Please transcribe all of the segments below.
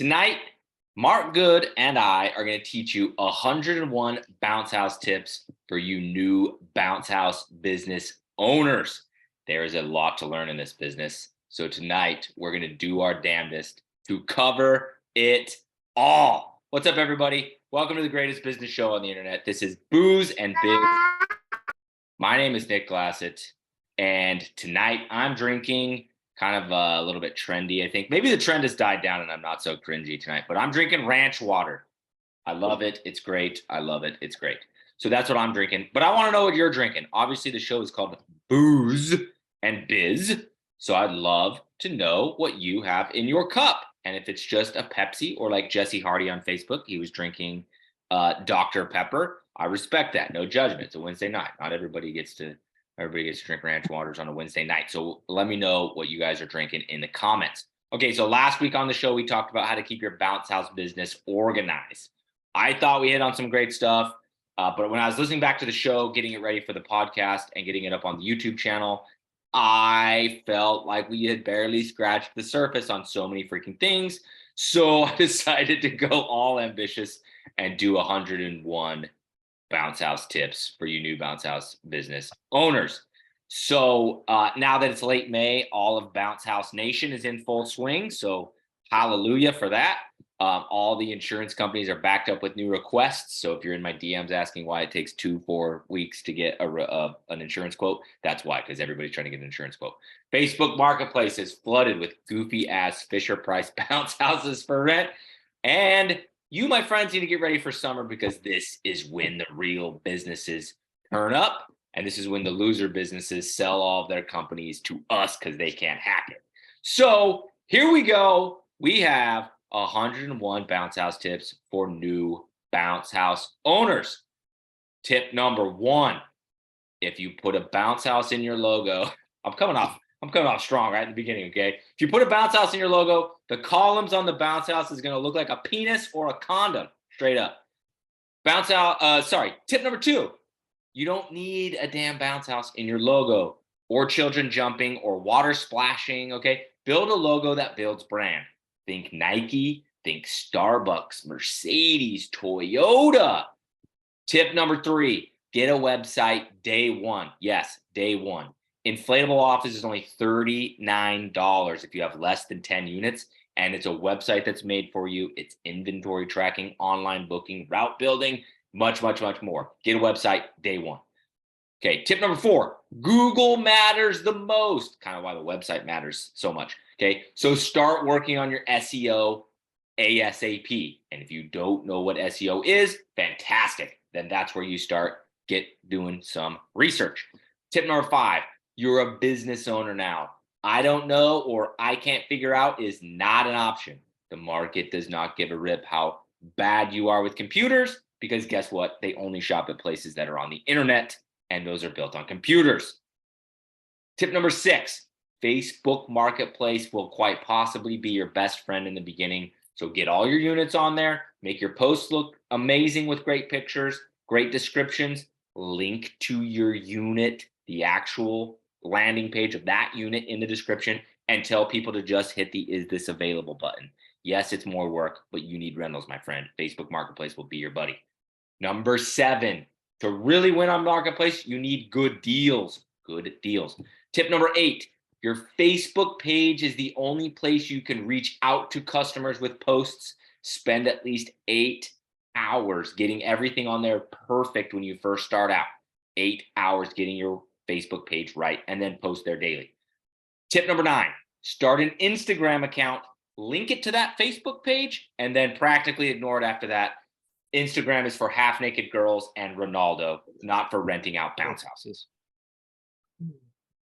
Tonight, Mark Good and I are going to teach you 101 bounce house tips for you new bounce house business owners. There is a lot to learn in this business. So tonight, we're going to do our damnedest to cover it all. What's up, everybody? Welcome to the greatest business show on the internet. This is Booze and Biz. My name is Nick Glassett, and tonight I'm drinking kind of a little bit trendy, I think. Maybe the trend has died down and I'm not so cringy tonight, but I'm drinking ranch water. I love it. It's great. I love it. It's great. So that's what I'm drinking. But I want to know what you're drinking. Obviously, the show is called Booze and Biz. So I'd love to know what you have in your cup. And if it's just a Pepsi, or like Jesse Hardy on Facebook, he was drinking Dr. Pepper. I respect that. No judgment. It's a Wednesday night. Not everybody gets to drink ranch waters on a Wednesday night. So let me know what you guys are drinking in the comments. Okay, so last week on the show, we talked about how to keep your bounce house business organized. I thought we hit on some great stuff, but when I was listening back to the show, getting it ready for the podcast and getting it up on the YouTube channel, I felt like we had barely scratched the surface on so many freaking things. So I decided to go all ambitious and do 101 bounce house tips for you new bounce house business owners. So now that it's late May, all of Bounce House Nation is in full swing. So hallelujah for that. All the insurance companies are backed up with new requests. So if you're in my DMs asking why it takes 2-4 weeks to get an insurance quote, that's why, because everybody's trying to get an insurance quote. Facebook Marketplace is flooded with goofy ass Fisher Price bounce houses for rent. And you, my friends, need to get ready for summer, because this is when the real businesses turn up. And this is when the loser businesses sell all of their companies to us because they can't hack it. So here we go. We have 101 bounce house tips for new bounce house owners. Tip number 1, if you put a bounce house in your logo, I'm coming off strong right in the beginning, okay? If you put a bounce house in your logo, the columns on the bounce house is going to look like a penis or a condom, straight up. Tip number 2, you don't need a damn bounce house in your logo, or children jumping, or water splashing, okay? Build a logo that builds brand. Think Nike, think Starbucks, Mercedes, Toyota. Tip number 3, get a website day one. Yes, day one. Inflatable office is only $39 if you have less than 10 units, and it's a website that's made for you. It's inventory tracking, online booking, route building, much, much, much more. Get a website day one. Okay, tip number 4, Google matters the most. Kind of why the website matters so much. Okay, so start working on your SEO ASAP. And if you don't know what SEO is, fantastic. Then that's where you start doing some research. Tip number 5, you're a business owner now. I don't know, or I can't figure out is not an option. The market does not give a rip how bad you are with computers, because guess what? They only shop at places that are on the internet, and those are built on computers. Tip number 6, Facebook Marketplace will quite possibly be your best friend in the beginning. So get all your units on there, make your posts look amazing with great pictures, great descriptions, link to your unit, the actual landing page of that unit in the description, and tell people to just hit the "Is this available" button. Yes, it's more work, but you need rentals, my friend. Facebook Marketplace will be your buddy. Number 7, to really win on Marketplace, you need good deals. Good deals. Tip number 8, your Facebook page is the only place you can reach out to customers with posts. Spend at least 8 hours getting everything on there perfect when you first start out. 8 hours getting your Facebook page right, and then post there daily. Tip number 9, start an Instagram account, link it to that Facebook page, and then practically ignore it after that. Instagram is for half-naked girls and Ronaldo, not for renting out bounce houses.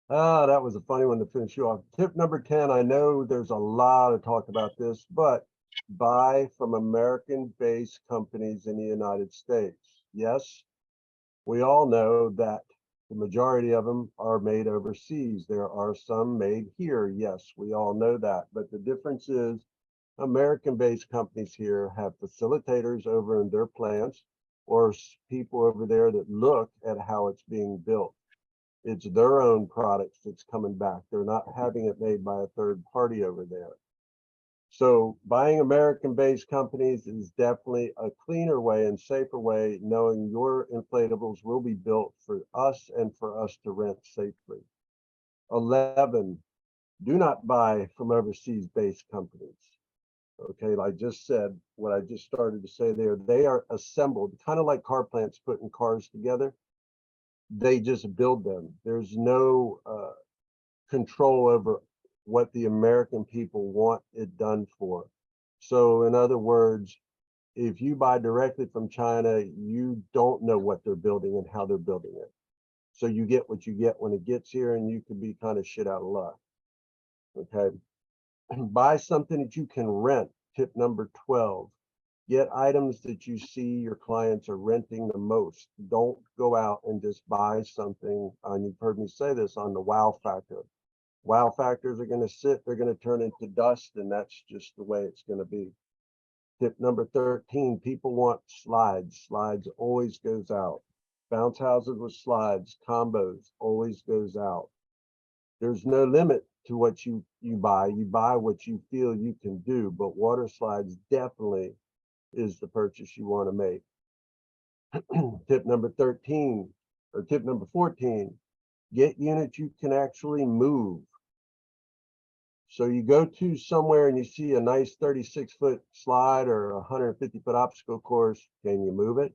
That was a funny one to finish you off. Tip number 10, I know there's a lot of talk about this, but buy from American-based companies in the United States. Yes, we all know that the majority of them are made overseas. There are some made here. Yes, we all know that. But the difference is American-based companies here have facilitators over in their plants, or people over there that look at how it's being built. It's their own products that's coming back. They're not having it made by a third party over there. So buying American-based companies is definitely a cleaner way and safer way, knowing your inflatables will be built for us and for us to rent safely. 11, do not buy from overseas-based companies. Okay, like I just said, what I just started to say there, they are assembled, kind of like car plants putting cars together. They just build them. There's no control over what the American people want it done for. So in other words, if you buy directly from China, you don't know what they're building and how they're building it. So you get what you get when it gets here, and you could be kind of shit out of luck. Okay. Buy something that you can rent. Tip number 12. Get items that you see your clients are renting the most. Don't go out and just buy something. And you've heard me say this on the wow factor. Wow factors are going to sit, they're going to turn into dust, and that's just the way it's going to be. Tip number 13, people want slides. Slides always goes out. Bounce houses with slides, combos always goes out. There's no limit to what you buy. You buy what you feel you can do, but water slides definitely is the purchase you want to make. Tip number 13 or tip number 14, get units you can actually move. So you go to somewhere and you see a nice 36-foot slide or a 150-foot obstacle course. Can you move it?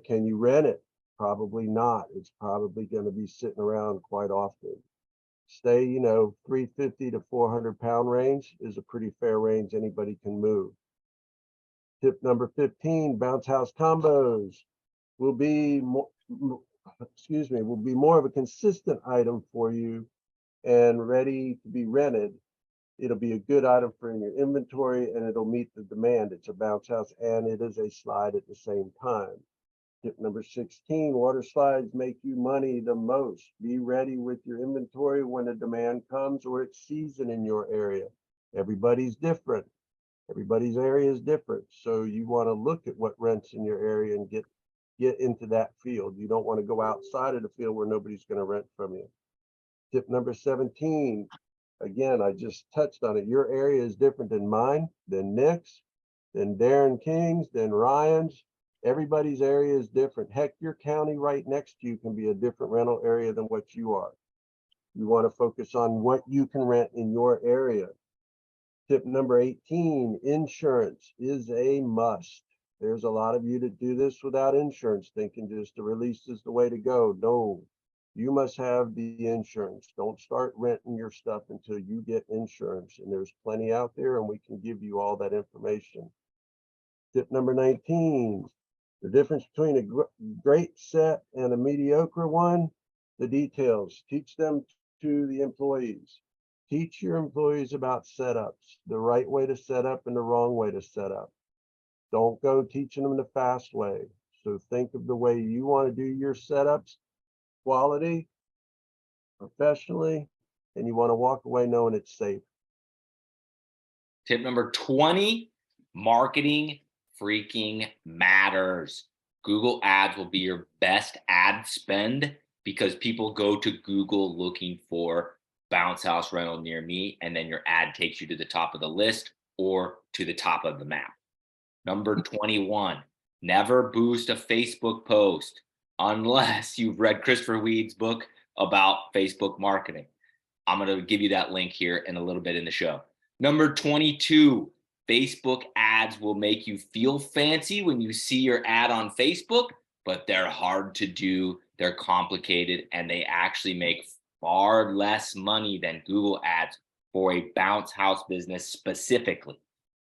Can you rent it? Probably not. It's probably going to be sitting around quite often. Stay, 350 to 400-pound range is a pretty fair range anybody can move. Tip number 15, bounce house combos will be more, will be more of a consistent item for you and ready to be rented. It'll be a good item for in your inventory, and it'll meet the demand. It's a bounce house and it is a slide at the same time. Tip number 16, water slides make you money the most. Be ready with your inventory when the demand comes or it's season in your area. Everybody's different. Everybody's area is different. So you want to look at what rents in your area and get into that field. You don't want to go outside of the field where nobody's going to rent from you. Tip number 17, again, I just touched on it. Your area is different than mine, than Nick's, than Darren King's, than Ryan's. Everybody's area is different. Heck, your county right next to you can be a different rental area than what you are. You want to focus on what you can rent in your area. Tip number 18, insurance is a must. There's a lot of you that do this without insurance, thinking just the release is the way to go. No, you must have the insurance. Don't start renting your stuff until you get insurance. And there's plenty out there, and we can give you all that information. Tip number 19, the difference between a great set and a mediocre one, the details. Teach them to the employees. Teach your employees about setups, the right way to set up and the wrong way to set up. Don't go teaching them the fast way. So think of the way you want to do your setups, quality, professionally, and you want to walk away knowing it's safe. Tip number 20, marketing freaking matters. Google ads will be your best ad spend because people go to Google looking for bounce house rental near me, and then your ad takes you to the top of the list or to the top of the map. Number 21, never boost a Facebook post unless you've read Christopher Weed's book about Facebook marketing. I'm going to give you that link here in a little bit in the show. Number 22, Facebook ads will make you feel fancy when you see your ad on Facebook, but they're hard to do, they're complicated, and they actually make far less money than Google ads for a bounce house business specifically.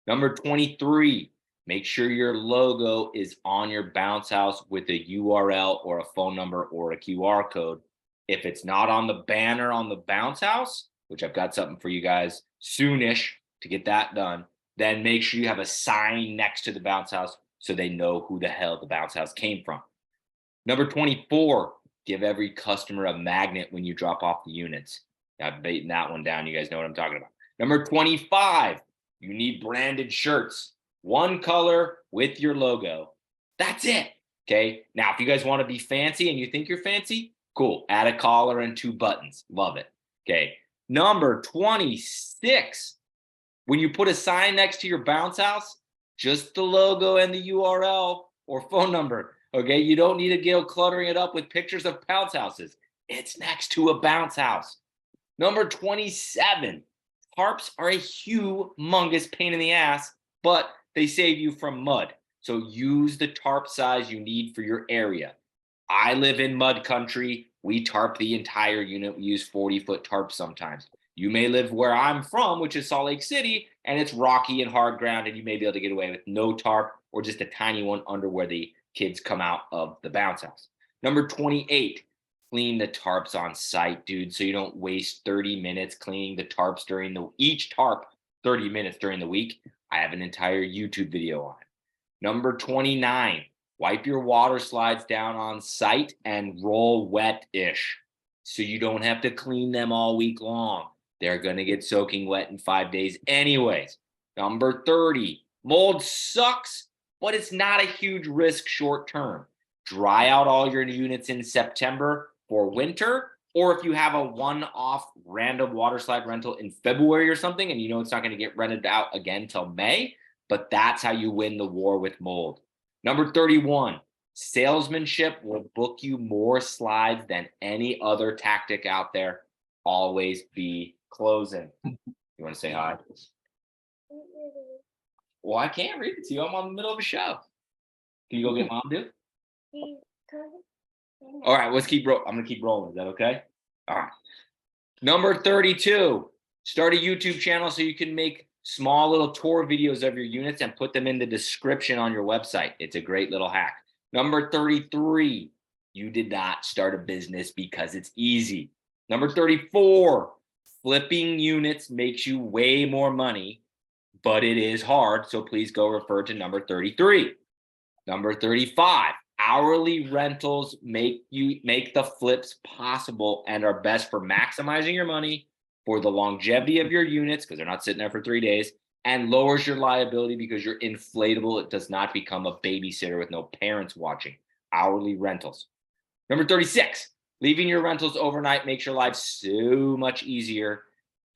Number 23, make sure your logo is on your bounce house with a URL or a phone number or a QR code. If it's not on the banner on the bounce house, which I've got something for you guys soonish to get that done, then make sure you have a sign next to the bounce house so they know who the hell the bounce house came from. Number 24, give every customer a magnet when you drop off the units. I've beaten that one down. You guys know what I'm talking about. Number 25, you need branded shirts. One color with your logo. That's it. Okay. Now, if you guys want to be fancy and you think you're fancy, cool. Add a collar and 2 buttons. Love it. Okay. Number 26, When you put a sign next to your bounce house, just the logo and the URL or phone number. Okay, you don't need to go cluttering it up with pictures of bounce houses. It's next to a bounce house. Number 27, tarps are a humongous pain in the ass, but they save you from mud. So use the tarp size you need for your area. I live in mud country. We tarp the entire unit. We use 40-foot tarps sometimes. You may live where I'm from, which is Salt Lake City, and it's rocky and hard ground, and you may be able to get away with no tarp or just a tiny one under where the kids come out of the bounce house. Number 28, clean the tarps on site, dude, so you don't waste 30 minutes cleaning the tarps during each tarp 30 minutes during the week. I have an entire YouTube video on it. Number 29, wipe your water slides down on site and roll wet-ish so you don't have to clean them all week long. They're going to get soaking wet in 5 days anyways. Number 30, mold sucks, but it's not a huge risk short term. Dry out all your units in September for winter, or if you have a one-off random water slide rental in February or something, and you know it's not going to get rented out again till May, but that's how you win the war with mold. Number 31, salesmanship will book you more slides than any other tactic out there. Always be closing. You want to say hi? Well, I can't read it to you. I'm on the middle of a show. Can you go get mom, dude? All right, let's keep rolling. I'm going to keep rolling. Is that okay? All right. Number 32, start a YouTube channel so you can make small little tour videos of your units and put them in the description on your website. It's a great little hack. Number 33, you did not start a business because it's easy. Number 34, flipping units makes you way more money, but it is hard. So please go refer to number 33. Number 35, hourly rentals make the flips possible and are best for maximizing your money, for the longevity of your units, because they're not sitting there for 3 days, and lowers your liability because you're inflatable. It does not become a babysitter with no parents watching. Hourly rentals. Number 36, leaving your rentals overnight makes your life so much easier.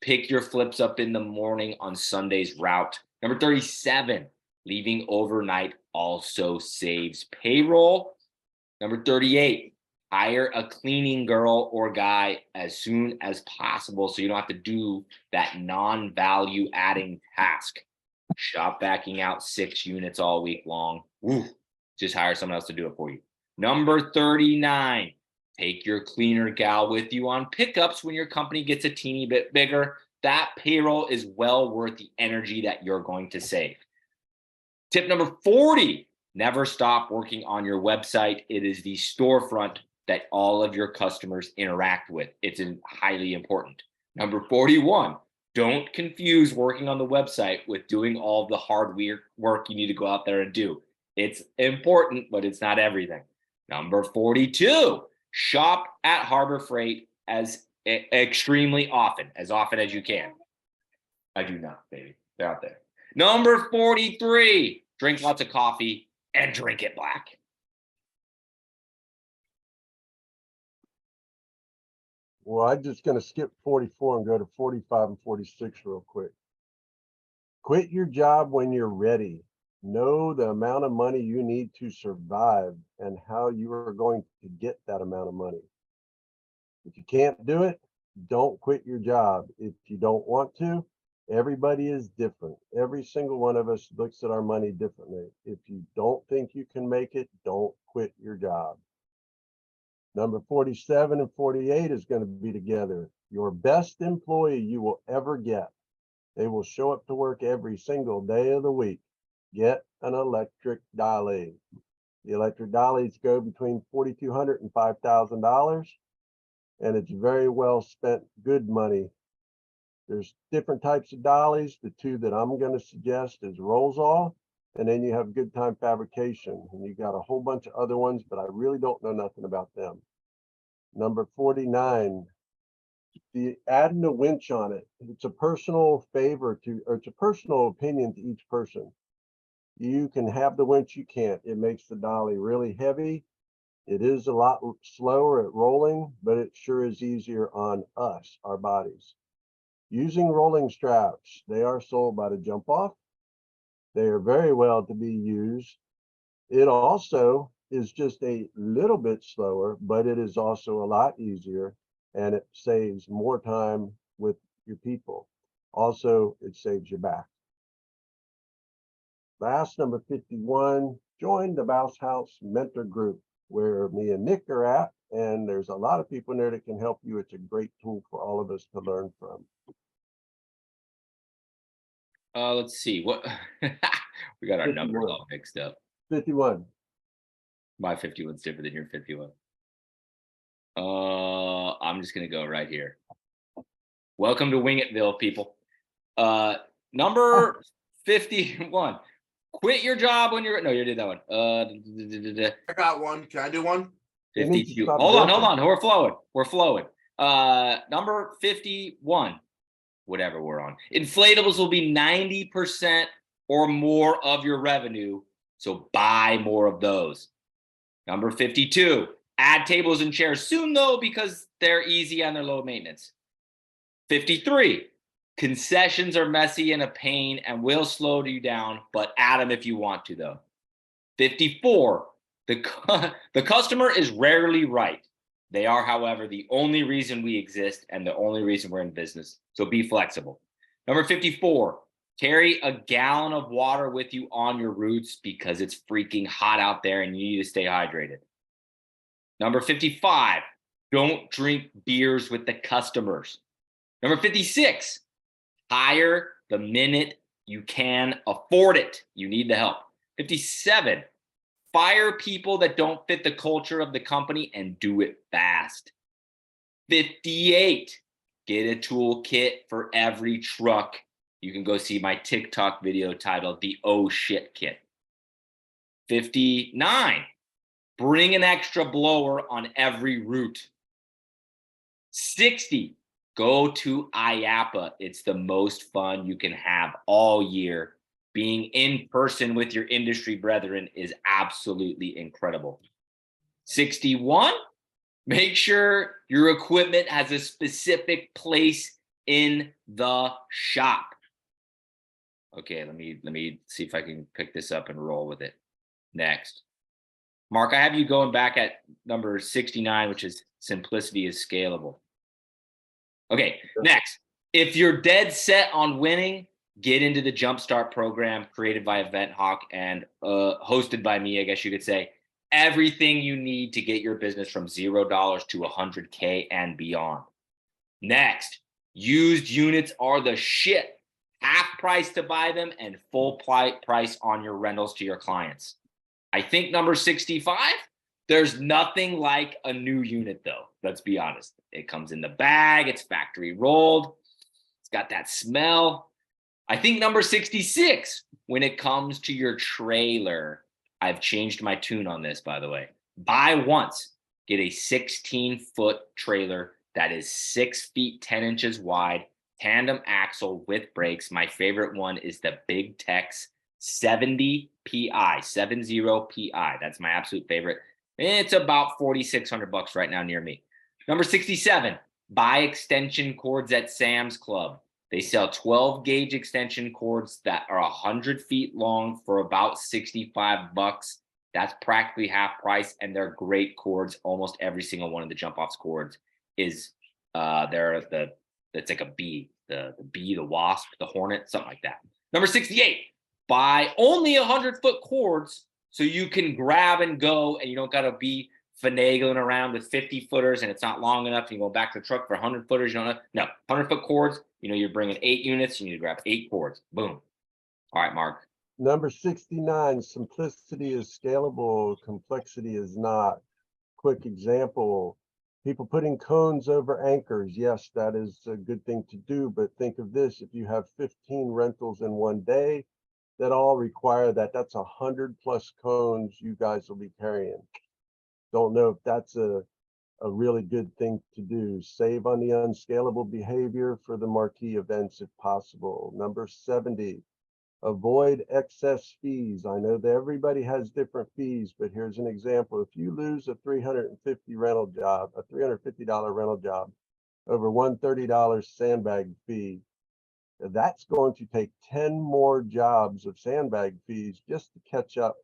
Pick your flips up in the morning on Sunday's route. Number 37, leaving overnight also saves payroll. Number 38, hire a cleaning girl or guy as soon as possible so you don't have to do that non-value adding task. Shop backing out 6 units all week long. Woo, just hire someone else to do it for you. Number 39, take your cleaner gal with you on pickups when your company gets a teeny bit bigger. That payroll is well worth the energy that you're going to save. Tip number 40, never stop working on your website. It is the storefront that all of your customers interact with. It's highly important. Number 41, don't confuse working on the website with doing all the hard work you need to go out there and do. It's important, but it's not everything. Number 42, shop at Harbor Freight extremely often as you can. I do not, baby. They're out there. Number 43, drink lots of coffee and drink it black. Well, I'm just going to skip 44 and go to 45 and 46 real quick. Quit your job when you're ready. Know the amount of money you need to survive and how you are going to get that amount of money. If you can't do it, don't quit your job. If you don't want to, everybody is different. Every single one of us looks at our money differently. If you don't think you can make it, don't quit your job. Number 47 and 48 is going to be together. Your best employee you will ever get. They will show up to work every single day of the week. Get an electric dolly. The electric dollies go between $4,200 and $5,000, and it's very well spent good money. There's different types of dollies. The two that I'm going to suggest is Rolls-All, and then you have Good Time Fabrication, and you got a whole bunch of other ones, but I really don't know nothing about them. Number 49, adding a winch on it. It's a personal favor or it's a personal opinion to each person. You can have the winch, you can't. It makes the dolly really heavy. It is a lot slower at rolling, but it sure is easier on us, our bodies. Using rolling straps, they are sold by the Jump Off. They are very well to be used. It also is just a little bit slower, but it is also a lot easier and it saves more time with your people. Also, it saves your back. Last, number 51, join the Bounce House Mentor Group, where me and Nick are at, and there's a lot of people in there that can help you. It's a great tool for all of us to learn from. Let's see what we got our numbers 51. all mixed up. 51. My 51's different than your 51. I'm just gonna go right here. Welcome to Wingitville, people. Number 51. Quit your job when you're no, you did that one. I got one. Can I do one? You need to 52. stop Hold jumping. on. We're flowing. Number 51, whatever we're on. Inflatables will be 90% or more of your revenue. So buy more of those. Number 52, add tables and chairs soon though, because they're easy and they're low maintenance. 53, concessions are messy and a pain and will slow you down, but add them if you want to though. 54, the customer is rarely right. They are, however, the only reason we exist and the only reason we're in business. So be flexible. Number 54, carry a gallon of water with you on your routes because it's freaking hot out there and you need to stay hydrated. Number 55, don't drink beers with the customers. Number 56, hire the minute you can afford it. You need the help. 57, fire people that don't fit the culture of the company and do it fast. 58, get a toolkit for every truck. You can go see my TikTok video titled The Oh Shit Kit. 59, bring an extra blower on every route. 60, go to IAPA. It's the most fun you can have all year. Being in person with your industry brethren is absolutely incredible. 61, make sure your equipment has a specific place in the shop. Okay, let me see if I can pick this up and roll with it. Next. Mark, I have you going back at number 69, which is simplicity is scalable. Okay, next. If you're dead set on winning, get into the Jumpstart program created by Event Hawk and hosted by me, I guess you could say. Everything you need to get your business from $0 to 100K and beyond. Next, used units are the shit. Half price to buy them and full price on your rentals to your clients. I think number 65, there's nothing like a new unit though. Let's be honest. It comes in the bag, it's factory rolled, it's got that smell. I think number 66, when it comes to your trailer, I've changed my tune on this, by the way. Buy once, get a 16-foot trailer that is 6 feet 10 inches wide, tandem axle with brakes. My favorite one is the Big Tex 70 PI, 70 PI. That's my absolute favorite. It's about $4,600 right now near me. Number 67, buy extension cords at Sam's Club. They sell 12 gauge extension cords that are 100 feet long for about $65. That's practically half price, and they're great cords. Almost every single one of the Jump Offs cords is it's like a bee, the bee, the wasp, the hornet, something like that. Number 68, buy only 100-foot cords so you can grab and go, and you don't got to be finagling around with 50 footers and it's not long enough. And you go back to the truck for 100 footers. You don't know. No, 100-foot cords. You know, you're bringing 8 units. You need to grab 8 cords. Boom. All right, Mark. Number 69, simplicity is scalable, complexity is not. Quick example, people putting cones over anchors. Yes, that is a good thing to do, but think of this. If you have 15 rentals in one day, that all require that. That's 100+ cones you guys will be carrying. Don't know if that's a really good thing to do. Save on the unscalable behavior for the marquee events if possible. Number 70, avoid excess fees. I know that everybody has different fees, but here's an example. If you lose a $350 rental job, a $350 rental job, over $130 sandbag fee. That's going to take 10 more jobs of sandbag fees just to catch up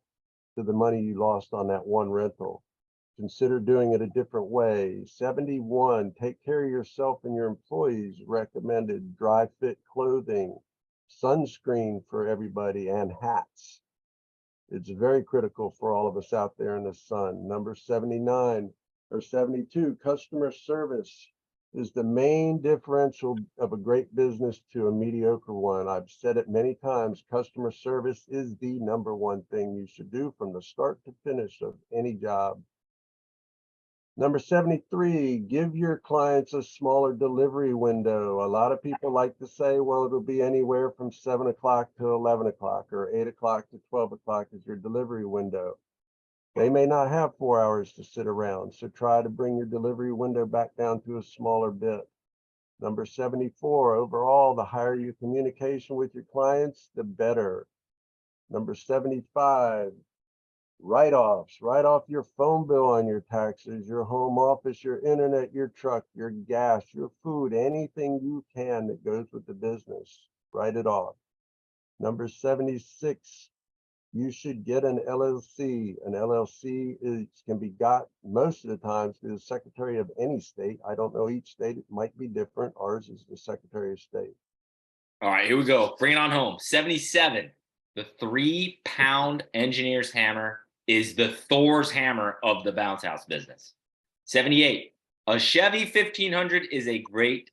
to the money you lost on that one rental. Consider doing it a different way. 71, take care of yourself and your employees. Recommended dry fit clothing, sunscreen for everybody, and hats. It's very critical for all of us out there in the sun. Number 79 or 72, customer service is the main differential of a great business to a mediocre one. I've said it many times, customer service is the number one thing you should do from the start to finish of any job. Number 73, give your clients a smaller delivery window. A lot of people like to say, well, it'll be anywhere from 7 o'clock to 11 o'clock or 8 o'clock to 12 o'clock is your delivery window. They may not have 4 hours to sit around, so try to bring your delivery window back down to a smaller bit. Number 74, overall, the higher your communication with your clients, the better. Number 75, write-offs. Write off your phone bill on your taxes, your home office, your internet, your truck, your gas, your food, anything you can that goes with the business. Write it off. Number 76, you should get an LLC. An LLC can be got most of the time through the Secretary of any state. I don't know each state, it might be different. Ours is the Secretary of State. All right, here we go. Bring it on home. 77, the 3-pound engineer's hammer is the Thor's hammer of the bounce house business. 78, a Chevy 1500 is a great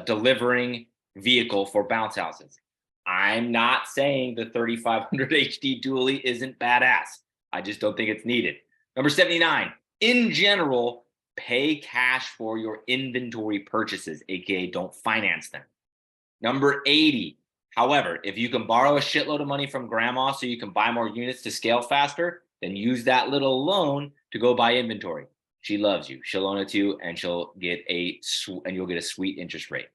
delivering vehicle for bounce houses. I'm not saying the 3500 HD dually isn't badass. I just don't think it's needed. Number 79, in general, pay cash for your inventory purchases, aka don't finance them. Number 80, however, if you can borrow a shitload of money from grandma so you can buy more units to scale faster, then use that little loan to go buy inventory. She loves you. She'll loan it to you, and you'll get a sweet interest rate.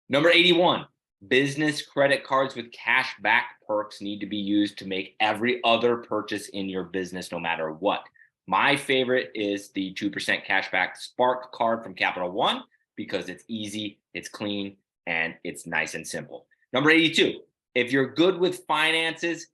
Number 81, business credit cards with cash back perks need to be used to make every other purchase in your business, no matter what. My favorite is the 2% cashback Spark card from Capital One because it's easy, it's clean, and it's nice and simple. Number 82, if you're good with finances,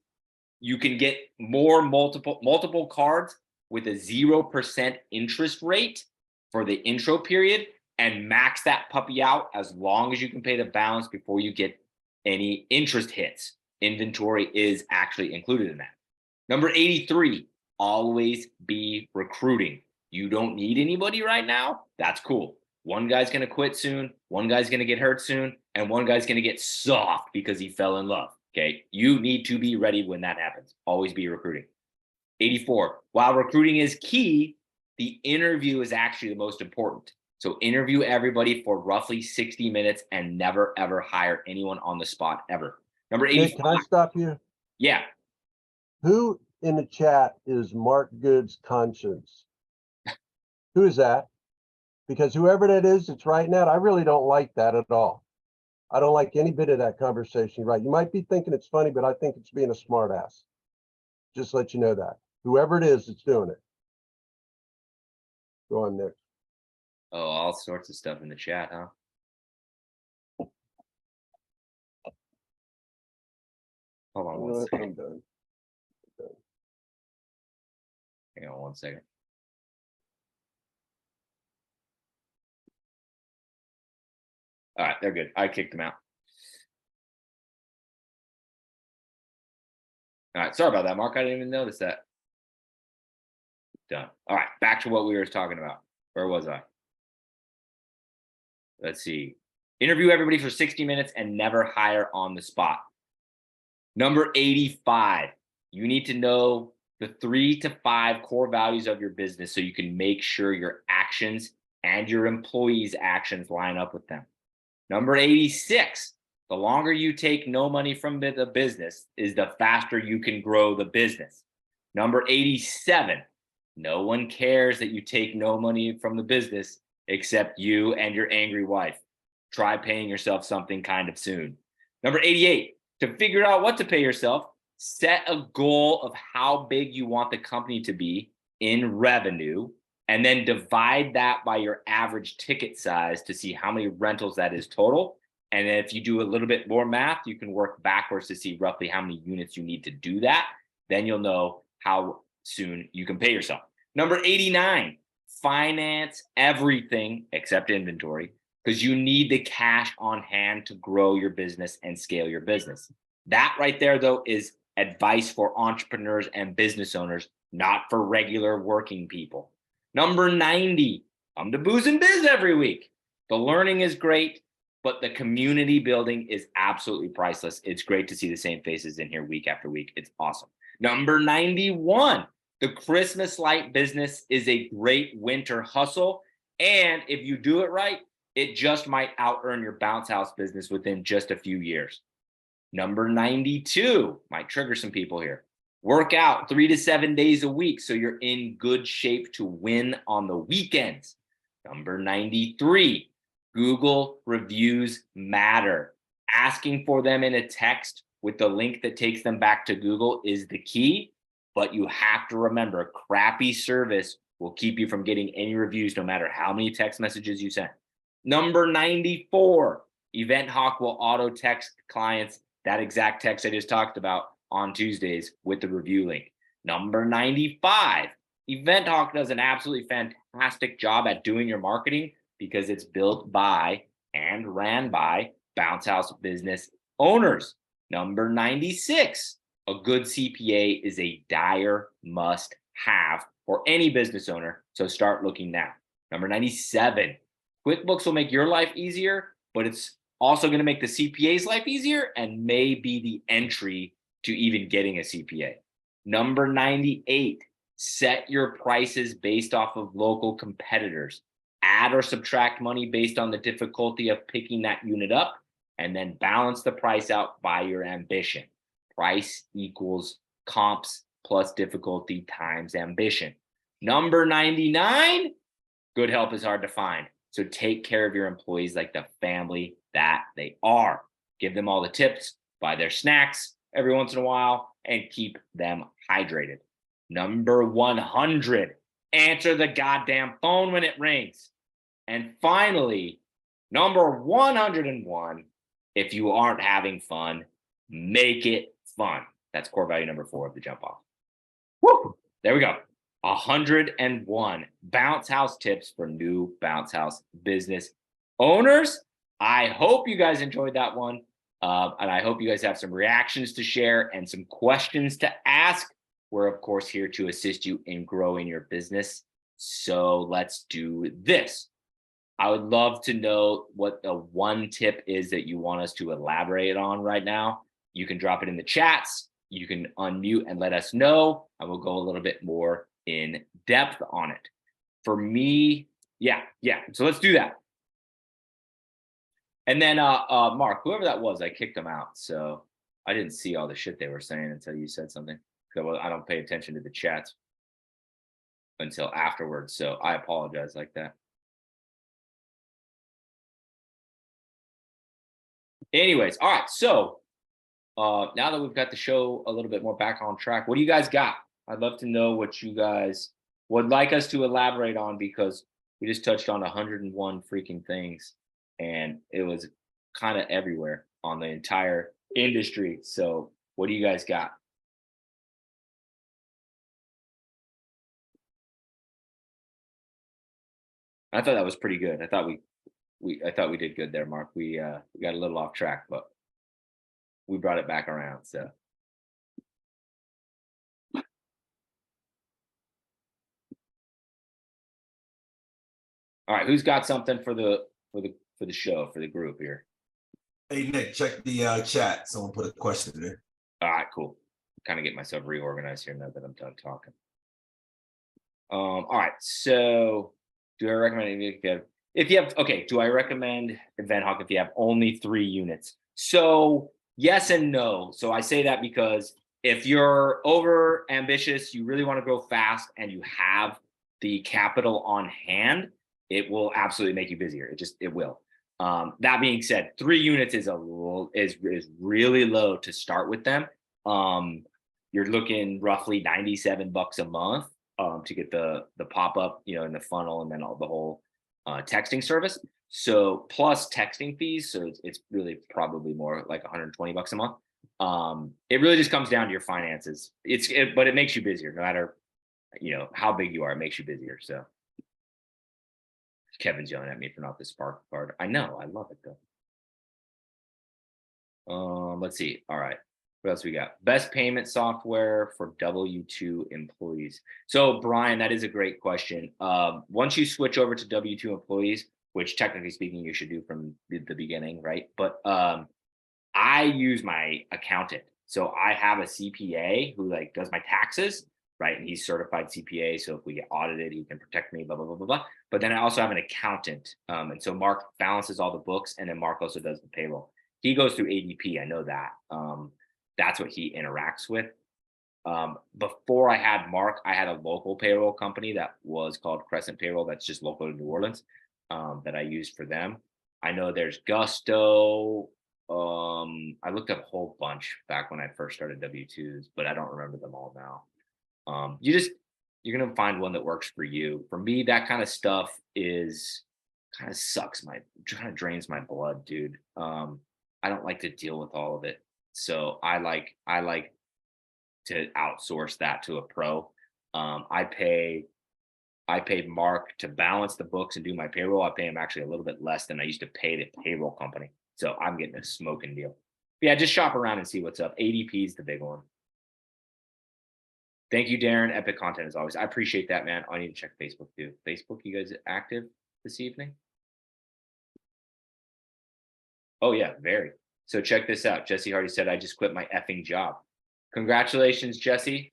you can get multiple cards with a 0% interest rate for the intro period and max that puppy out as long as you can pay the balance before you get any interest hits. Inventory is actually included in that. Number 83, always be recruiting. You don't need anybody right now. That's cool. One guy's going to quit soon. One guy's going to get hurt soon. And one guy's going to get soft because he fell in love. Okay. You need to be ready when that happens. Always be recruiting. 84, while recruiting is key, the interview is actually the most important. So interview everybody for roughly 60 minutes and never, ever hire anyone on the spot ever. Number 85. Nick, can I stop you? Yeah. Who in the chat is Mark Good's conscience? Who is that? Because whoever that is, it's right now. I really don't like that at all. I don't like any bit of that conversation, right? You might be thinking it's funny, but I think it's being a smart ass. Just let you know that. Whoever it is that's doing it. Go on, Nick. Oh, all sorts of stuff in the chat, huh? Hold on one second. I'm done. Hang on one second. All right, they're good. I kicked them out. All right, sorry about that, Mark. I didn't even notice that. Done. All right, back to what we were talking about. Where was I? Let's see. Interview everybody for 60 minutes and never hire on the spot. Number 85, you need to know the 3 to 5 core values of your business so you can make sure your actions and your employees' actions line up with them. Number 86, the longer you take no money from the business is the faster you can grow the business. Number 87, no one cares that you take no money from the business except you and your angry wife. Try paying yourself something kind of soon. Number 88, to figure out what to pay yourself, set a goal of how big you want the company to be in revenue and then divide that by your average ticket size to see how many rentals that is total. And then if you do a little bit more math, you can work backwards to see roughly how many units you need to do that. Then you'll know how soon you can pay yourself. Number 89, finance everything except inventory, because you need the cash on hand to grow your business and scale your business. That right there, though, is advice for entrepreneurs and business owners, not for regular working people. Number 90, come to Booze and Biz every week. The learning is great, but the community building is absolutely priceless. It's great to see the same faces in here week after week. It's awesome. Number 91, the Christmas light business is a great winter hustle. And if you do it right, it just might out-earn your bounce house business within just a few years. Number 92, might trigger some people here. Work out 3 to 7 days a week so you're in good shape to win on the weekends. Number 93, Google reviews matter. Asking for them in a text with the link that takes them back to Google is the key, but you have to remember, crappy service will keep you from getting any reviews no matter how many text messages you send. Number 94, Event Hawk will auto text clients that exact text I just talked about on Tuesdays with the review link. Number 95, Event Hawk does an absolutely fantastic job at doing your marketing because it's built by and ran by bounce house business owners. Number 96, a good CPA is a dire must have for any business owner, so start looking now. Number 97, QuickBooks will make your life easier, but it's also going to make the CPA's life easier and may be the entry to even getting a CPA. Number 98, set your prices based off of local competitors. Add or subtract money based on the difficulty of picking that unit up, and then balance the price out by your ambition. Price equals comps plus difficulty times ambition. Number 99, good help is hard to find. So take care of your employees like the family that they are. Give them all the tips, buy their snacks every once in a while, and keep them hydrated. Number 100, answer the goddamn phone when it rings. And finally, number 101, if you aren't having fun, make it fun. That's core value number 4 of the jump off. Woo! There we go. 101 bounce house tips for new bounce house business owners. I hope you guys enjoyed that one. And I hope you guys have some reactions to share and some questions to ask. We're, of course, here to assist you in growing your business. So let's do this. I would love to know what the one tip is that you want us to elaborate on right now. You can drop it in the chats. You can unmute and let us know, and we'll go a little bit more in depth on it. For me, yeah. So let's do that. And then Mark, whoever that was, I kicked them out. So I didn't see all the shit they were saying until you said something. So I don't pay attention to the chats until afterwards. So I apologize like that. Anyways, all right. So now that we've got the show a little bit more back on track, what do you guys got? I'd love to know what you guys would like us to elaborate on, because we just touched on 101 freaking things, and it was kind of everywhere on the entire industry. So what do you guys got? I thought that was pretty good. I thought we did good there, Mark. We got a little off track, but we brought it back around. So all right, who's got something for the show, for the group here? Hey Nick, check the chat. Someone put a question in there. All right, cool. Kind of get myself reorganized here now that I'm done talking. All right, so do I recommend if you have okay, do I recommend Event Hawk if you have only 3 units? So yes and no. So I say that because if you're over ambitious, you really want to grow fast, and you have the capital on hand, it will absolutely make you busier. It will. That being said, 3 units is really low to start with them. You're looking roughly $97 a month. to get the pop-up, in the funnel, and then the whole texting service. So plus texting fees, so it's really probably more like 120 bucks a month. It really just comes down to your finances. But it makes you busier, no matter how big you are. It makes you busier. So Kevin's yelling at me for not the Spark card. I know, I love it though. Let's see. All right. What else we got? Best payment software for W-2 employees. So Brian, that is a great question. Once you switch over to W-2 employees, which technically speaking you should do from the beginning, right? But I use my accountant. So I have a CPA who like does my taxes, right? And he's certified CPA. So if we get audited, he can protect me, blah, blah, blah, blah, blah. But then I also have an accountant. And so Mark balances all the books, and then Mark also does the payroll. He goes through ADP. I know that. That's what he interacts with. Before I had Mark, I had a local payroll company that was called Crescent Payroll. That's just local to New Orleans, that I used for them. I know there's Gusto. I looked up a whole bunch back when I first started W-2s, but I don't remember them all now. You're gonna find one that works for you. For me, that kind of stuff is kind of drains my blood, dude. I don't like to deal with all of it. So I like to outsource that to a pro. I pay Mark to balance the books and do my payroll. I pay him actually a little bit less than I used to pay the payroll company. So I'm getting a smoking deal. Yeah, just shop around and see what's up. ADP is the big one. Thank you, Darren. Epic content as always. I appreciate that, man. I need to check Facebook too. Facebook, you guys active this evening? Oh yeah, very. So check this out. Jesse Hardy said, I just quit my effing job. Congratulations, Jesse.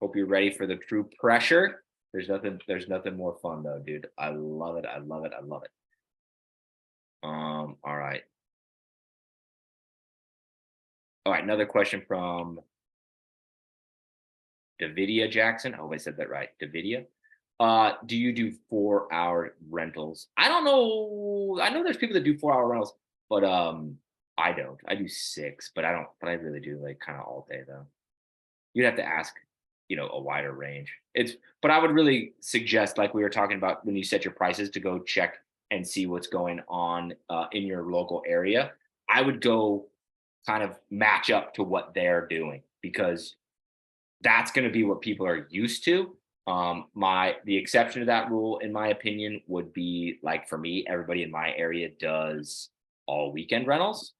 Hope you're ready for the true pressure. There's nothing more fun though, dude. I love it. I love it. I love it. All right. All right, another question from Davidia Jackson. I hope I said that right. Davidia. Do you do 4-hour rentals? I don't know. I know there's people that do 4-hour rentals, but I don't. I do 6, but I don't. But I really do like kind of all day though. You'd have to ask, a wider range. But I would really suggest, like we were talking about when you set your prices, to go check and see what's going on in your local area. I would go kind of match up to what they're doing, because that's going to be what people are used to. The exception to that rule, in my opinion, would be like for me, everybody in my area does all weekend rentals.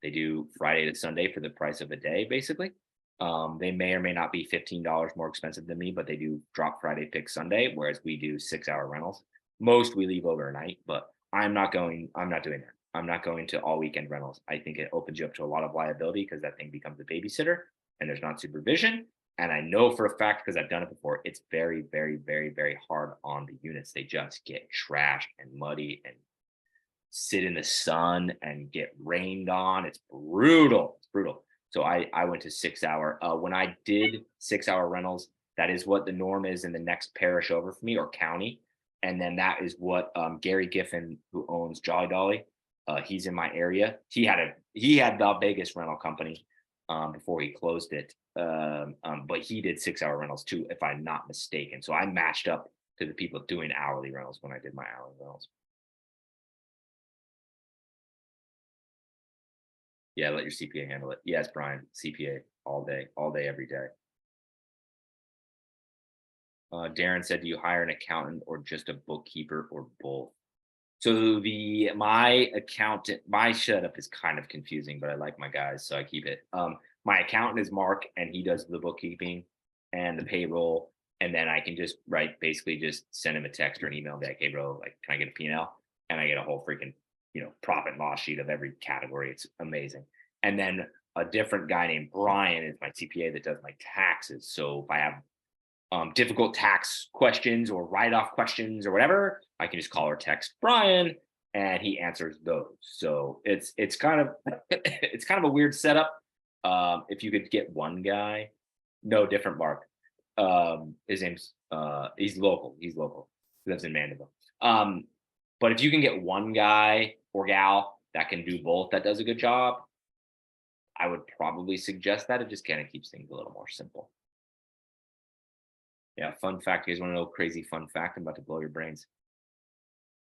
They do Friday to Sunday for the price of a day, basically. They may or may not be $15 more expensive than me, but they do drop Friday, pick Sunday, whereas we do 6-hour rentals. Most we leave overnight, but I'm not doing that. I'm not going to all weekend rentals. I think it opens you up to a lot of liability, because that thing becomes a babysitter and there's not supervision. And I know for a fact, because I've done it before, it's very, very, very, very hard on the units. They just get trashed and muddy and sit in the sun and get rained on. It's brutal. It's brutal. So I went to 6-hour. When I did 6-hour rentals, that is what the norm is in the next parish over for me, or county. And then that is what Gary Giffen, who owns Jolly Dolly, he's in my area. He had the biggest rental company before he closed it. But he did 6-hour rentals too, if I'm not mistaken. So I matched up to the people doing hourly rentals when I did my hourly rentals. Yeah, let your CPA handle it. Yes, Brian, CPA all day, every day. Darren said, do you hire an accountant or just a bookkeeper, or both? So my accountant, my setup is kind of confusing, but I like my guys, so I keep it. My accountant is Mark, and he does the bookkeeping and the payroll, and then I can just basically just send him a text or an email, like, hey bro, like, can I get a P&L? And I get a whole freaking profit and loss sheet of every category. It's amazing. And then a different guy named Brian is my CPA that does my taxes. So if I have difficult tax questions or write-off questions or whatever, I can just call or text Brian, and he answers those. So it's kind of it's kind of a weird setup. If you could get one guy, no, different Mark. His name's he's local. He lives in Mandeville. But if you can get one guy or gal that can do both, that does a good job, I would probably suggest that. It just kind of keeps things a little more simple. Yeah, fun fact. You guys want to know a crazy fun fact? I'm about to blow your brains.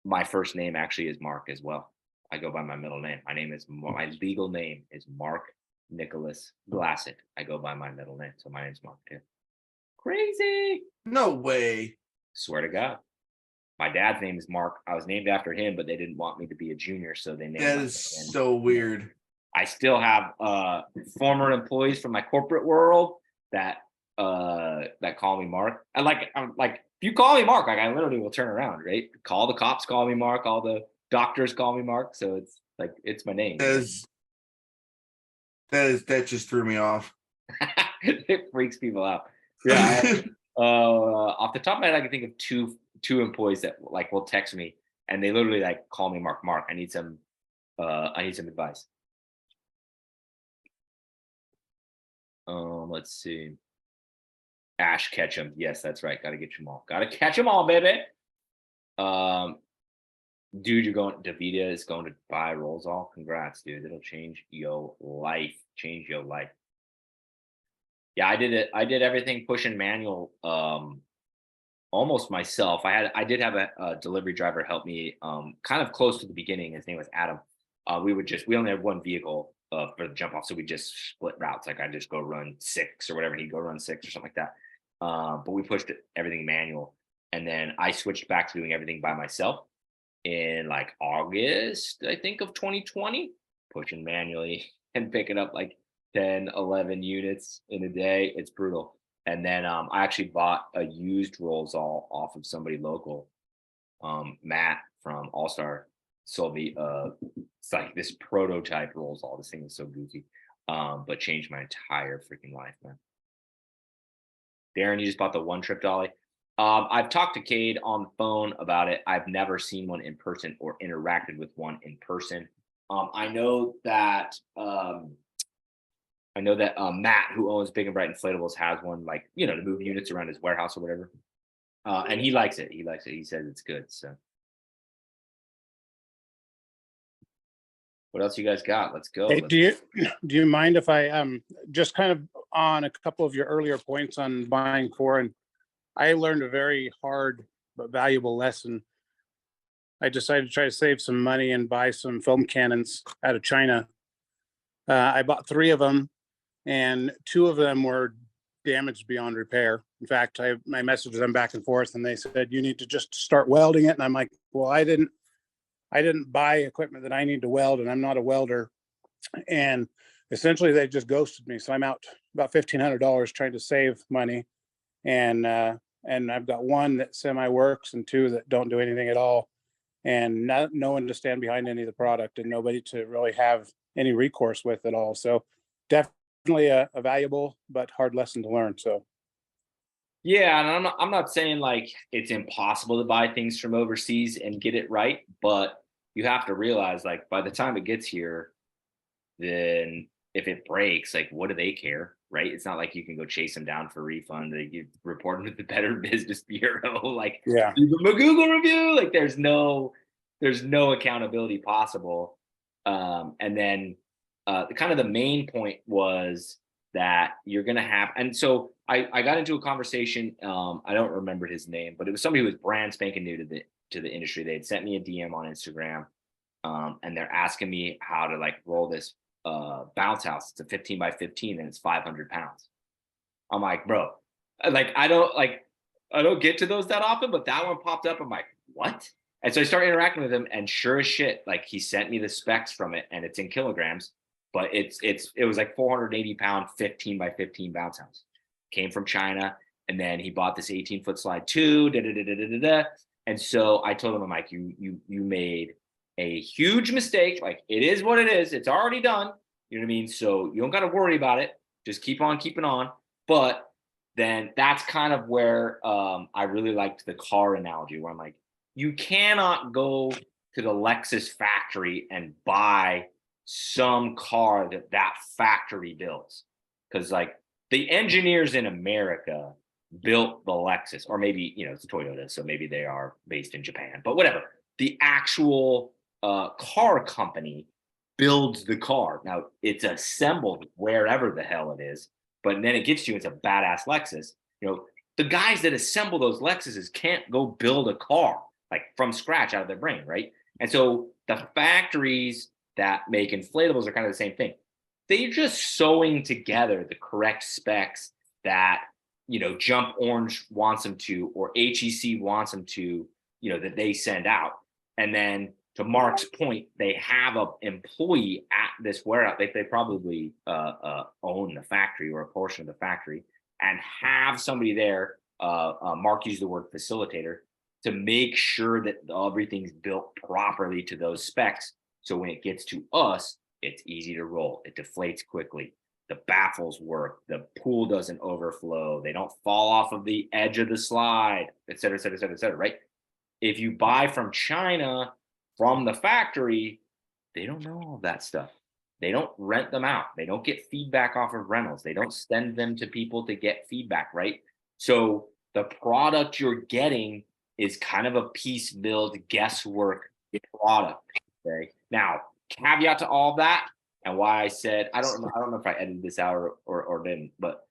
My first name actually is Mark as well. I go by my middle name. My legal name is Mark Nicholas Glassett. I go by my middle name, so my name's Mark too. Crazy. No way. Swear to God. My dad's name is Mark. I was named after him, but they didn't want me to be a junior, so they named That my is name. so weird. I still have former employees from my corporate world that call me Mark. I'm like, if you call me Mark, like I literally will turn around, right? Call the cops, call me Mark, all the doctors call me Mark. So it's like it's my name. That just threw me off. It freaks people out. Yeah. Off the top of my head, I can think of two employees that like will text me and they literally like call me Mark. Mark, I need some advice. Let's see. Ash Ketchum. Yes, that's right. Got to get them all. Got to catch them all, baby. Dude, Davida is going to buy Rolls All. Congrats, dude. It'll change your life. Change your life. Yeah, I did it. I did everything pushing manual almost myself. I did have a delivery driver help me kind of close to the beginning. His name was Adam. We only had one vehicle for the jump off, so we just split routes. Like I just go run 6 or whatever, and he'd go run 6 or something like that. But we pushed everything manual, and then I switched back to doing everything by myself in like August, I think, of 2020, pushing manually and picking up like 10, 11 units in a day. It's brutal. And then I actually bought a used Rolls All off of somebody local. Matt from All Star sold me it's like this prototype Rolls All. This thing is so goofy, but changed my entire freaking life, man. Darren, you just bought the one trip dolly. I've talked to Cade on the phone about it. I've never seen one in person or interacted with one in person. I know that Matt, who owns Big and Bright Inflatables, has one, like, to move units around his warehouse or whatever. And he likes it. He likes it. He says it's good. So what else you guys got? Let's go. Hey, do you mind if I just kind of on a couple of your earlier points on buying foreign? I learned a very hard but valuable lesson. I decided to try to save some money and buy some foam cannons out of China. I bought 3 of them, and 2 of them were damaged beyond repair. In fact, I messaged them back and forth, and they said, you need to just start welding it. And I'm like, well, I didn't buy equipment that I need to weld, and I'm not a welder. And essentially they just ghosted me. So I'm out about $1,500 trying to save money. And I've got 1 that semi works and 2 that don't do anything at all. And no one to stand behind any of the product, and nobody to really have any recourse with at all. So definitely a valuable but hard lesson to learn. So yeah, and I'm not saying like it's impossible to buy things from overseas and get it right, but you have to realize, like, by the time it gets here, then if it breaks, like, what do they care, right? It's not like you can go chase them down for refund. They report them to the Better Business Bureau, like, yeah, give them a Google review. Like, there's no accountability possible. And then kind of the main point was that you're going to have, and so I got into a conversation. I don't remember his name, but it was somebody who was brand spanking new to the industry. They had sent me a DM on Instagram, and they're asking me how to like roll this bounce house. It's a 15 by 15 and it's 500 pounds. I'm like, bro, like I don't get to those that often, but that one popped up. I'm like, what? And so I started interacting with him, and sure as shit, like he sent me the specs from it, and it's in kilograms, but it was like 480 pound 15 by 15 bounce house. Came from China, and then he bought this 18-foot slide too. And so I told him, I'm like, you made a huge mistake. Like, it is what it is. It's already done. You know what I mean? So you don't got to worry about it. Just keep on keeping on. But then that's kind of where I really liked the car analogy, where I'm like, you cannot go to the Lexus factory and buy some car that factory builds, because like the engineers in America built the Lexus, or maybe it's Toyota, so maybe they are based in Japan, but whatever. The actual car company builds the car. Now it's assembled wherever the hell it is, but then it gets you, it's a badass Lexus. the guys that assemble those Lexuses can't go build a car like from scratch out of their brain, right? And so the factories that make inflatables are kind of the same thing. They're just sewing together the correct specs that, Jump Orange wants them to, or HEC wants them to, that they send out. And then to Mark's point, they have an employee at this warehouse. They probably own the factory or a portion of the factory, and have somebody there. Mark used the word facilitator, to make sure that everything's built properly to those specs. So when it gets to us, it's easy to roll. It deflates quickly. The baffles work. The pool doesn't overflow. They don't fall off of the edge of the slide, et cetera, et cetera, et cetera, et cetera, right? If you buy from China, from the factory, they don't know all that stuff. They don't rent them out. They don't get feedback off of rentals. They don't send them to people to get feedback, right? So the product you're getting is kind of a piece build guesswork product. Okay. Now, caveat to all that, and why I said I don't know if I edited this out or didn't, but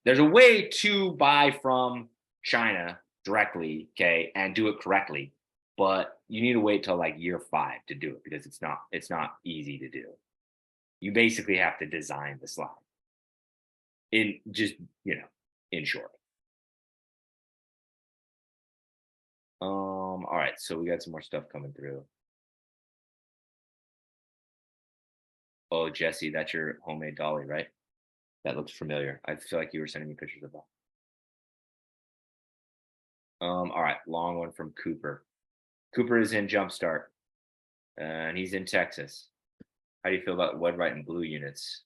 there's a way to buy from China directly, okay, and do it correctly, but you need to wait till like year 5 to do it, because it's not easy to do. You basically have to design the slide. In just, in short. All right, so we got some more stuff coming through. Oh, Jesse, that's your homemade dolly, right? That looks familiar. I feel like you were sending me pictures of that. All right, long one from Cooper. Cooper is in Jumpstart, and he's in Texas. How do you feel about red, white, and blue units?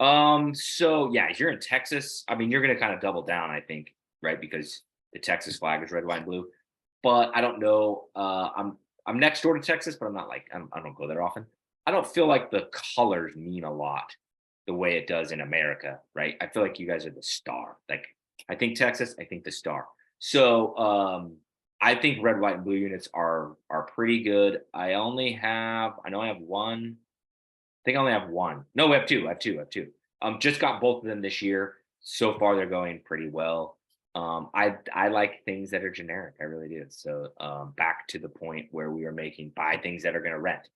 So yeah, if you're in Texas, I mean, you're gonna kind of double down, I think, right? Because the Texas flag is red, white, and blue. But I don't know. I'm next door to Texas, but I'm not like I don't go there often. I don't feel like the colors mean a lot the way it does in America, right? I feel like you guys are the star. Like I think Texas, I think the star. So I think red, white, and blue units are pretty good. I know I have one. I think I only have one. No, we have two. I have two. Just got both of them this year. So far, they're going pretty well. I like things that are generic. I really do. So back to the point where we were making, buy things that are going to rent.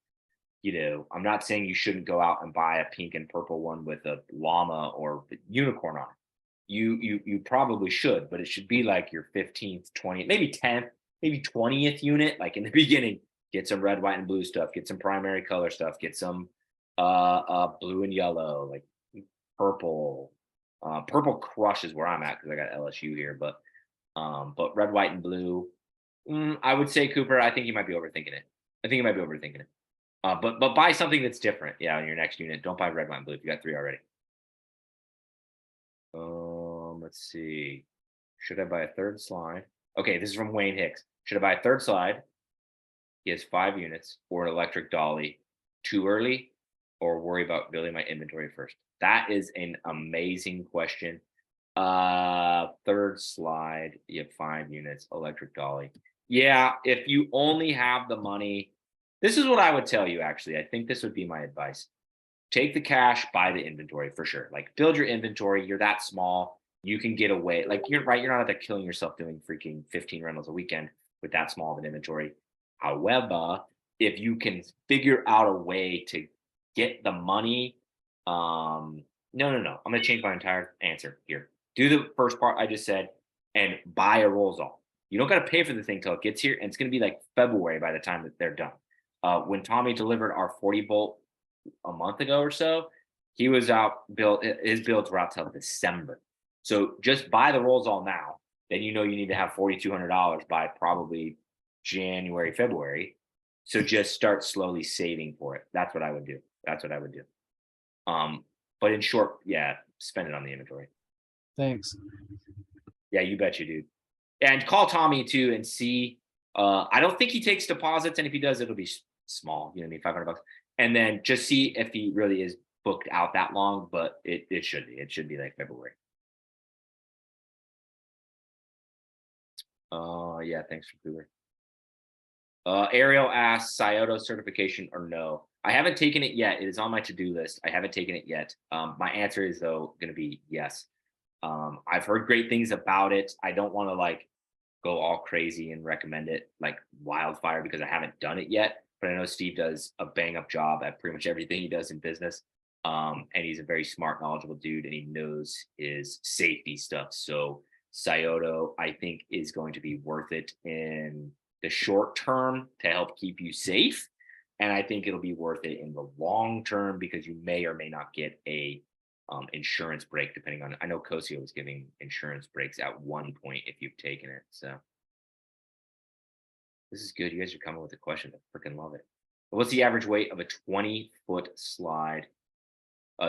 I'm not saying you shouldn't go out and buy a pink and purple one with a llama or unicorn on it. You probably should, but it should be like your 15th, 20th, maybe 10th, maybe 20th unit. Like in the beginning, get some red, white, and blue stuff. Get some primary color stuff. Get some blue and yellow, like purple. Purple Crush is where I'm at because I got LSU here, but red, white, and blue. I would say, Cooper, I think you might be overthinking it. But buy something that's different. Yeah, in your next unit, don't buy red, white, and blue if you got 3 already. Let's see. Should I buy a third slide? Okay, this is from Wayne Hicks. Should I buy a third slide? He has 5 units, or an electric dolly too early, or worry about building my inventory first? That is an amazing question. Third slide, you have 5 units, electric dolly. Yeah, if you only have the money, this is what I would tell you, actually. I think this would be my advice. Take the cash, buy the inventory for sure. Like build your inventory. You're that small. You can get away. Like you're right. You're not out there killing yourself doing freaking 15 rentals a weekend with that small of an inventory. However, if you can figure out a way to get the money, no. I'm going to change my entire answer here. Do the first part I just said and buy a Rolls-All. You don't got to pay for the thing till it gets here, and it's going to be like February by the time that they're done. When Tommy delivered our 40 volt a month ago or so, he was out his builds were out till December. So just buy the Rolls-All now. Then you need to have $4,200 by probably January, February. So just start slowly saving for it. That's what I would do. But in short, yeah, spend it on the inventory. Thanks. Yeah, you bet you, dude. And call Tommy too and see. I don't think he takes deposits, and if he does, it'll be small. $500. And then just see if he really is booked out that long. But it should be. It should be like February. Yeah, thanks for Cooper. Ariel asks, Scioto certification or no? I haven't taken it yet. It is on my to-do list. I haven't taken it yet. My answer is, though, going to be yes. I've heard great things about it. I don't want to like go all crazy and recommend it like wildfire because I haven't done it yet. But I know Steve does a bang up job at pretty much everything he does in business. And he's a very smart, knowledgeable dude, and he knows his safety stuff. So Scioto, I think, is going to be worth it in the short term to help keep you safe. And I think it'll be worth it in the long term because you may or may not get a insurance break, depending on. I know Cosio was giving insurance breaks at one point if you've taken it. So this is good. You guys are coming with a question. I freaking love it. What's the average weight of a 20-foot slide?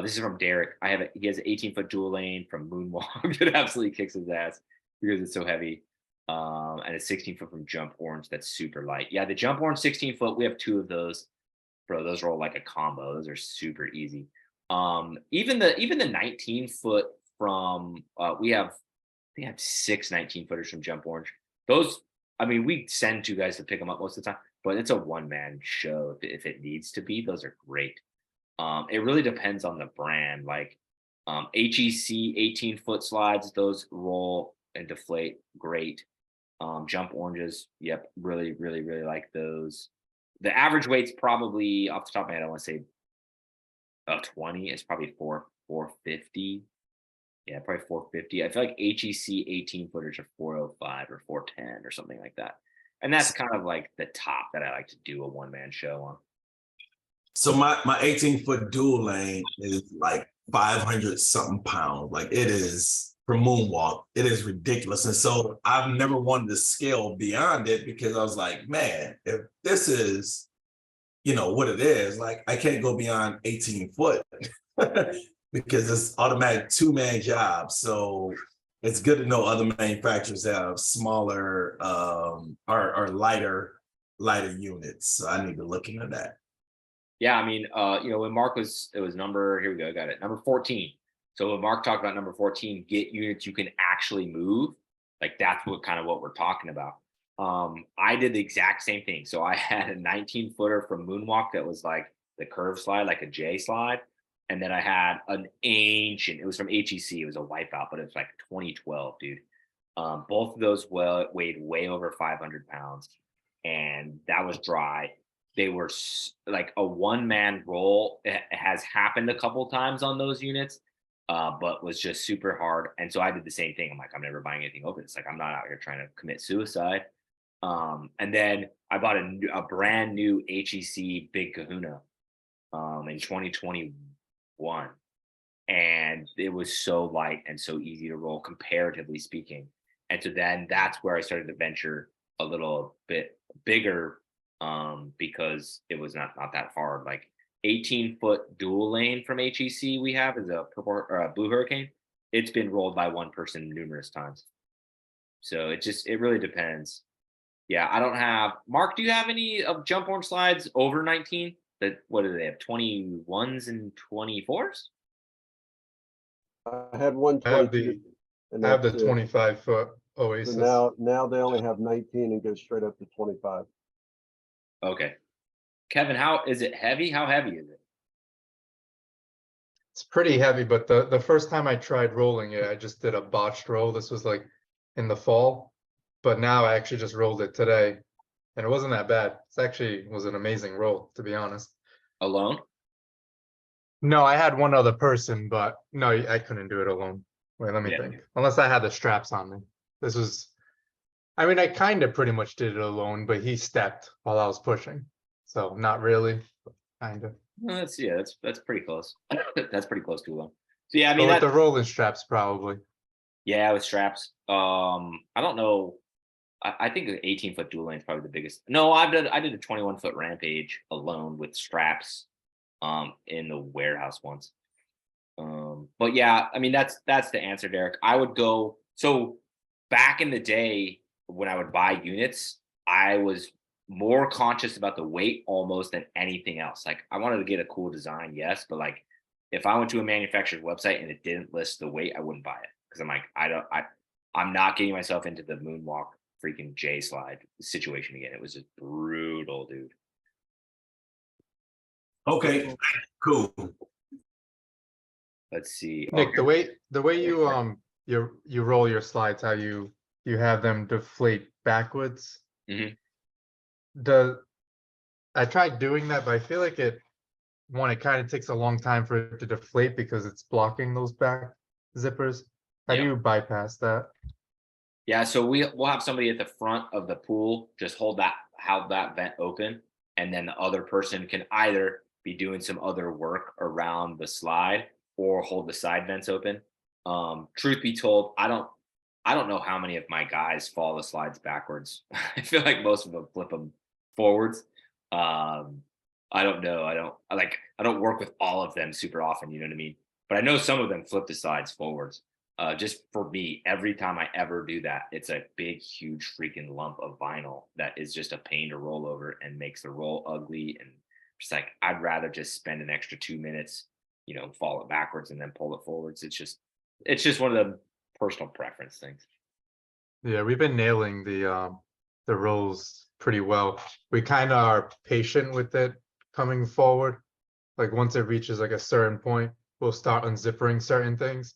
This is from Derek. He has an 18-foot dual lane from Moonwalk that absolutely kicks his ass because it's so heavy. And a 16-foot from Jump Orange that's super light. Yeah, the Jump Orange 16-foot, we have 2 of those. Bro, those roll like a combo. Those are super easy. Even the 19-foot from we have 6 19-footers from Jump Orange. Those, I mean, we send 2 guys to pick them up most of the time, but it's a one-man show if it needs to be. Those are great. It really depends on the brand. Like HEC 18-foot slides, those roll and deflate great. Jump Oranges, yep, really, really, really like those. The average weight's probably, off the top of my head, I want to say 20. It's probably 450. Yeah, probably 450. I feel like HEC 18-footers are 405 or 410 or something like that. And that's kind of like the top that I like to do a one-man show on. So my 18-foot dual lane is like 500 something pounds. Like it is for Moonwalk. It is ridiculous. And so I've never wanted to scale beyond it because I was like, man, if this is, what it is, like I can't go beyond 18 foot because it's automatic 2-man job. So it's good to know other manufacturers have smaller or lighter units. So I need to look into that. Yeah, I mean, when Mark it was number, here we go, I got it, number 14. So when Mark talked about number 14, get units you can actually move, like that's what we're talking about. I did the exact same thing. So I had a 19-footer from Moonwalk that was like the curve slide, like a J slide. And then I had an ancient, it was from HEC, it was a wipeout, but it was like 2012, dude. Both of those weighed way over 500 pounds. And that was dry. They were like a one-man roll. It has happened a couple times on those units, but was just super hard. And so I did the same thing. I'm like, I'm never buying anything open. It's like, I'm not out here trying to commit suicide. And then I bought a brand new HEC Big Kahuna in 2021. And it was so light and so easy to roll, comparatively speaking. And so then that's where I started to venture a little bit bigger because it was not that hard. Like 18-foot dual lane from HEC we have is a purple or a Blue Hurricane. It's been rolled by one person numerous times. So it really depends. Yeah, I don't have Mark. Do you have any of Jump Orange slides over 19? What do they have? 21s and 24s? I had one I have 22. I have the 25-foot Oasis. So now they only have 19 and go straight up to 25. Okay. Kevin, how is it heavy? How heavy is it? It's pretty heavy, but the first time I tried rolling it, I just did a botched roll. This was like in the fall, but now I actually just rolled it today, and it wasn't that bad. It actually was an amazing roll, to be honest. Alone? No, I had one other person, but no, I couldn't do it alone. Wait, let me Yeah. think. Unless I had the straps on me. I mean, I kind of pretty much did it alone, but he stepped while I was pushing. So not really, kind of. Well, that's pretty close. That's pretty close to alone. So yeah, I But mean with the rolling straps, probably. yeah, with straps. I don't know. I think the 18-foot dual lane is probably the biggest. No, I did a 21-foot Rampage alone with straps in the warehouse once. But yeah, I mean that's the answer, Derek. I would go. So back in the day when I would buy units, I was more conscious about the weight almost than anything else. Like I wanted to get a cool design, yes, but like if I went to a manufacturer's website and it didn't list the weight, I wouldn't buy it because I'm like I'm not getting myself into the Moonwalk freaking J slide situation again. It was just brutal, dude. Okay, cool. Let's see. Nick, the way you you roll your slides, how you have them deflate backwards. Mhm. I tried doing that, but I feel like it kind of takes a long time for it to deflate because it's blocking those back zippers. How do Yep. you bypass that? Yeah, so we'll have somebody at the front of the pool just have that vent open, and then the other person can either be doing some other work around the slide or hold the side vents open. Truth be told, I don't know how many of my guys follow the slides backwards. I feel like most of them flip them forwards. I don't know. I don't work with all of them super often, you know what I mean? But I know some of them flip the slides forwards. Just for me, every time I ever do that, it's a big, huge freaking lump of vinyl that is just a pain to roll over and makes the roll ugly. And just like, I'd rather just spend an extra 2 minutes, fall it backwards and then pull it forwards. It's just one of the personal preference things. Yeah, we've been nailing the rolls pretty well. We kind of are patient with it coming forward. Like once it reaches like a certain point, we'll start unzipping certain things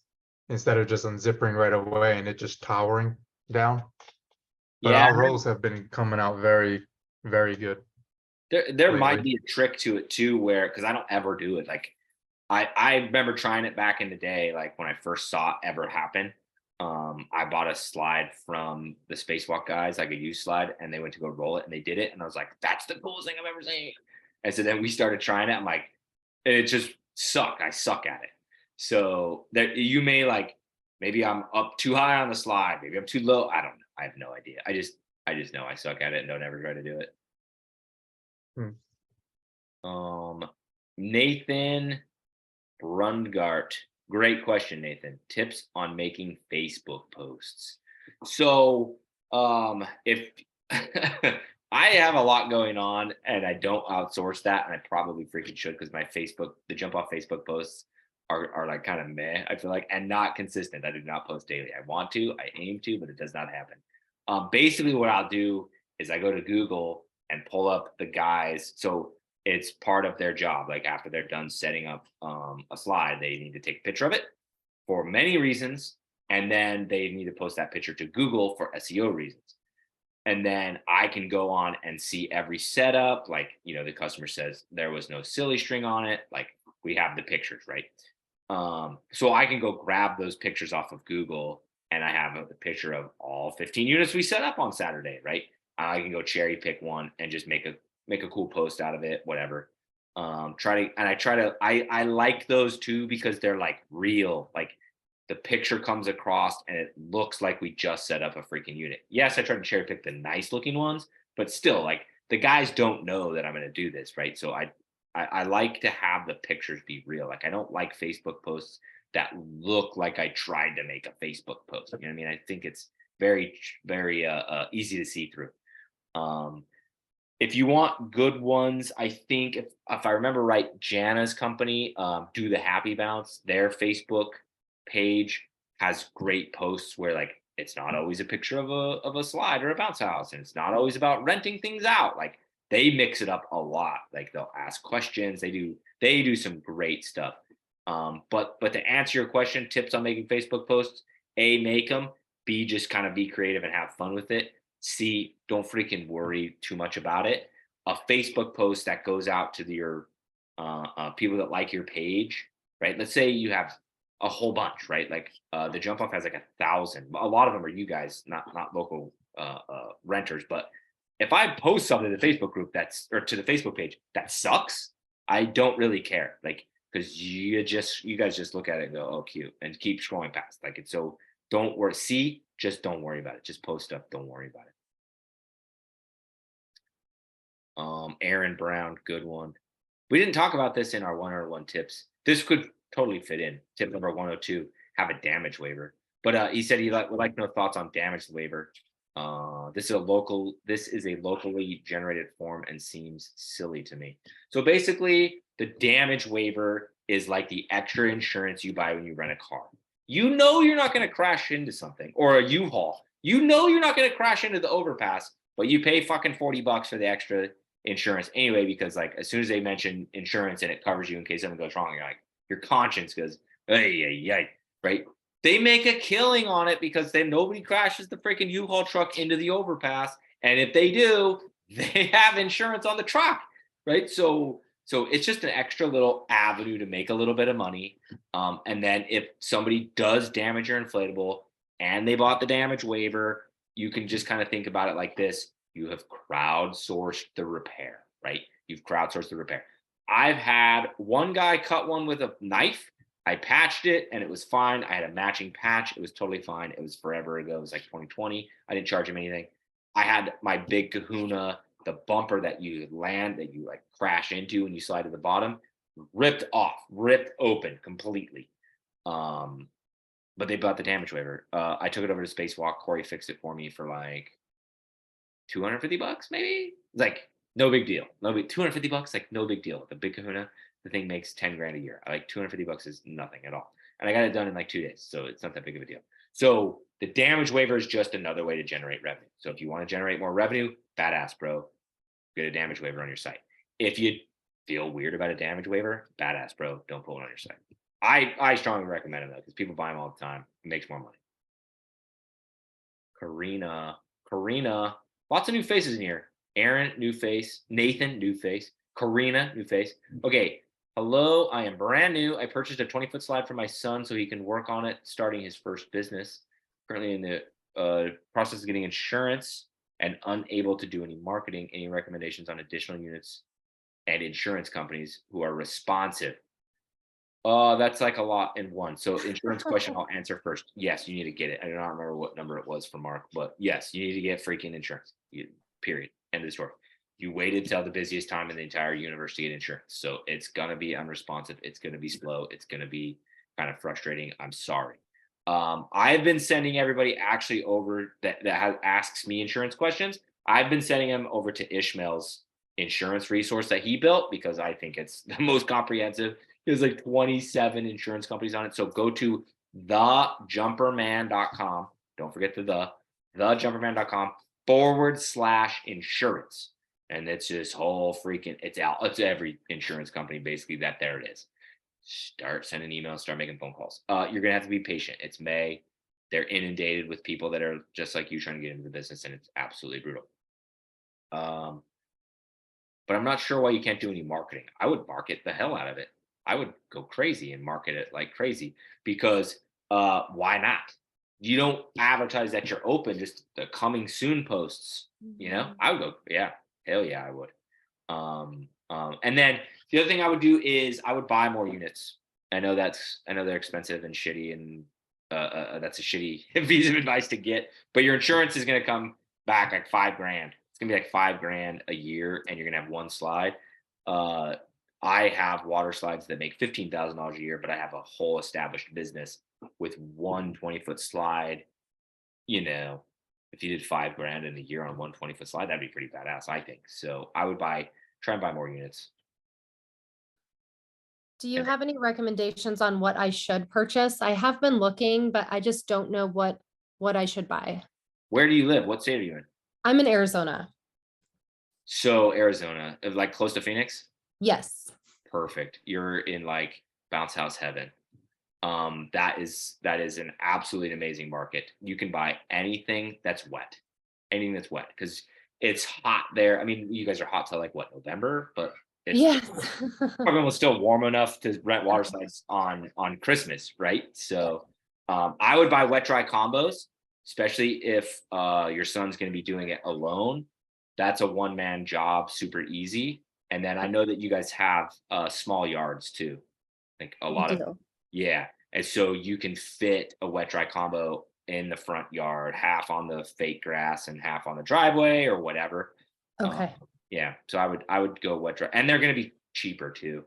instead of just unzipping right away and it just towering down. But Yeah, our rolls have been coming out very, very good there might lately. be a trick to it too, where because I don't ever do it. Like I remember trying it back in the day, like when I first saw it ever happen. I bought a slide from the Spacewalk guys, like a used slide, and they went to go roll it and they did it. And I was like, that's the coolest thing I've ever seen. And so then we started trying it. I'm like, it just sucked. I suck at it. So that you may like, maybe I'm up too high on the slide, maybe I'm too low. I don't know. I have no idea. I just know I suck at it and don't ever try to do it. Hmm. Nathan Brungart. Great question, Nathan. Tips on making Facebook posts. So, if I have a lot going on and I don't outsource that, and I probably freaking should because the jump off Facebook posts are like kind of meh, I feel like, and not consistent. I do not post daily. I want to, I aim to, but it does not happen. Basically, what I'll do is I go to Google and pull up the guys. So it's part of their job. Like after they're done setting up a slide, they need to take a picture of it for many reasons. And then they need to post that picture to Google for SEO reasons. And then I can go on and see every setup. Like, the customer says there was no silly string on it. Like we have the pictures, right? So I can go grab those pictures off of Google and I have a picture of all 15 units we set up on Saturday, right? I can go cherry pick one and just make a cool post out of it, whatever. I like those too because they're like real, like the picture comes across and it looks like we just set up a freaking unit. Yes, I try to cherry pick the nice looking ones, but still like the guys don't know that I'm going to do this, right? So I like to have the pictures be real. Like I don't like Facebook posts that look like I tried to make a Facebook post. You know what I mean? I think it's very, very easy to see through. If you want good ones, I think if I remember right, Jana's company, Do the Happy Bounce, their Facebook page has great posts where like it's not always a picture of a slide or a bounce house, and it's not always about renting things out. Like they mix it up a lot. Like they'll ask questions. They do some great stuff. But to answer your question, tips on making Facebook posts: A, make them. B, just kind of be creative and have fun with it. C, don't freaking worry too much about it. A Facebook post that goes out to your people that like your page, right? Let's say you have a whole bunch, right? Like the jump off has like 1,000. A lot of them are you guys, not local renters. But if I post something to the Facebook group or to the Facebook page that sucks, I don't really care. Like because you guys just look at it and go, oh, cute, and keep scrolling past. Like it's so don't worry. See, just don't worry about it. Just post stuff. Don't worry about it. Aaron Brown, good one. We didn't talk about this in our 101 tips. This could totally fit in. Tip number 102: have a damage waiver. But he said he would like to know thoughts on damage waiver. This is a locally generated form and seems silly to me. So basically, the damage waiver is like the extra insurance you buy when you rent a car. You know you're not going to crash into something, or a U-Haul. You know you're not going to crash into the overpass, but you pay fucking $40 for the extra insurance anyway, because like as soon as they mention insurance and it covers you in case something goes wrong, you're like, your conscience goes, hey, right? They make a killing on it because then nobody crashes the freaking U-Haul truck into the overpass. And if they do, they have insurance on the truck, right? So it's just an extra little avenue to make a little bit of money. And then if somebody does damage your inflatable and they bought the damage waiver, you can just kind of think about it like this. You have crowdsourced the repair, right? You've crowdsourced the repair. I've had one guy cut one with a knife. I patched it and it was fine. I had a matching patch. It was totally fine. It was forever ago. It was like 2020. I didn't charge him anything. I had my big kahuna, the bumper that you land, that you like crash into when you slide to the bottom, ripped off, ripped open completely. But they bought the damage waiver. I took it over to Spacewalk. Corey fixed it for me for like $250, maybe. Like no big deal. No big $250, like no big deal. The big kahuna, the thing makes 10 grand a year. Like $250 is nothing at all. And I got it done in like 2 days. So it's not that big of a deal. So the damage waiver is just another way to generate revenue. So if you want to generate more revenue, badass, bro, get a damage waiver on your site. If you feel weird about a damage waiver, badass, bro, don't put one on your site. I strongly recommend it though, because people buy them all the time. It makes more money. Karina, lots of new faces in here. Aaron, new face. Nathan, new face. Karina, new face. Okay. Hello, I am brand new. I purchased a 20-foot slide for my son so he can work on it, starting his first business. Currently in the process of getting insurance and unable to do any marketing. Any recommendations on additional units and insurance companies who are responsive? That's like a lot in one. So insurance question I'll answer first. Yes, you need to get it. I do not remember what number it was for Mark, but yes, you need to get freaking insurance. Period. End of the story. You waited till the busiest time in the entire universe to get insurance. So it's gonna be unresponsive. It's gonna be slow. It's gonna be kind of frustrating. I'm sorry. I've been sending everybody actually over that asks me insurance questions. I've been sending them over to Ishmael's insurance resource that he built because I think it's the most comprehensive. There's like 27 insurance companies on it. So go to thejumperman.com. Don't forget thejumperman.com/insurance. And it's this whole freaking, it's every insurance company basically that there it is. Start sending emails, start making phone calls. You're gonna have to be patient. It's May. They're inundated with people that are just like you trying to get into the business, and it's absolutely brutal. But I'm not sure why you can't do any marketing. I would market the hell out of it. I would go crazy and market it like crazy because why not? You don't advertise that you're open, just the coming soon posts. You know, I would go, yeah, hell yeah, I would. And then the other thing I would do is I would buy more units. I know they're expensive and shitty, and that's a shitty piece of advice to get. But your insurance is going to come back like $5 grand. It's gonna be like $5 grand a year, and you're gonna have one slide. I have water slides that make $15,000 a year, but I have a whole established business with one 20-foot slide. You know, if you did $5 grand in a year on one 20-foot slide, that'd be pretty badass, I think. So I would try and buy more units. Do you have any recommendations on what I should purchase? I have been looking, but I just don't know what I should buy. Where do you live? What state are you in? I'm in Arizona. So Arizona, like close to Phoenix? Yes. Perfect. You're in like bounce house heaven. That is an absolutely amazing market. You can buy anything that's wet, because it's hot there. I mean, you guys are hot till like what, November, but it's Yes. probably still warm enough to rent water slides on Christmas, right? So I would buy wet dry combos, especially if your son's going to be doing it alone. That's a one-man job, super easy. And then I know that you guys have small yards too, like a lot of, yeah. And so you can fit a wet dry combo in the front yard, half on the fake grass and half on the driveway or whatever. Okay. Yeah. So I would go wet dry, and they're going to be cheaper too.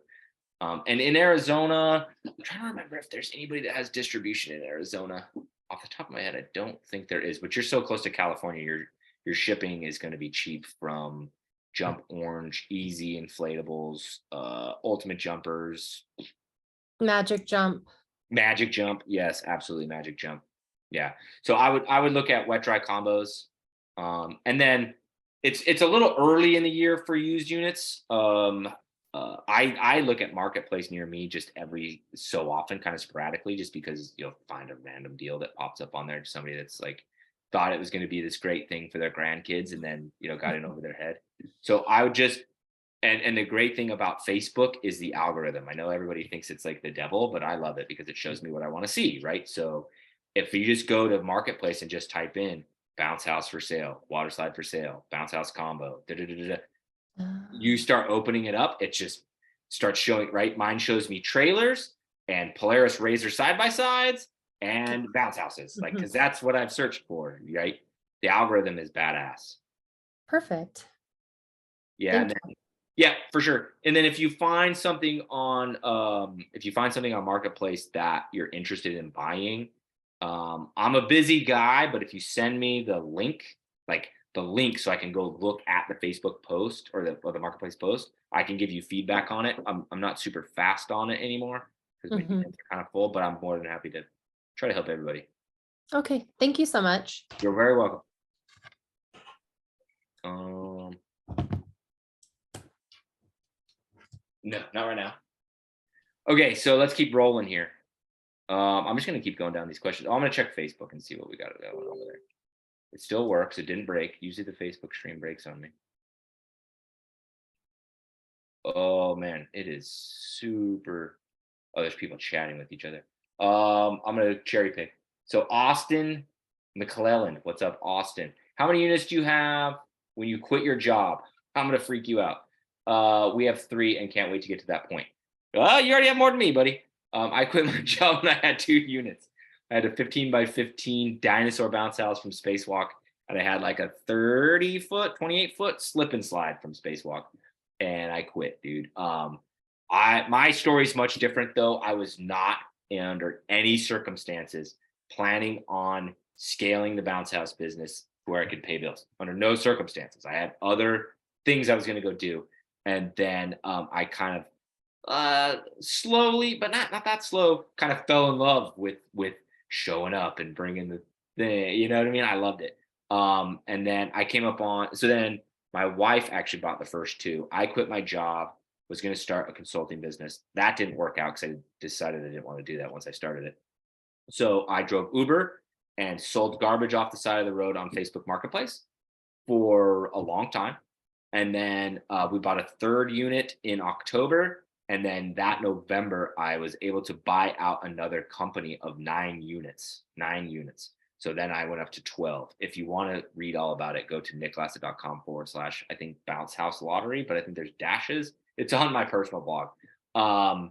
And in Arizona, I'm trying to remember if there's anybody that has distribution in Arizona. Off the top of my head, I don't think there is, but you're so close to California, your shipping is going to be cheap from Jump Orange, Easy Inflatables, Ultimate Jumpers, Magic Jump. Yes, absolutely, Magic Jump. Yeah. So I would look at wet dry combos, and then it's a little early in the year for used units. I look at Marketplace near me just every so often, kind of sporadically, just because you'll find a random deal that pops up on there to somebody that's like thought it was going to be this great thing for their grandkids and then, got in over their head. So I would just, and the great thing about Facebook is the algorithm. I know everybody thinks it's like the devil, but I love it because it shows me what I want to see, right? So if you just go to Marketplace and just type in bounce house for sale, water slide for sale, bounce house combo, you start opening it up, it just starts showing, right? Mine shows me trailers and Polaris Razor side by sides and bounce houses, like, because that's what I've searched for, right? The algorithm is badass. Perfect. Yeah, Thank and then, yeah, for sure. And then if you find something on Marketplace that you're interested in buying, I'm a busy guy, but if you send me the link, so I can go look at the Facebook post or the Marketplace post, I can give you feedback on it. I'm not super fast on it anymore because my Mhm. hands are kind of full, but I'm more than happy to try to help everybody. Okay, thank you so much. You're very welcome. No, not right now. Okay, so let's keep rolling here. I'm just gonna keep going down these questions. I'm gonna check Facebook and see what we got going over there. It still works. It didn't break. Usually the Facebook stream breaks on me. Oh man, it is super. Oh, there's people chatting with each other. I'm gonna cherry pick. So Austin McClellan, what's up, Austin? How many units do you have when you quit your job? I'm gonna freak you out. We have 3 and can't wait to get to that point. You already have more than me, buddy. I quit my job when I had 2 units. I had a 15 by 15 dinosaur bounce house from Spacewalk, and I had like a 30-foot, 28-foot slip and slide from Spacewalk, and I quit, dude. My story's much different though. I was not under any circumstances planning on scaling the bounce house business where I could pay bills. Under no circumstances. I had other things I was going to go do, and then I kind of slowly, but not that slow, kind of fell in love with showing up and bringing the thing. You know what I mean? I loved it. And then I came up on. So then my wife actually bought the first 2. I quit my job, was going to start a consulting business. That didn't work out because I decided I didn't want to do that once I started it. So I drove Uber and sold garbage off the side of the road on Facebook Marketplace for a long time. And then we bought a 3rd unit in October. And then that November, I was able to buy out another company of 9 units. So then I went up to 12. If you want to read all about it, go to nickglassett.com/ I think bounce house lottery, but I think there's dashes. It's on my personal blog. And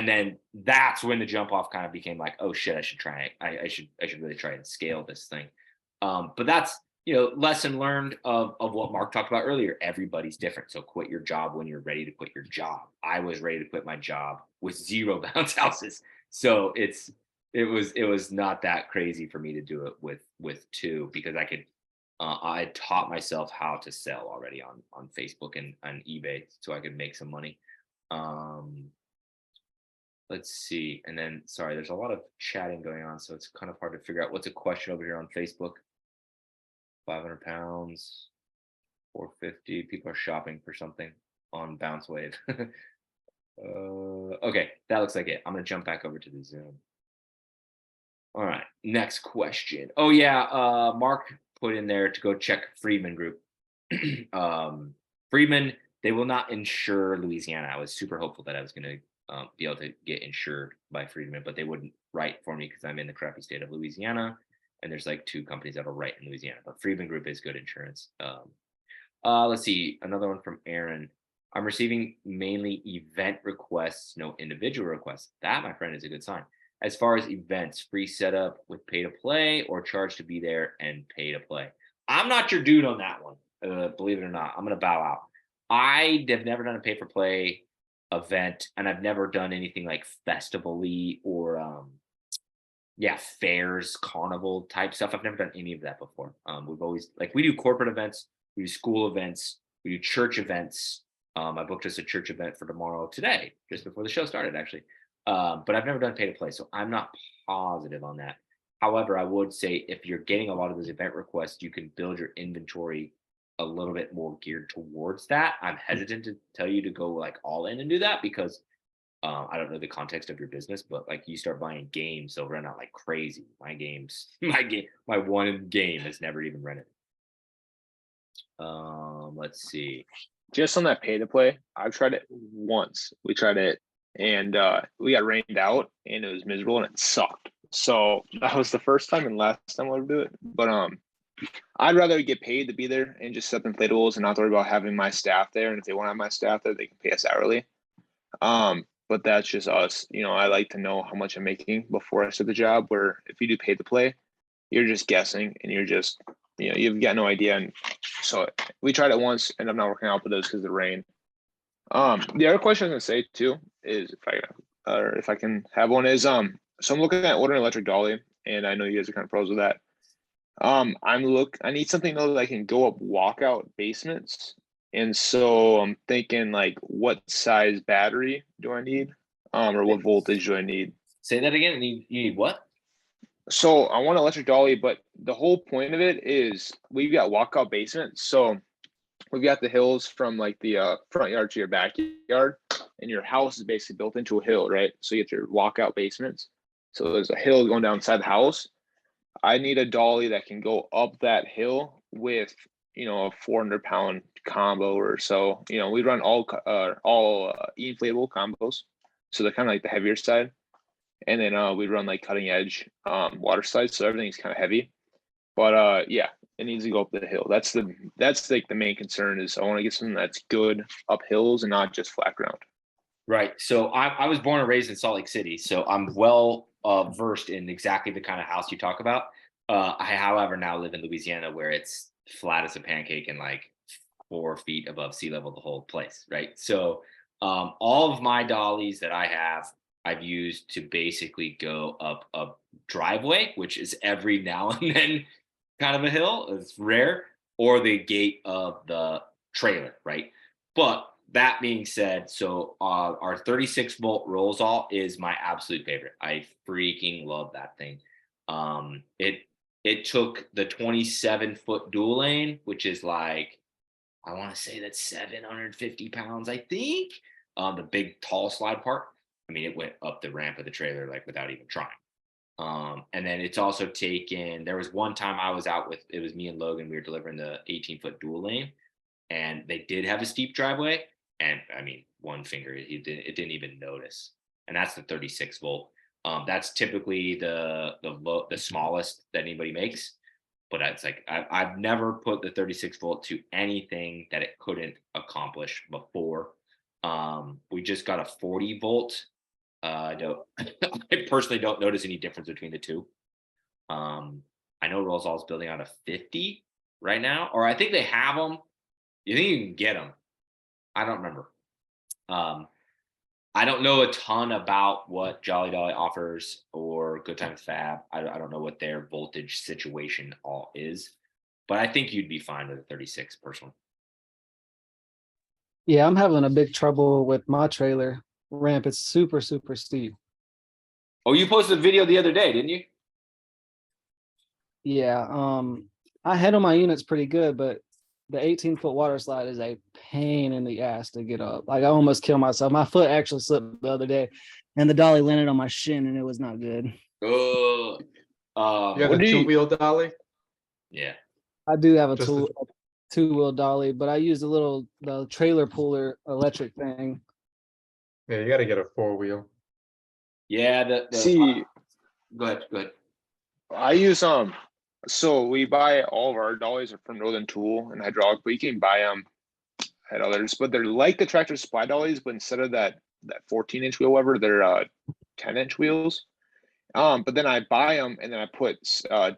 then that's when the jump off kind of became like, oh shit, I should try it. I should really try and scale this thing. But that's, lesson learned of what Mark talked about earlier. Everybody's different. So quit your job when you're ready to quit your job. I was ready to quit my job with 0 bounce houses. So it was not that crazy for me to do it with 2 because I had taught myself how to sell already on Facebook and eBay, so I could make some money. Let's see. And then, sorry, there's a lot of chatting going on, so it's kind of hard to figure out what's a question over here on Facebook. 500 pounds, 450. People are shopping for something on Bounce Wave. Okay, that looks like it. I'm gonna jump back over to the Zoom. All right, next question. Oh yeah, Mark put in there to go check Friedman Group. Friedman, they will not insure Louisiana. I was super hopeful that I was going to be able to get insured by Friedman, but they wouldn't write for me because I'm in the crappy state of Louisiana, and there's like 2 companies that'll write in Louisiana. But Friedman Group is good insurance. Let's see, another one from Aaron. I'm receiving mainly event requests, no individual requests. That, my friend, is a good sign. As far as events, free setup with pay to play or charge to be there and pay to play. I'm not your dude on that one. Believe it or not, I'm going to bow out. I have never done a pay for play event, and I've never done anything like festival-y or fairs, carnival type stuff. I've never done any of that before. We've always, like, we do corporate events, we do school events, we do church events. I booked us a church event for tomorrow today, just before the show started, actually. But I've never done pay to play, so I'm not positive on that. However, I would say if you're getting a lot of those event requests, you can build your inventory a little bit more geared towards that. I'm hesitant to tell you to go like all in and do that because I don't know the context of your business, but like you start buying games, they'll run out like crazy. My games, my one game has never even rented. Let's see. Just on that pay to play, I've tried it once. We tried it and we got rained out and it was miserable and it sucked. So that was the first time and last time I'll ever do it. But I'd rather get paid to be there and just set inflatables and not worry about having my staff there. And if they want to have my staff there, they can pay us hourly. But that's just us. You know, I like to know how much I'm making before I start the job, where if you do pay to play, you're just guessing and you're just, you know, you've got no idea. And so we tried it once and I'm not working out, but it was because of the rain. The other question I was gonna say too is if I can have one is so I'm looking at ordering electric dolly, and I know you guys are kind of pros with that. I need something though that I can go up walkout basements. And so I'm thinking like, what size battery do I need? Or what voltage do I need? Say that again. You need what? So I want electric dolly, but the whole point of it is we've got walkout basements. So we've got the hills from like the front yard to your backyard, and your house is basically built into a hill, right? So you get your walkout basements. So there's a hill going down inside the house. I need a dolly that can go up that hill with, you know, a 400-pound combo or so. You know, we run all inflatable combos, so they're kind of like the heavier side. And then we run like cutting edge water slides, so everything's kind of heavy. But yeah, it needs to go up the hill. That's like the main concern is I want to get something that's good up hills and not just flat ground. Right. So I was born and raised in Salt Lake City, so I'm well versed in exactly the kind of house you talk about. I, however, now live in Louisiana where it's flat as a pancake and like 4 feet above sea level, the whole place. Right. So all of my dollies that I have, I've used to basically go up a driveway, which is every now and then kind of a hill. It's rare, or the gate of the trailer. Right. But that being said, so our 36-volt Rollsall is my absolute favorite. I freaking love that thing. It took the 27-foot dual lane, which is like, I want to say that's 750 pounds, I think. The big tall slide part. I mean, it went up the ramp of the trailer like without even trying. And then it's also taken, there was one time I was out with, it was me and Logan, we were delivering the 18-foot dual lane, and they did have a steep driveway. And I mean, one finger, it didn't even notice. And that's the 36 volt. That's typically the smallest that anybody makes. But it's like, I've never put the 36 volt to anything that it couldn't accomplish before. We just got a 40 volt. I personally don't notice any difference between the two. I know Rollsall is building out a 50 right now, or I think they have them. You think you can get them? I don't remember. I don't know a ton about what Jolly Dolly offers or Good Times Fab. I don't know what their voltage situation all is, but I think you'd be fine with a 36 personally. Yeah, I'm having a big trouble with my trailer ramp. It's super, super steep. Oh, you posted a video the other day, didn't you? Yeah, I handle my units pretty good, but the 18-foot water slide is a pain in the ass to get up. Like I almost killed myself. My foot actually slipped the other day, and the dolly landed on my shin, and it was not good. You have a 2-wheel dolly? Yeah. I do have a Just two-wheel dolly, but I use the trailer puller electric thing. Yeah, you got to get a 4-wheel. Yeah. See, Go ahead. I use so we buy all of our dollies are from Northern Tool and Hydraulic, but you can buy them at others. But they're like the Tractor Supply dollies, but instead of that 14-inch wheel, whatever, they're 10-inch wheels. But then I buy them and then I put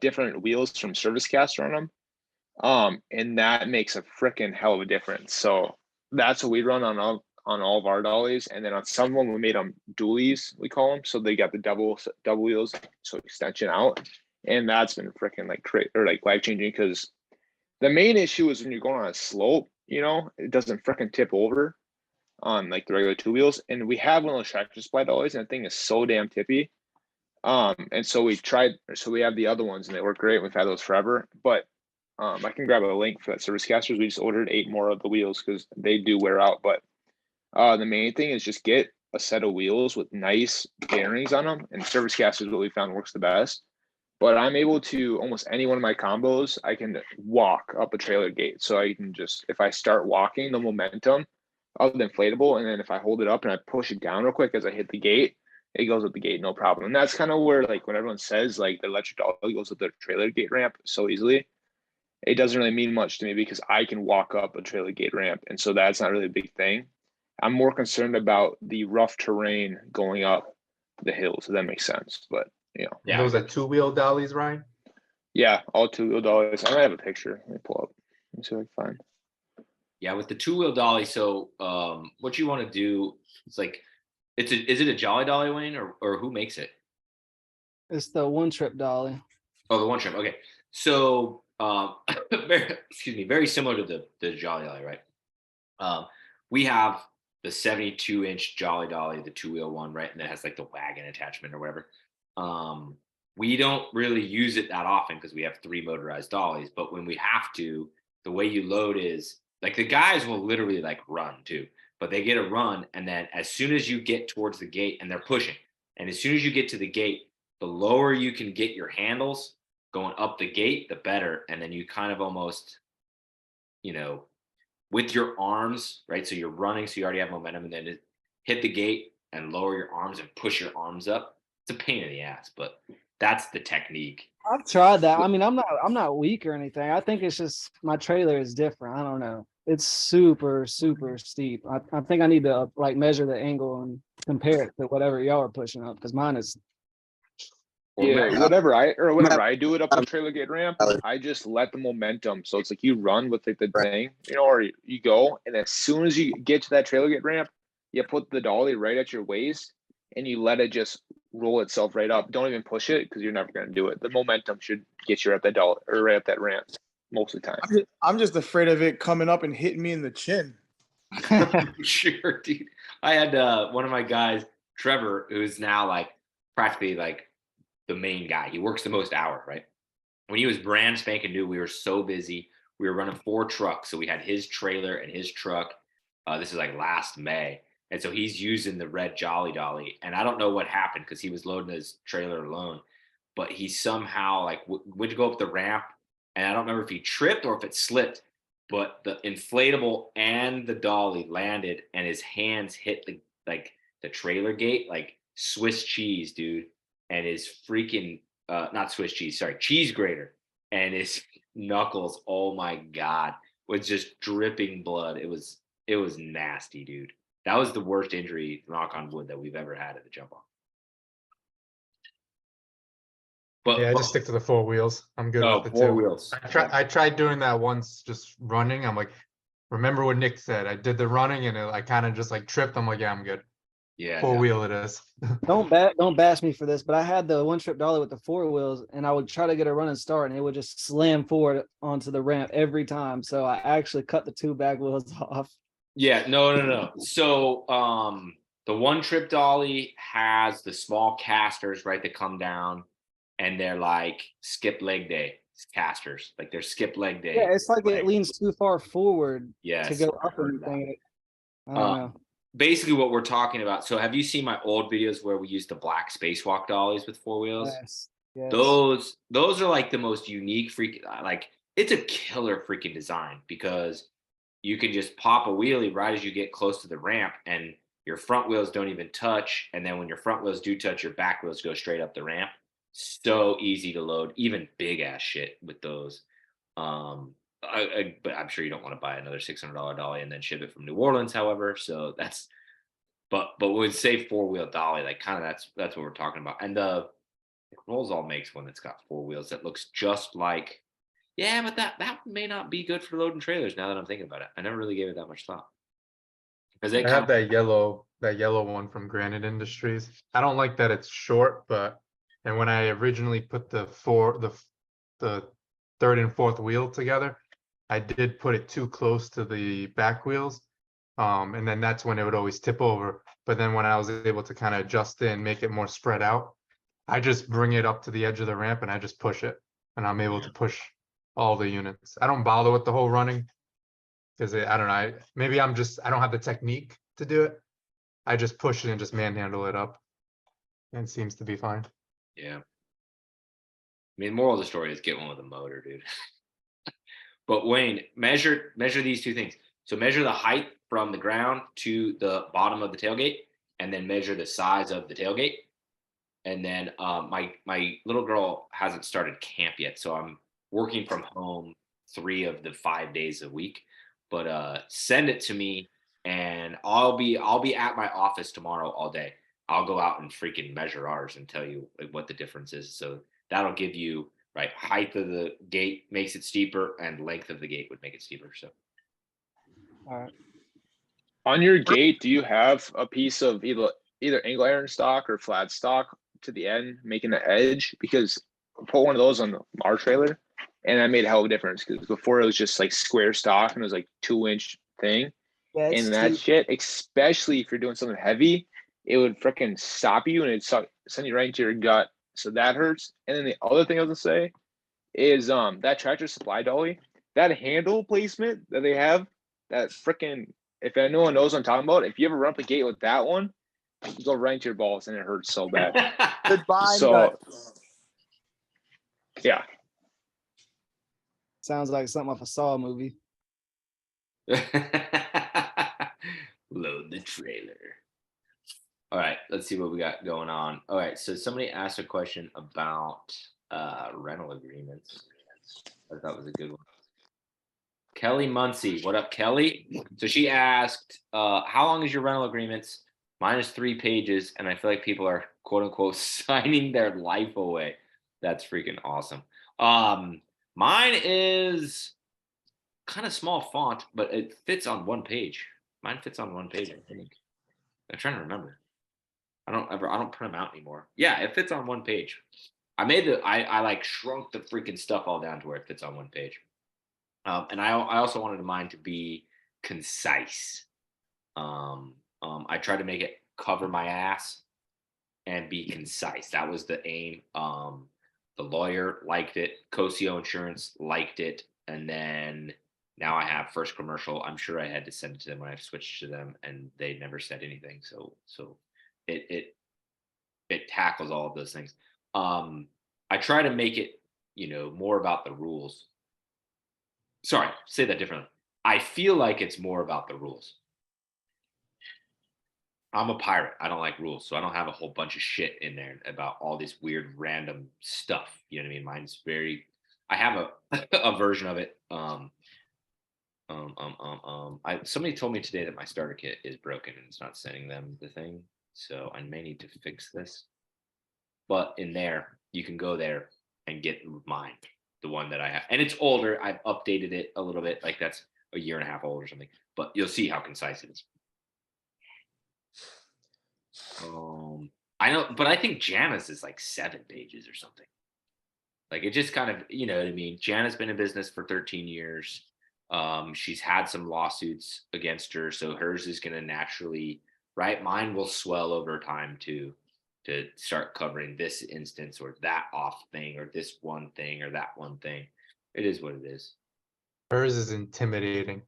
different wheels from Service Caster on them, and that makes a freaking hell of a difference. So that's what we run on all of our dollies, and then on some of them we made them dualies, we call them. So they got the double wheels, so extension out. And that's been freaking like life changing, because the main issue is when you're going on a slope, you know, it doesn't freaking tip over on like the regular 2 wheels. And we have one of those Tractor Supply dollies, and the thing is so damn tippy. And so we have the other ones and they work great. We've had those forever. But I can grab a link for that service casters. We just ordered 8 more of the wheels because they do wear out. But the main thing is just get a set of wheels with nice bearings on them, and service casters what we found works the best. But I'm able to almost any one of my combos, I can walk up a trailer gate. So I can just, if I start walking, the momentum of the inflatable, and then if I hold it up and I push it down real quick as I hit the gate, it goes up the gate, no problem. And that's kind of where, like, when everyone says like the electric dolly goes up the trailer gate ramp so easily, it doesn't really mean much to me because I can walk up a trailer gate ramp. And so that's not really a big thing. I'm more concerned about the rough terrain going up the hills, if that makes sense. But, you know, Yeah. Those are 2-wheel dollies, Ryan? yeah, all 2-wheel dollies. I might have a picture. Let me pull up. Let me see if I can find. Yeah, with the 2-wheel dolly. So what you want to do is like, is it a Jolly Dolly, Wayne, or who makes it? It's the one trip dolly. Oh, the one trip. Okay. So excuse me, very similar to the Jolly Dolly, right? We have the 72-inch Jolly Dolly, the 2-wheel one, right? And it has like the wagon attachment or whatever. We don't really use it that often because we have 3 motorized dollies. But when we have to, the way you load is like the guys will literally like run too, but they get a run. And then as soon as you get towards the gate and they're pushing, and as soon as you get to the gate, the lower you can get your handles going up the gate, the better. And then you kind of almost, with your arms, right? So you're running, so you already have momentum, and then hit the gate and lower your arms and push your arms up. It's a pain in the ass, but that's the technique. I've tried that. I mean, I'm not weak or anything. I think it's just my trailer is different. I don't know. It's super, super steep. I think I need to like measure the angle and compare it to whatever y'all are pushing up because mine is. Yeah, whenever I do it up the trailer gate ramp, I just let the momentum. So it's like you run with like the thing, or you go, and as soon as you get to that trailer gate ramp, you put the dolly right at your waist and you let it just roll itself right up. Don't even push it because you're never going to do it. The momentum should get you at that dolly or right up that ramp most of the time. I'm just afraid of it coming up and hitting me in the chin. Sure, dude. I had one of my guys, Trevor, who's now like practically like the main guy. He works the most hours, right? When he was brand spanking new, we were so busy. We were running 4 trucks. So we had his trailer and his truck. This is like last May. And so he's using the red Jolly Dolly. And I don't know what happened because he was loading his trailer alone. But he somehow like went to go up the ramp. And I don't remember if he tripped or if it slipped. But the inflatable and the dolly landed and his hands hit the trailer gate like Swiss cheese, dude. And his freaking not Swiss cheese, sorry, cheese grater, and his knuckles, oh my god, was just dripping blood. It was nasty, dude. That was the worst injury, knock on wood, that we've ever had at the jump off. But Yeah, I just stick to the 4 wheels. I'm good with the 4 2. wheels. I tried doing that once, just running. I'm like, remember what Nick said? I did the running and I kind of just like tripped. I'm like, yeah, I'm good. Yeah, 4 wheel it is. Don't bash me for this, but I had the one trip dolly with the 4 wheels, and I would try to get a running start, and it would just slam forward onto the ramp every time. So I actually cut the 2 back wheels off. Yeah, no. So the one trip dolly has the small casters, right, that come down, and they're like skip leg day casters, like they're skip leg day. Yeah, it's like it leans too far forward Yes, to go up anything. I don't know. Basically what we're talking about. So have you seen my old videos where we use the black spacewalk dollies with 4 wheels? Yes. Yes. Those are like the most unique like it's a killer freaking design because you can just pop a wheelie right as you get close to the ramp and your front wheels don't even touch. And then when your front wheels do touch, your back wheels go straight up the ramp. So easy to load, even big ass shit with those. But I'm sure you don't want to buy another $600 dolly and then ship it from New Orleans, however. So that's, but we'd say 4-wheel dolly, like kind of that's what we're talking about. And the Rolls-All makes one that's got 4 wheels that looks just like, yeah, but that may not be good for loading trailers now that I'm thinking about it. I never really gave it that much thought. Because I have that yellow one from Granite Industries. I don't like that it's short, and when I originally put the 3rd and 4th wheel together, I did put it too close to the back wheels. And then that's when it would always tip over. But then when I was able to kind of adjust it and make it more spread out, I just bring it up to the edge of the ramp and I just push it, and I'm able to push all the units. I don't bother with the whole running because I don't know. Maybe I don't have the technique to do it. I just push it and just manhandle it up, and it seems to be fine. Yeah. I mean, moral of the story is get one with a motor, dude. But Wayne, measure these two things. So measure the height from the ground to the bottom of the tailgate, and then measure the size of the tailgate. And then my little girl hasn't started camp yet, so I'm working from home 3 of the 5 days a week. But send it to me, and I'll be at my office tomorrow all day. I'll go out and freaking measure ours and tell you like, what the difference is. So that'll give you right height of the gate makes it steeper, and length of the gate would make it steeper. So All right. On your gate, do you have a piece of either angle iron stock or flat stock to the end, making the edge? Because I put one of those on our trailer, and that made a hell of a difference. Because before it was just like square stock, and it was like 2-inch thing, Yeah, it's and that too- shit, especially if you're doing something heavy, it would freaking stop you and it'd send you right into your gut. So that hurts. And then the other thing I was gonna say is that Tractor Supply dolly, that handle placement that they have, that freaking, if anyone knows what I'm talking about, if you ever run up a gate with that one, you go right into your balls and it hurts so bad. Goodbye, So nuts. yeah. sounds like something off a Saw movie. Load the trailer. All right, let's see what we got going on. All right, so somebody asked a question about rental agreements. I thought was a good one. Kelly Muncie, what up, Kelly? So she asked, how long is your rental agreements? Mine is 3 pages, and I feel like people are quote unquote signing their life away. That's freaking awesome. Mine is kind of small font, but it fits on 1 page. Mine fits on 1 page, I think. I'm trying to remember. I don't print them out anymore. Yeah, it fits on 1 page. I like shrunk the freaking stuff all down to where it fits on 1 page. And I also wanted mine to be concise. I tried to make it cover my ass and be concise. That was the aim. The lawyer liked it. Cosio Insurance liked it. And then now I have First Commercial. I'm sure I had to send it to them when I switched to them, and they never said anything. So it tackles all of those things. I try to make it, more about the rules. Sorry, say that differently. I feel like it's more about the rules. I'm a pirate. I don't like rules, so I don't have a whole bunch of shit in there about all this weird random stuff. You know what I mean? Mine's very. I have a version of it. Somebody told me today that my starter kit is broken and it's not sending them the thing, so I may need to fix this. But in there, you can go there and get mine, the one that I have, and it's older. I've updated it a little bit, like that's a year and a half old or something. But you'll see how concise it is. I know, but I think Jana's is like 7 pages or something. Like it just kind of, you know what I mean? Jana's been in business for 13 years. She's had some lawsuits against her, so hers is going to naturally, right? Mine will swell over time to start covering this instance or that off thing or this one thing or that one thing. It is what it is. Hers is intimidating.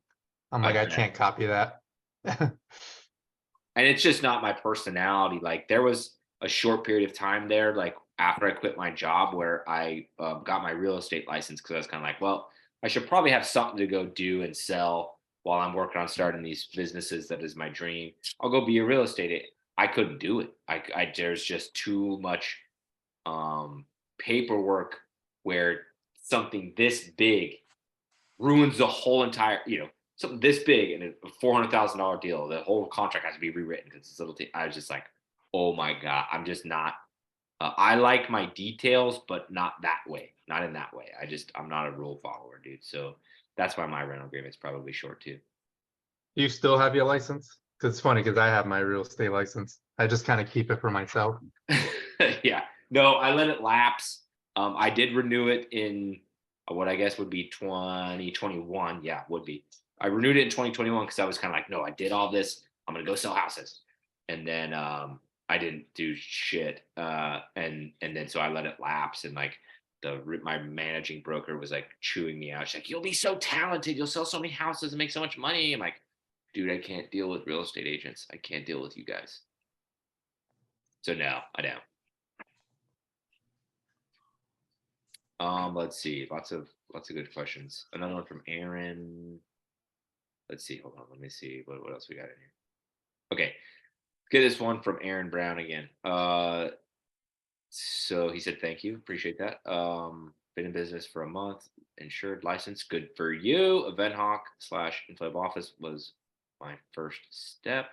I'm like, I can't copy that. And it's just not my personality. Like there was a short period of time there, like after I quit my job, where I got my real estate license, because I was kind of like, well, I should probably have something to go do and sell while I'm working on starting these businesses. That is my dream. I'll go be a real estate agent. I couldn't do it. There's just too much paperwork where something this big ruins the whole entire, something this big and a $400,000 deal. The whole contract has to be rewritten because it's a little. I was just like, oh my god, I'm just not. I like my details, but not that way. Not in that way. I'm not a rule follower, dude. So that's why my rental agreement's probably short too. You still have your license? Because it's funny because I have my real estate license. I just kind of keep it for myself. Yeah. No, I let it lapse. I did renew it in what I guess would be 2021. Yeah, would be. I renewed it in 2021 because I was kind of like, no, I did all this. I'm gonna go sell houses, and then I didn't do shit. And then so I let it lapse, and like my managing broker was like chewing me out. She's like, "You'll be so talented. You'll sell so many houses and make so much money." I'm like, "Dude, I can't deal with real estate agents. I can't deal with you guys." So no, I don't. Let's see. Lots of good questions. Another one from Aaron. Let's see. Hold on. Let me see what else we got in here. Okay. Get this one from Aaron Brown again. So he said, "Thank you. Appreciate that. Been in business for a month, insured, license. Good for you. Event Hawk / inflatable office was my first step.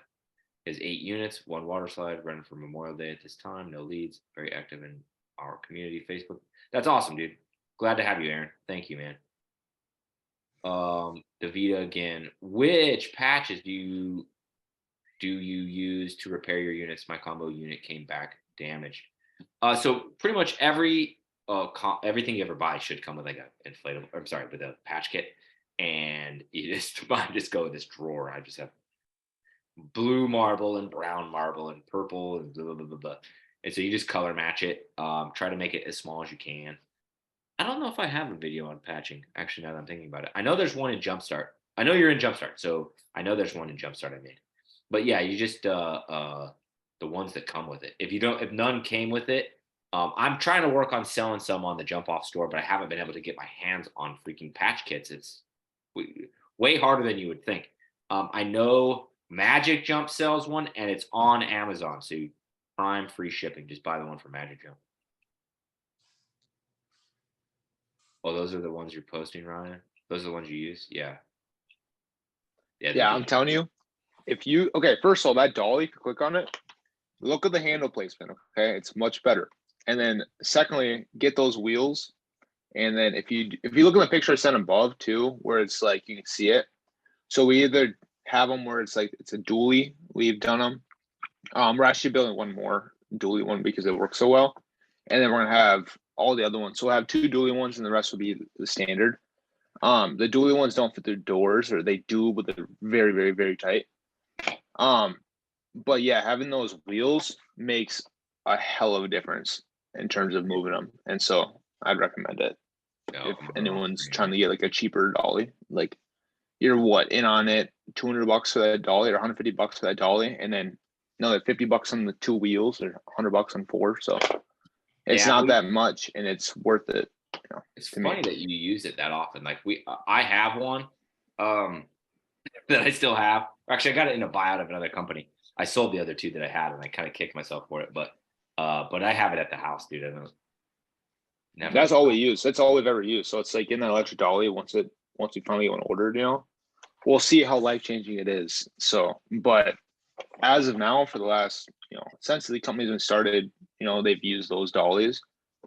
Is 8 units, 1 water slide, running for Memorial Day at this time. No leads. Very active in our community Facebook." That's awesome, dude. Glad to have you, Aaron. Thank you, man. Davita again. Which patches do you use to repair your units? My combo unit came back damaged. So pretty much everything you ever buy should come with like a inflatable. I'm sorry, with a patch kit, and you just go with this drawer. I just have blue marble and brown marble and purple and blah, blah, blah, blah. And so you just color match it. Try to make it as small as you can. I don't know if I have a video on patching. Actually, now that I'm thinking about it, I know there's one in JUMPSTART. I know you're in JUMPSTART, so I know there's one in JUMPSTART I made. But yeah, you just the ones that come with it. If none came with it, I'm trying to work on selling some on the Jump Off store, but I haven't been able to get my hands on freaking patch kits. It's way harder than you would think. I know Magic Jump sells one, and it's on Amazon, so Prime free shipping. Just buy the one from Magic Jump. Oh, those are the ones you're posting, Ryan? Those are the ones you use? Yeah. Yeah, I'm telling you, first of all, that dolly, if you click on it, look at the handle placement, okay? It's much better. And then secondly, get those wheels. And then if you look at the picture I sent above too, where it's like you can see it. So we either have them where it's like it's a dually, we've done them. We're actually building one more dually one because it works so well. And then we're gonna have all the other ones. So we'll have 2 dually ones and the rest will be the standard. The dually ones don't fit their doors, or they do, but they're very, very, very tight. But yeah, having those wheels makes a hell of a difference in terms of moving them. And so I'd recommend it. If anyone's trying to get like a cheaper dolly, like you're in on it, $200 for that dolly or $150 for that dolly, and then another $50 on the 2 wheels or $100 on 4. So it's not that much, and it's worth it. It's funny that you use it that often. Like I have one that I still have. Actually, I got it in a buyout of another company. I sold the other 2 that I had, and I kind of kicked myself for it. But I have it at the house, dude. I don't. That's all we use. That's all we've ever used. So it's like in that electric dolly. Once we finally get one ordered, we'll see how life changing it is. So, but as of now, for the last, since the company's been started, they've used those dollies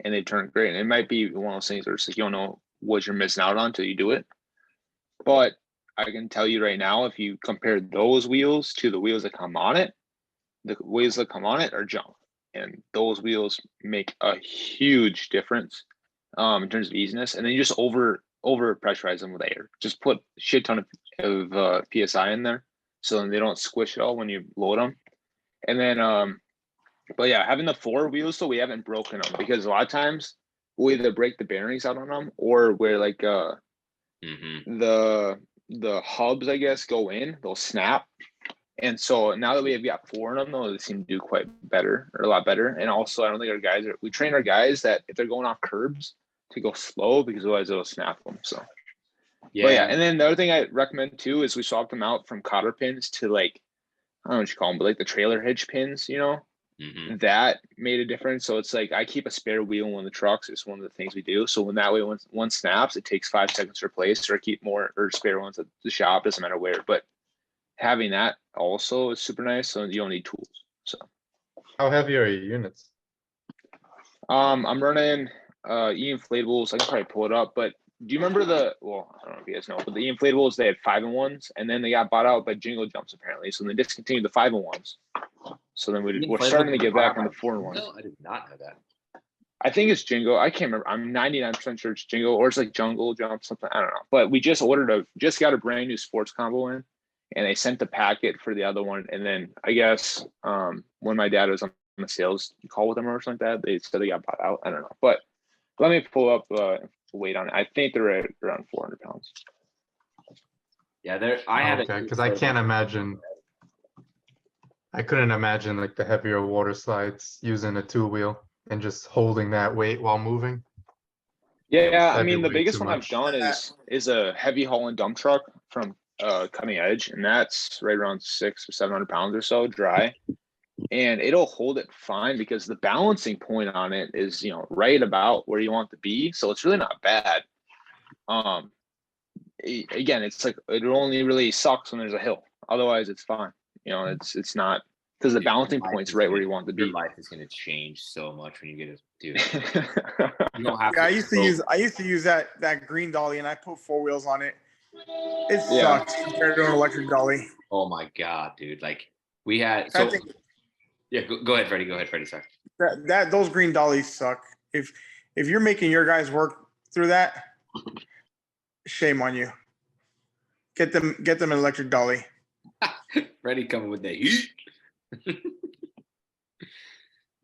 and they've turned great. And it might be one of those things where it's like you don't know what you're missing out on until you do it. But I can tell you right now, if you compare those wheels to the wheels that come on it, the wheels that come on it are junk. And those wheels make a huge difference in terms of easiness. And then you just over pressurize them with air. Just put a shit ton of PSI in there, so then they don't squish at all when you load them. And then, but yeah, having the 4 wheels, so we haven't broken them, because a lot of times we either break the bearings out on them, or where like the hubs, I guess, go in, they'll snap. And so now that we've got 4 of them, though, they seem to do quite better, or a lot better. And also, I don't think we train our guys that if they're going off curbs to go slow, because otherwise it'll snap them. So yeah. But yeah, and then the other thing I recommend too is we swapped them out from cotter pins to like, I don't know what you call them, but like the trailer hitch pins, that made a difference. So it's like I keep a spare wheel in one of the trucks. It's one of the things we do. So when that way, once one snaps, it takes 5 seconds to replace, or I keep more or spare ones at the shop, doesn't matter where. But having that also is super nice, so you don't need tools. So how heavy are your units? I'm running e-inflatables. I can probably pull it up, but do you remember I don't know if you guys know, but the e-inflatables, they had 5-in-1s, and then they got bought out by Jingle Jumps apparently, so they discontinued the 5-in-1s. So then we're starting to get back on the 4-in-1s. I did not know that. I think it's Jingle. I can't remember. I'm 99% sure it's Jingle, or it's like Jungle Jump, something. I don't know. But we just got a brand new sports combo in, and they sent the packet for the other one. And then I guess when my dad was on the sales call with them or something like that, they said they got bought out. I don't know. But Let me pull up weight on it. I think they're at around 400 pounds. Yeah, there. I had Okay, because I can't imagine. I couldn't imagine like the heavier water slides using a two wheel and just holding that weight while moving. Yeah, I That'd be mean the way biggest too one I've much. done is a heavy hauling dump truck from Cutting Edge, and that's right around 600 or 700 pounds or so dry. And it'll hold it fine because the balancing point on it is, you know, right about where you want to be. So it's really not bad. Again, it's like it only really sucks when there's a hill. Otherwise, it's fine. You know, it's not because the balancing point's right where you want to Your be. life is going to change so much when you get a dude. You don't have Yeah, I to used to go- use that green dolly, and I put 4 wheels on it. It Yeah. sucks compared to an electric dolly. Oh my god, dude! Like we had. I So think yeah, go ahead, Freddie. Go ahead, Freddie. Sorry. that those green dollies suck. If you're making your guys work through that, shame on you. Get them an electric dolly. Freddie coming with the heat.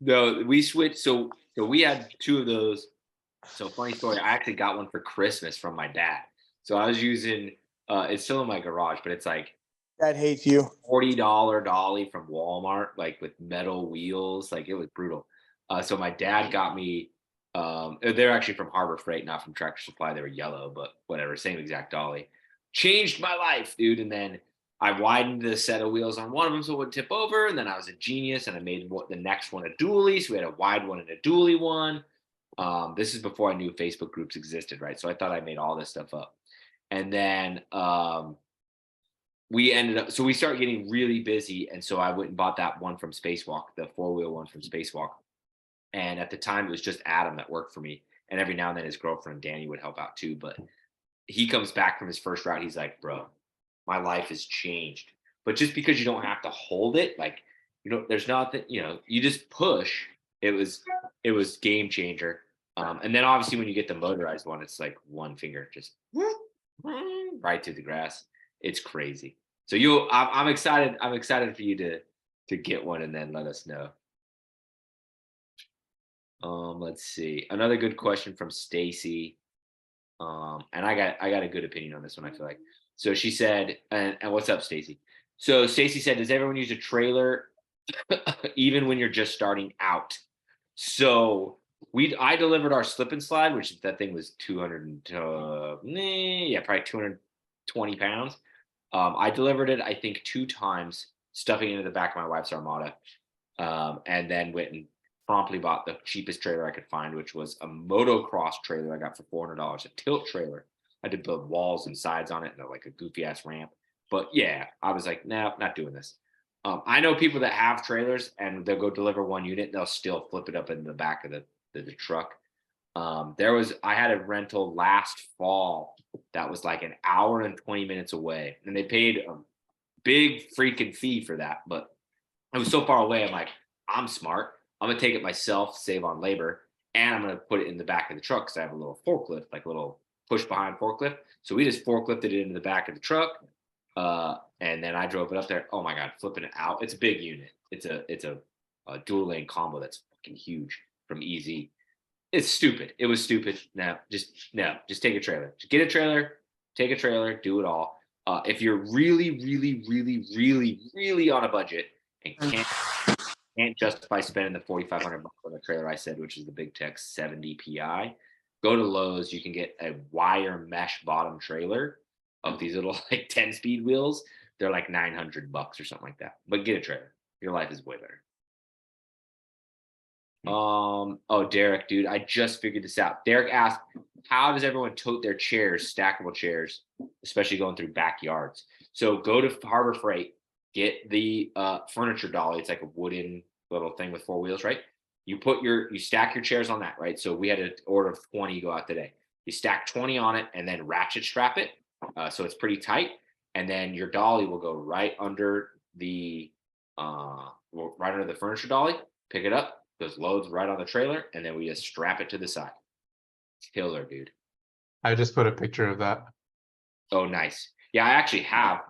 No, we switched. So we had 2 of those. So funny story. I actually got one for Christmas from my dad. So I was using. It's still in my garage, but it's like Dad hates you. $40 dolly from Walmart, like with metal wheels. Like it was brutal. So my dad got me. They're actually from Harbor Freight, not from Tractor Supply. They were yellow, but whatever. Same exact dolly. Changed my life, dude. And then I widened the set of wheels on one of them so it wouldn't tip over. And then I was a genius, and I made the next one a dually. So we had a wide one and a dually one. This is before I knew Facebook groups existed, right? So I thought I made all this stuff up. And then we ended up, so we started getting really busy. And so I went and bought that one from Spacewalk, the 4-wheel one from Spacewalk. And at the time, it was just Adam that worked for me. And every now and then his girlfriend, Danny, would help out too. But he comes back from his first route. He's like, bro, my life has changed. But just because you don't have to hold it, like, you know, there's nothing, you know, you just push. It was game changer. And then obviously when you get the motorized one, it's like one finger just right through the grass. It's crazy. So I'm excited. I'm excited for you to get one and then let us know. Let's see. Another good question from Stacy. And I got a good opinion on this one, I feel like. So she said, and what's up, Stacy? So Stacy said, does everyone use a trailer even when you're just starting out? So I delivered our slip and slide, which that thing was 200 probably 220 pounds. I delivered it, I think, 2 times, stuffing it into the back of my wife's Armada, and then went and promptly bought the cheapest trailer I could find, which was a motocross trailer I got for $400, a tilt trailer. I had to build walls and sides on it and like a goofy ass ramp. But yeah, I was like, no, not doing this. I know people that have trailers and they'll go deliver one unit and they'll still flip it up in the back of the truck. I had a rental last fall that was like an hour and 20 minutes away, and they paid a big freaking fee for that, but it was so far away. I'm like, I'm smart. I'm gonna take it myself, save on labor, and I'm gonna put it in the back of the truck because I have a little forklift, like a little push behind forklift. So we just forklifted it into the back of the truck, and then I drove it up there. Oh my god, flipping it out! It's a big unit. It's a dual lane combo that's fucking huge from EZ. It's stupid. It was stupid. Just take a trailer. Just get a trailer, take a trailer, do it all. If you're really, really, really, really, really on a budget and can't justify spending the $4,500 on the trailer I said, which is the Big Tech 70 PI, go to Lowe's. You can get a wire mesh bottom trailer of these little like 10-speed wheels. They're like $900 or something like that. But get a trailer. Your life is way better. Oh, Derek, dude, I just figured this out. Derek asked, how does everyone tote their chairs, stackable chairs, especially going through backyards? So go to Harbor Freight, get the furniture dolly. It's like a wooden little thing with 4 wheels, right? You stack your chairs on that, right? So we had an order of 20 go out today. You stack 20 on it and then ratchet strap it. So it's pretty tight. And then your dolly will go right under the furniture dolly, pick it up, goes loads right on the trailer, and then we just strap it to the side. Killer, dude. I just put a picture of that. Oh, nice. Yeah, I actually have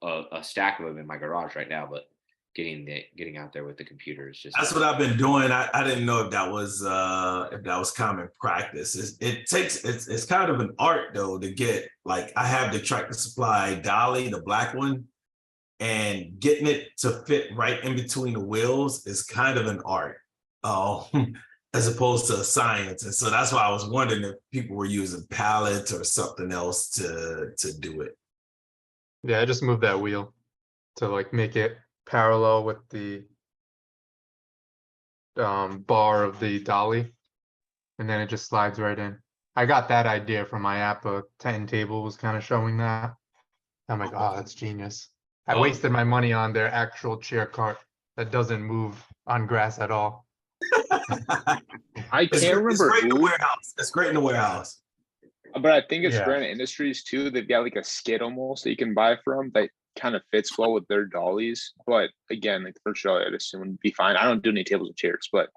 a stack of them in my garage right now, but getting out there with the computer is just. That's what I've been doing. I didn't know if that was common practice. It's kind of an art though to get, like, I have the Tractor Supply Dolly, the black one, and getting it to fit right in between the wheels is kind of an art, as opposed to a science. And so that's why I was wondering if people were using pallets or something else to do it. Yeah, I just moved that wheel to like make it parallel with the bar of the dolly, and then it just slides right in. I got that idea from my app. A 10 table was kind of showing that. I'm like, oh, that's genius. I wasted my money on their actual chair cart that doesn't move on grass at all. I can't remember great in the who, warehouse. It's great in the warehouse. but I think it's Yeah. Granite Industries too. They've got like a skid almost that you can buy from that kind of fits well with their dollies. But again, like the first dolly, I'd assume would be fine. I don't do any tables and chairs, but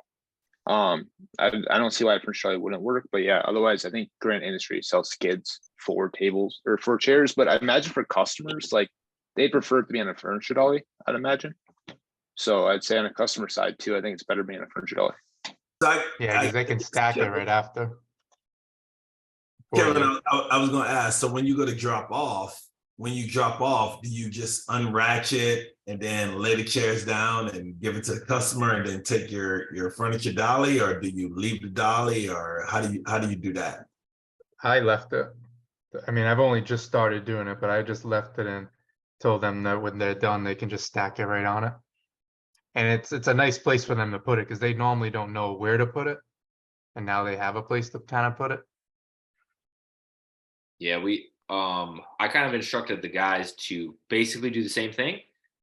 I don't see why a first dolly wouldn't work. But yeah, otherwise, I think Granite Industries sells skids for tables or for chairs. But I imagine for customers, like they prefer it to be on a furniture dolly, I'd imagine. So I'd say on a customer side too, I think it's better being a furniture dolly. Yeah, because they can stack it right after. Kevin, I was going to ask, so when you go to drop off, do you just unratchet and then lay the chairs down and give it to the customer and then take your furniture dolly, or do you leave the dolly, or how do you do that? I left it. I mean, I've only just started doing it, but I just left it and told them that when they're done, they can just stack it right on it. And it's a nice place for them to put it because they normally don't know where to put it. And now they have a place to kind of put it. Yeah, I kind of instructed the guys to basically do the same thing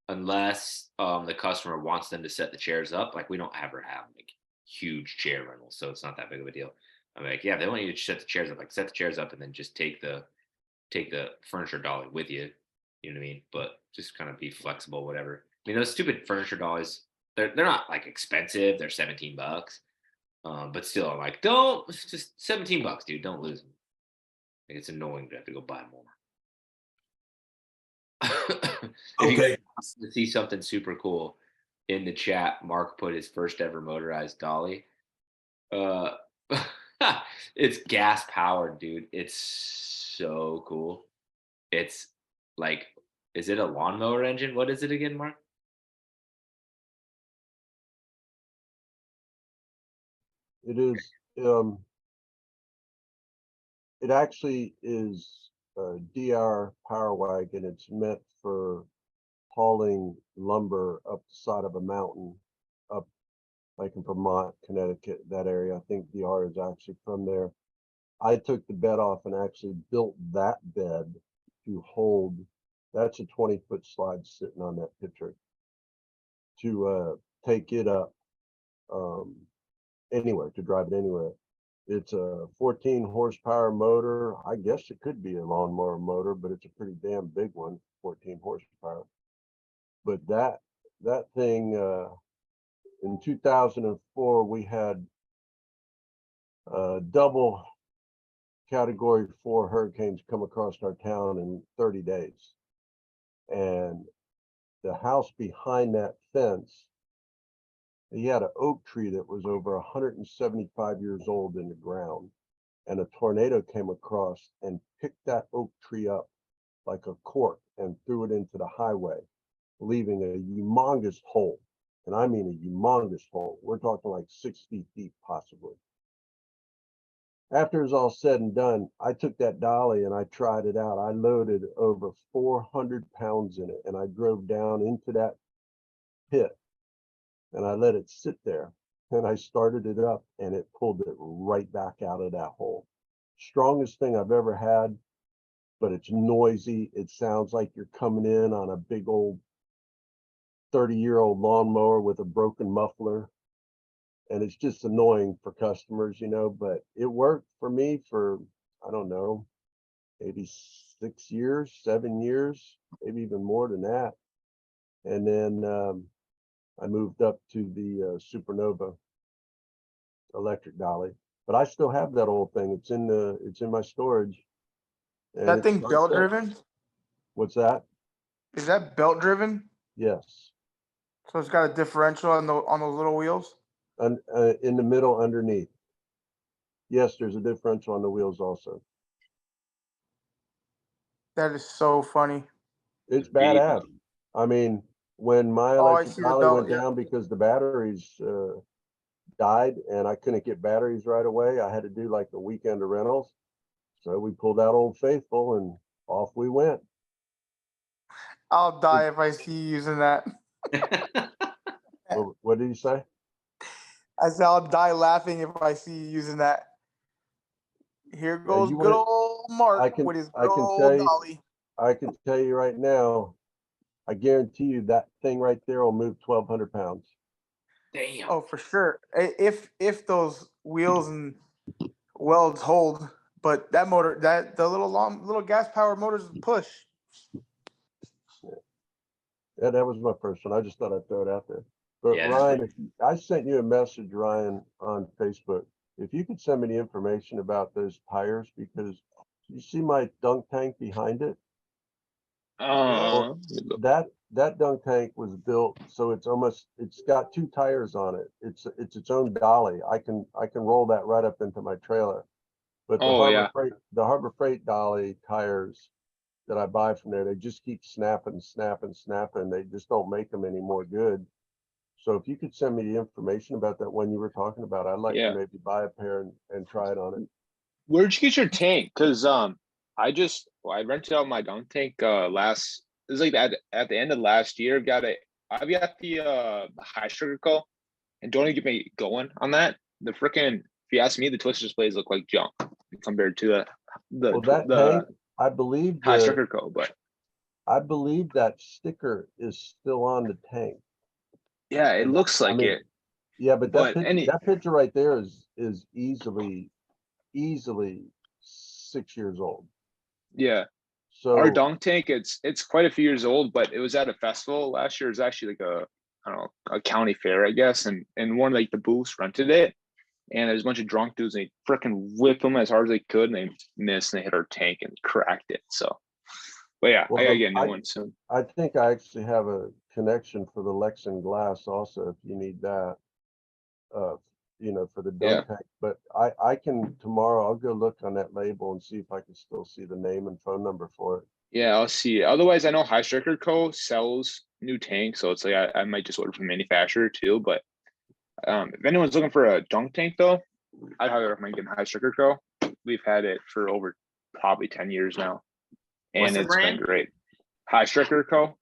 unless the customer wants them to set the chairs up. Like we don't ever have like huge chair rentals, so it's not that big of a deal. I'm like, yeah, if they want you to set the chairs up, like set the chairs up and then just take the furniture dolly with you. You know what I mean? But just kind of be flexible, whatever. I mean, those stupid furniture dollies, they're not like expensive. They're $17. But still, I'm like, it's just $17, dude. Don't lose them. Like, it's annoying to have to go buy more. If you guys want to see something super cool in the chat, Mark put his first ever motorized dolly. It's gas powered, dude. It's so cool. It's like, is it a lawnmower engine? What is it again, Mark? It is, it actually is a DR Power Wagon. It's meant for hauling lumber up the side of a mountain, up like in Vermont, Connecticut, that area. I think DR is actually from there. I took the bed off and actually built that bed to hold, that's a 20-foot slide sitting on that picture, to take it up anywhere, to drive it anywhere. It's a 14 horsepower motor. I guess it could be a lawnmower motor, but it's a pretty damn big one, 14 horsepower. But that thing, in 2004, we had double Category 4 hurricanes come across our town in 30 days. And the house behind that fence, he had an oak tree that was over 175 years old in the ground. And a tornado came across and picked that oak tree up like a cork and threw it into the highway, leaving a humongous hole. And I mean a humongous hole. We're talking like 60 feet possibly. After it was all said and done, I took that dolly and I tried it out. I loaded over 400 pounds in it and I drove down into that pit and I let it sit there and I started it up and it pulled it right back out of that hole. Strongest thing I've ever had, but it's noisy. It sounds like you're coming in on a big old 30-year-old lawnmower with a broken muffler. And it's just annoying for customers, you know, but it worked for me for, I don't know, maybe 6 years, 7 years, maybe even more than that. And then I moved up to the Supernova electric dolly, but I still have that old thing. It's in my storage. And That it thing starts belt up- driven? What's that? Is that belt driven? Yes. So it's got a differential on those little wheels. In the middle underneath. Yes, there's a differential on the wheels also. That is so funny. It's Really badass. I mean, when my Oh, I electric see the dolly belt, went yeah. down because the batteries died and I couldn't get batteries right away, I had to do like the weekend of rentals. So we pulled out Old Faithful and off we went. I'll die if I see you using that. What did you say? I said I'll die laughing if I see you using that. Here goes you good want- old Mark I can- with his I good can old tell you- dolly. I can tell you right now, I guarantee you that thing right there will move 1,200 pounds. Damn. Oh, for sure. If those wheels and welds hold, but that motor, the little gas powered motors push. Yeah, that was my first one. I just thought I'd throw it out there. But Yeah, Ryan, I sent you a message, Ryan, on Facebook. If you could send me the information about those tires, because you see my dunk tank behind it. Uh, That dunk tank was built so it's got two tires on it. It's its own dolly. I can roll that right up into my trailer. But the Oh, yeah. Harbor Freight dolly tires that I buy from there, they just keep snapping. They just don't make them any more good. So if you could send me the information about that one you were talking about, I'd like Yeah. to maybe buy a pair and try it on it. Where'd you get your tank? Cause I rented out my dunk tank it was like at the end of last year. I've got the high sugar coat, and don't even get me going on that. The freaking, if you ask me, the twister displays look like junk compared to Well, that the tank, I believe high sugar coat. But I believe that sticker is still on the tank. yeah, it looks like mean, it. Yeah, but But that picture right there is easily 6 years old. Yeah. So Our dunk tank, it's quite a few years old, but it was at a festival last year. It was actually like I don't know, a county fair, I guess, and one of like the booths rented it, and there's a bunch of drunk dudes, and they freaking whipped them as hard as they could, and they missed, and they hit our tank and cracked it. So, but yeah, I gotta get a new one soon. I think I actually have a connection for the Lexan glass also, if you need that. For the dunk tank. But I can tomorrow, I'll go look on that label and see if I can still see the name and phone number for it. Yeah, I'll see. Otherwise, I know High Striker Co. sells new tanks, so it's like I might just order from the manufacturer too. But if anyone's looking for a dunk tank, though, I'd highly recommend getting High Striker Co. We've had it for over probably 10 years now, and it's been great. High Striker Co.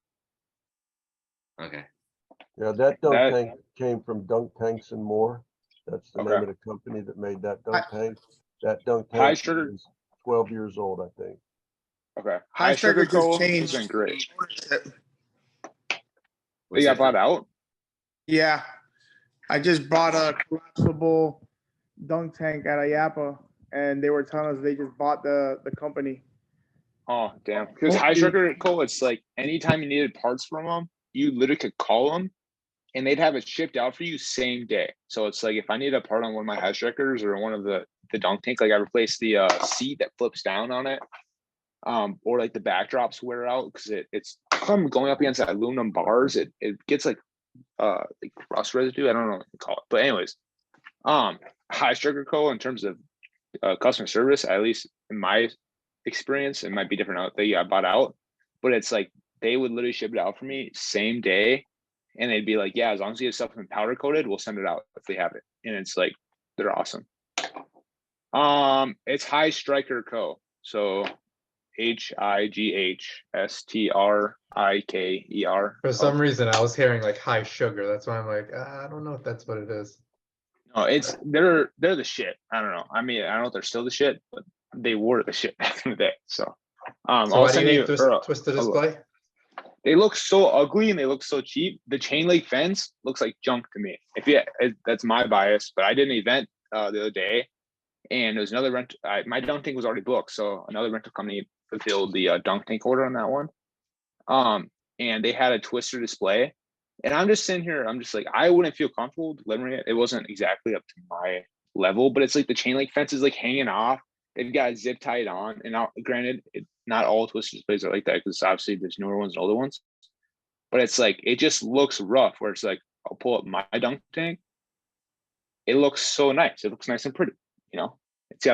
Okay. Yeah, that dunk tank came from Dunk Tanks and More. That's the name of the company that made that dunk tank. That dunk tank is 12 years old, I think. Okay. High Striker just changed. Has been great. ownership. They got bought out? Yeah. I just bought a collapsible dunk tank at Ayapa, and they were telling us they just bought the company. Oh, damn. Because High Striker Co., it's like anytime you needed parts from them, you literally could call them and they'd have it shipped out for you same day. So it's like if I need a part on one of my High Strikers or one of the dunk tank, like I replaced the seat that flips down on it, or like the backdrops wear out because it's going up against that aluminum bars. It gets like rust residue. I don't know what to call it, but anyways, High Striker Co. in terms of customer service, at least in my experience, it might be different out. They got bought out, but it's like they would literally ship it out for me same day, and they'd be like, "Yeah, as long as you have something powder coated, we'll send it out if they have it." And it's like they're awesome. It's High Striker Co. So HIGHSTRIKER. For some reason, I was hearing like high sugar. That's why I'm like, I don't know if that's what it is. No, they're the shit. I don't know. I mean, I don't know if they're still the shit, but they were the shit back in the day. So, I'll why do send you you think Twisted Display? They look so ugly and they look so cheap. The chain link fence looks like junk to me. That's my bias, but I did an event the other day, and there was another my dunk tank was already booked, so another rental company fulfilled the dunk tank order on that one. And they had a twister display, and I'm just sitting here. I'm just like, I wouldn't feel comfortable delivering it. It wasn't exactly up to my level, but it's like the chain link fence is like hanging off. They've got it zip tied on, and now, granted, not all twisted displays are like that because obviously there's newer ones and older ones. but it's like, it just looks rough where it's like, I'll pull up my dunk tank. It looks so nice. It looks nice and pretty, you know? It's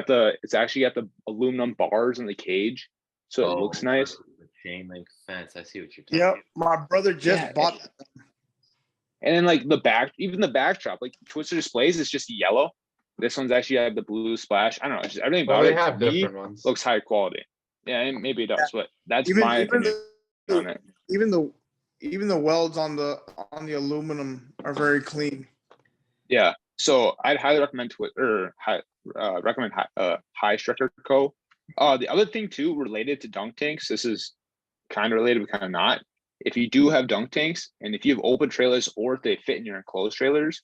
actually got the aluminum bars in the cage. So it looks nice. The chain link fence. I see what you're talking Yep, about. my brother just Yeah, bought that. And then like even the backdrop, like Twister displays is just yellow. This one's actually have the blue splash. I don't know, just everything Well, about they it have to me different ones. looks high quality. Yeah, and maybe it does, but that's Even my even opinion the, on it. even the welds on the aluminum are very clean. Yeah, so I'd highly recommend recommend High Striker Co. The other thing too, related to dunk tanks, this is kind of related, but kind of not. If you do have dunk tanks, and if you have open trailers, or if they fit in your enclosed trailers,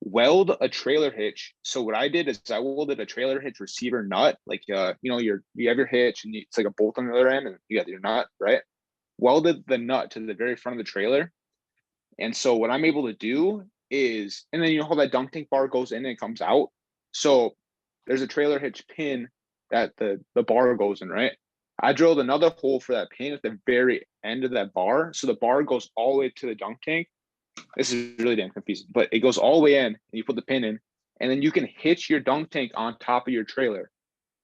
weld a trailer hitch. So what I did is I welded a trailer hitch receiver nut, like you have your hitch, and it's like a bolt on the other end, and you got your nut, right? Welded the nut to the very front of the trailer. And so what I'm able to do is, and then you know how that dunk tank bar goes in and comes out. So there's a trailer hitch pin that the bar goes in, right? I drilled another hole for that pin at the very end of that bar. So the bar goes all the way to the dunk tank. This is really damn confusing, but it goes all the way in, and you put the pin in, and then you can hitch your dunk tank on top of your trailer.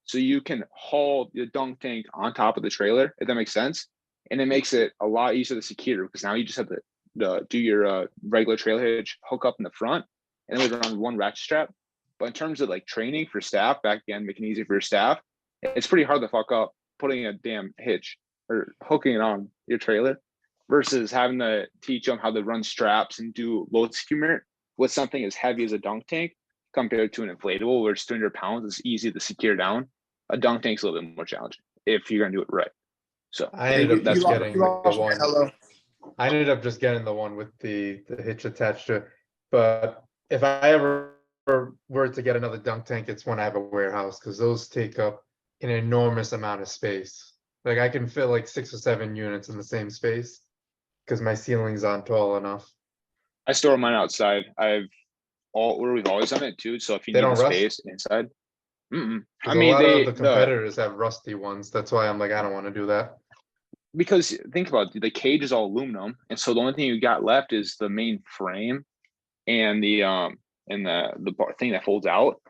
So you can haul the dunk tank on top of the trailer, if that makes sense. And it makes it a lot easier to secure, because now you just have to do your regular trailer hitch, hook up in the front, and then we run one ratchet strap. But in terms of like training for staff, back again, making it easy for your staff, it's pretty hard to fuck up putting a damn hitch or hooking it on your trailer versus having to teach them how to run straps and do load securement with something as heavy as a dunk tank compared to an inflatable where it's 200 pounds. It's easy to secure down. A dunk tank's a little bit more challenging if you're gonna do it right. So I ended up that's just why. getting the one. I ended up just getting the one with the hitch attached to it. But if I ever were to get another dunk tank, it's when I have a warehouse, because those take up an enormous amount of space. Like I can fit like 6 or 7 units in the same space because my ceilings aren't tall enough. I store mine outside. We've always done it too. So if you They need the don't rust? space inside, I Because mean, a lot of the competitors have rusty ones. That's why I'm like, I don't want to do that. because think about it, the cage is all aluminum, and so the only thing you got left is the main frame and the bar thing that folds out.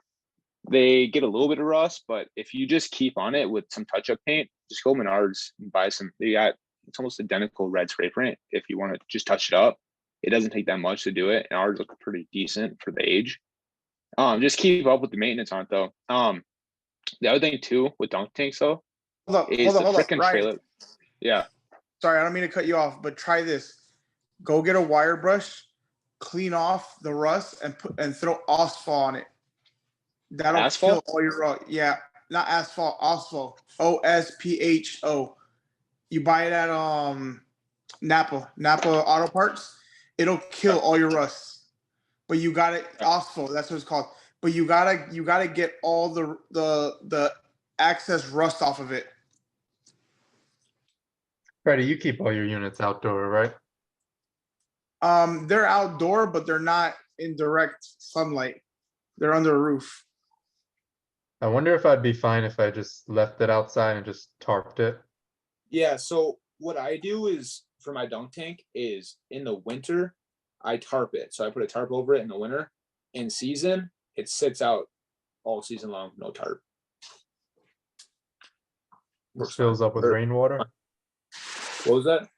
They get a little bit of rust, but if you just keep on it with some touch-up paint, just go Menards and buy some. It's almost identical red spray paint. If you want to just touch it up, it doesn't take that much to do it, and ours look pretty decent for the age. Just keep up with the maintenance on it though. The other thing too with dunk tanks though is the freaking trailer. Yeah. Sorry, I don't mean to cut you off, but try this. Go get a wire brush, clean off the rust, and throw asphalt on it. That'll Asphalt? kill all your yeah, not asphalt, asphalt. OSPHO. You buy it at Napa Auto Parts. It'll kill all your rust. But you got it asphalt. That's what it's called. But you gotta get all the excess rust off of it. Freddie, you keep all your units outdoor, right? They're outdoor, but they're not in direct sunlight. They're under a roof. I wonder if I'd be fine if I just left it outside and just tarped it. Yeah, so what I do is for my dunk tank is in the winter, I tarp it. So I put a tarp over it in the winter. In season, it sits out all season long, no tarp. Just fills up with rainwater. What was that?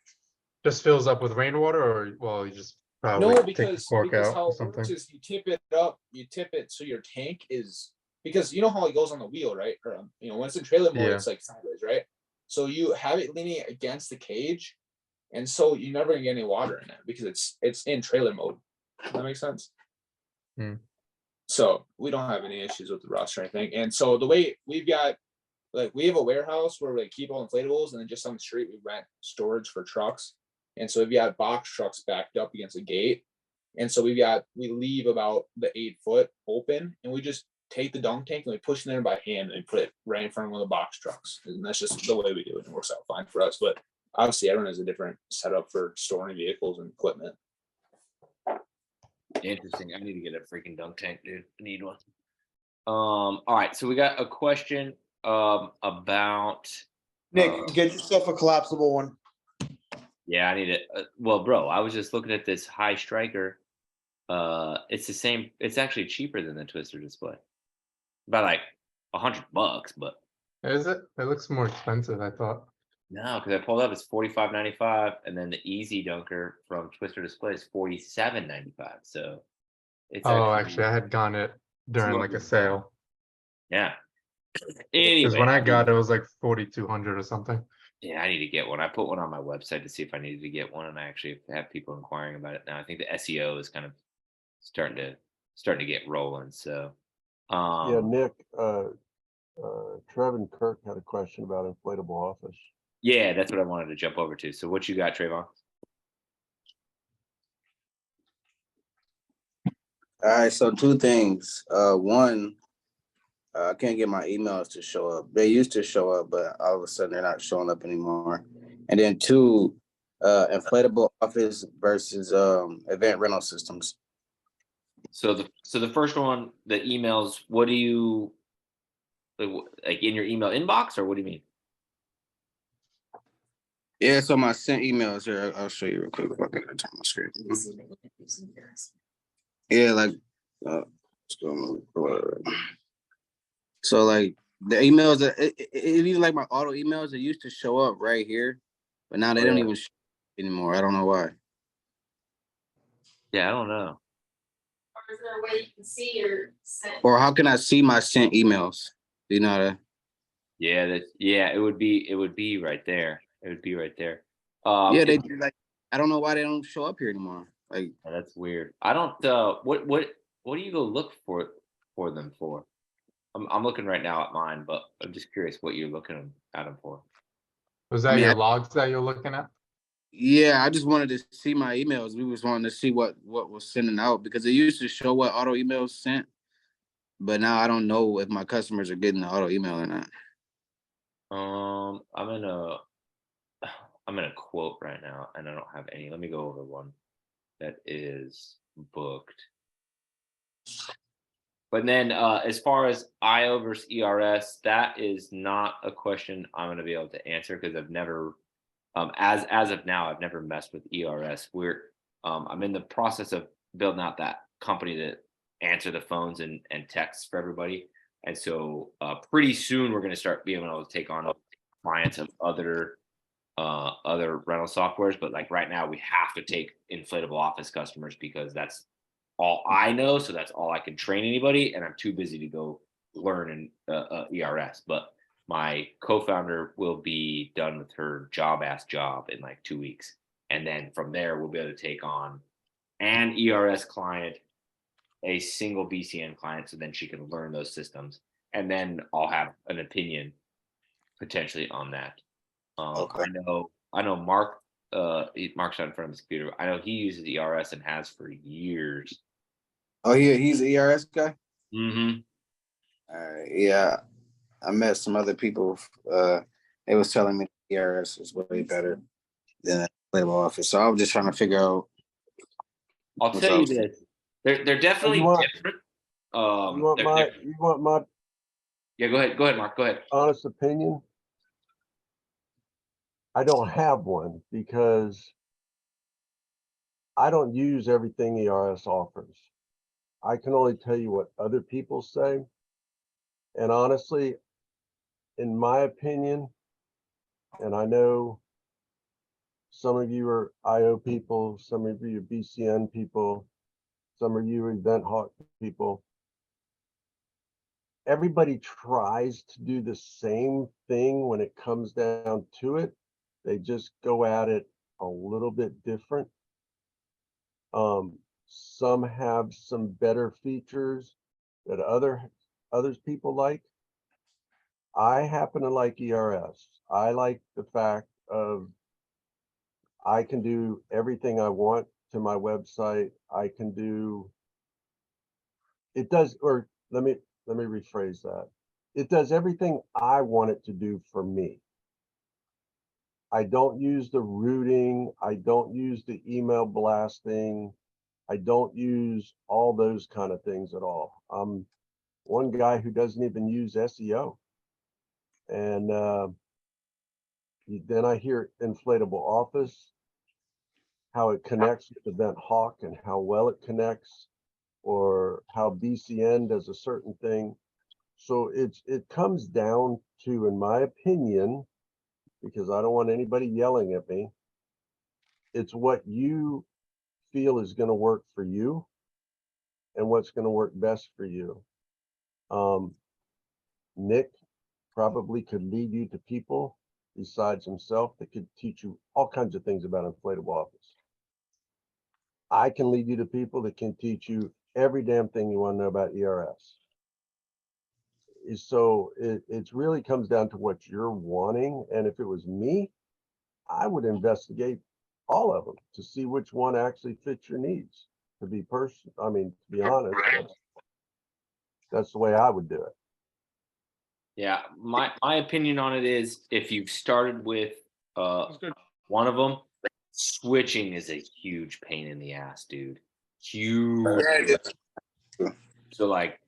Just fills up with rainwater, or well, you just probably No, take the because cork out how or it something. works is you tip it up, you tip it so your tank is, because you know how it goes on the wheel, right? Or when it's in trailer mode, Yeah. it's like sideways, right? So you have it leaning against the cage, and so you're never gonna get any water in it because it's in trailer mode. Does that make sense? Hmm. So we don't have any issues with the rust or anything. And so the way we've got, like, we have a warehouse where we keep all inflatables, and then just on the street we rent storage for trucks. And so we've got box trucks backed up against a gate. And so we leave about the 8 foot open, and we just take the dunk tank and we push it in by hand and put it right in front of one of the box trucks. And that's just the way we do it. It works out fine for us. But obviously everyone has a different setup for storing vehicles and equipment. Interesting. I need to get a freaking dunk tank, dude. I need one. All right. So we got a question about Nick, get yourself a collapsible one. Yeah, I need it. Well, bro, I was just looking at this high striker. It's the same. It's actually cheaper than the Twister display by like $100, but Is it? It looks more expensive, I thought. no, because I pulled up, it's 45.95, and then the Easy Dunker from Twister Display is 47.95. So it's Oh, actually actually, I had gotten it during like a slightly- sale. yeah. Because Anyway, when I got it, it was like 4,200 or something. yeah, I need to get one. I put one on my website to see if I needed to get one, and I actually have people inquiring about it now. I think the SEO is kind of starting to get rolling. So, Yeah, Nick, Trev and Kirk had a question about inflatable office. yeah, that's what I wanted to jump over to. So, what you got, Trayvon? All right, so two things. One, I can't get my emails to show up. They used to show up, but all of a sudden they're not showing up anymore. And then two, inflatable office versus event rental systems. So the first one, the emails. What do you like in your email inbox, or what do you mean? Yeah, so my sent emails here, I'll show you real quick if I can turn my screen. Yeah, like let's go. So like the emails that even like my auto emails, they used to show up right here, but now they don't even show up anymore. I don't know why. Yeah, I don't know. Or is there a way you can see your sent? Or how can I see my sent emails? Do you know how to? Yeah, it would be right there. It would be right there. Yeah, they like. I don't know why they don't show up here anymore. Like That's weird. I don't. What do you go look for them for? I'm looking right now at mine, but I'm just curious what you're looking at them for. Was I that mean, your logs that you're looking at? yeah, I just wanted to see my emails. We was wanting to see what was sending out because it used to show what auto emails sent, but now I don't know if my customers are getting the auto email or not. I'm in a I'm in a quote right now, and I don't have any. Let me go over one that is booked. But then, as far as IO versus ERS, that is not a question I'm going to be able to answer because I've never, as of now, I've never messed with ERS. I'm in the process of building out that company to answer the phones and texts for everybody, and so pretty soon we're going to start being able to take on clients of other rental softwares. But like right now, we have to take inflatable office customers because that's all I know, so that's all I can train anybody, and I'm too busy to go learn in ERS. But my co-founder will be done with her job in like 2 weeks, and then from there we'll be able to take on an ERS client, a single BCN client, so then she can learn those systems, and then I'll have an opinion potentially on that. Okay. I know Mark. Mark's not in front of his computer. I know he uses ERS and has for years. Oh, yeah, he's an ERS guy. Mm-hmm. Yeah, I met some other people. They was telling me ERS is way better than inflatable office. So I was just trying to figure out. I'll what's tell you up. this. They're definitely different. You want my Yeah, go ahead, Mark. Go ahead. honest opinion? I don't have one because I don't use everything ERS offers. I can only tell you what other people say. And honestly, in my opinion, and I know some of you are IO people, some of you are BCN people, some of you are Event Hawk people. Everybody tries to do the same thing when it comes down to it. They just go at it a little bit different. Some have some better features that others people like. I happen to like ERS. I like the fact of I can do everything I want to my website. I can do it does, or let me rephrase that. It does everything I want it to do for me. I don't use the routing. I don't use the email blasting. I don't use all those kind of things at all. I'm one guy who doesn't even use SEO. And then I hear inflatable office. how it connects with Event Hawk and how well it connects, or how BCN does a certain thing. So it comes down to, in my opinion, because I don't want anybody yelling at me, it's what you feel is going to work for you and what's going to work best for you. Nick probably could lead you to people besides himself that could teach you all kinds of things about inflatable office. I can lead you to people that can teach you every damn thing you want to know about ERS. So it really comes down to what you're wanting. And if it was me, I would investigate all of them to see which one actually fits your needs. To be to be honest, that's the way I would do it. Yeah, my opinion on it is, if you've started with good. one of them, switching is a huge pain in the ass, dude. Huge. Yeah, it is. So like,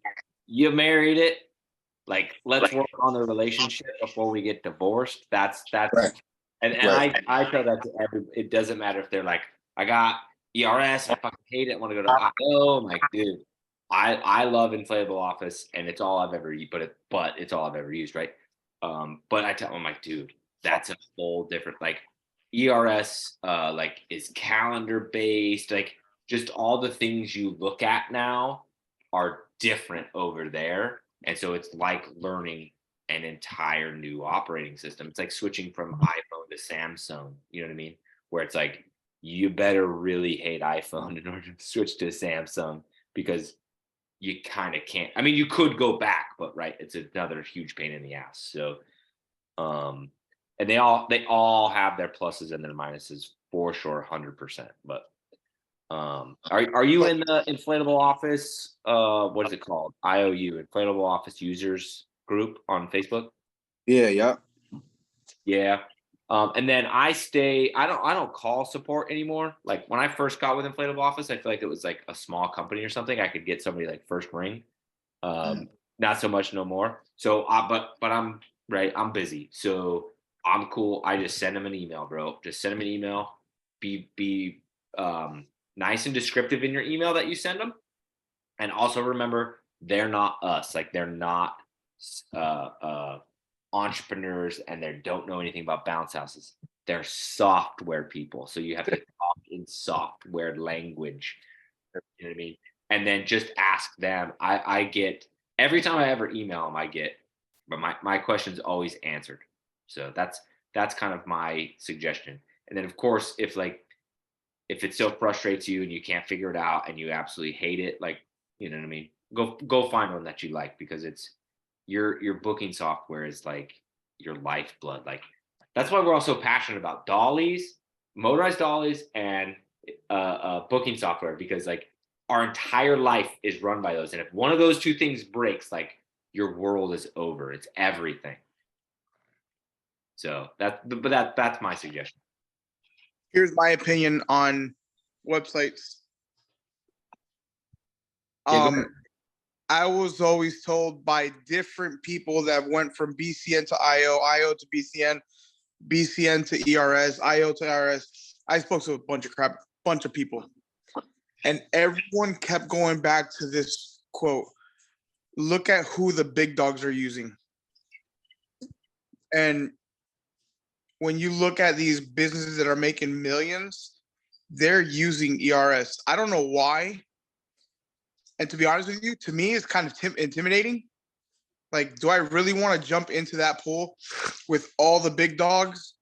you married it, like, let's work on the relationship before we get divorced. That's Right. and Right. I tell that to it doesn't matter if they're like, I got ERS, I fucking hate it, I want to go to IO. I'm like, dude, I love inflatable office and it's all I've ever used, but it's all I've ever used, right? But I tell them, I'm like, dude, that's a whole different, like, ERS like is calendar based, like, just all the things you look at now are different over there. And so it's like learning an entire new operating system. It's like switching from iPhone to Samsung, you know what I mean? Where it's like, you better really hate iPhone in order to switch to Samsung, because you kind of can't. I mean, you could go back, but right, it's another huge pain in the ass. So, and they all have their pluses and their minuses for sure, 100%. But are you in the inflatable office? What is it called? IOU, Inflatable Office Users Group on Facebook. Yeah. Yeah. And then I don't call support anymore. Like, when I first got with Inflatable Office, I feel like it was like a small company or something. I could get somebody like first ring. Not so much no more. So but I'm right, I'm busy. So I'm cool. I just send them an email, bro. Just send them an email. Be nice and descriptive in your email that you send them. And also remember, they're not us. Like, they're not entrepreneurs, and they don't know anything about bounce houses. They're software people. So you have to talk in software language. You know what I mean? And then just ask them. I get, every time I ever email them, but my question's always answered. So that's kind of my suggestion. And then, of course, if it still frustrates you and you can't figure it out and you absolutely hate it, like, you know what I mean? Go find one that you like, because it's your booking software is like your lifeblood. Like, that's why we're all so passionate about dollies, motorized dollies, and booking software, because like our entire life is run by those. And if one of those two things breaks, like, your world is over. It's everything. So that's my suggestion. Here's my opinion on websites. Yeah, go ahead. I was always told by different people that went from BCN to IO, IO to BCN, BCN to ERS, IO to ERS. I spoke to a bunch of people, and everyone kept going back to this quote: look at who the big dogs are using. And when you look at these businesses that are making millions, they're using ERS. I don't know why. And to be honest with you, to me, it's kind of intimidating. Like, do I really want to jump into that pool with all the big dogs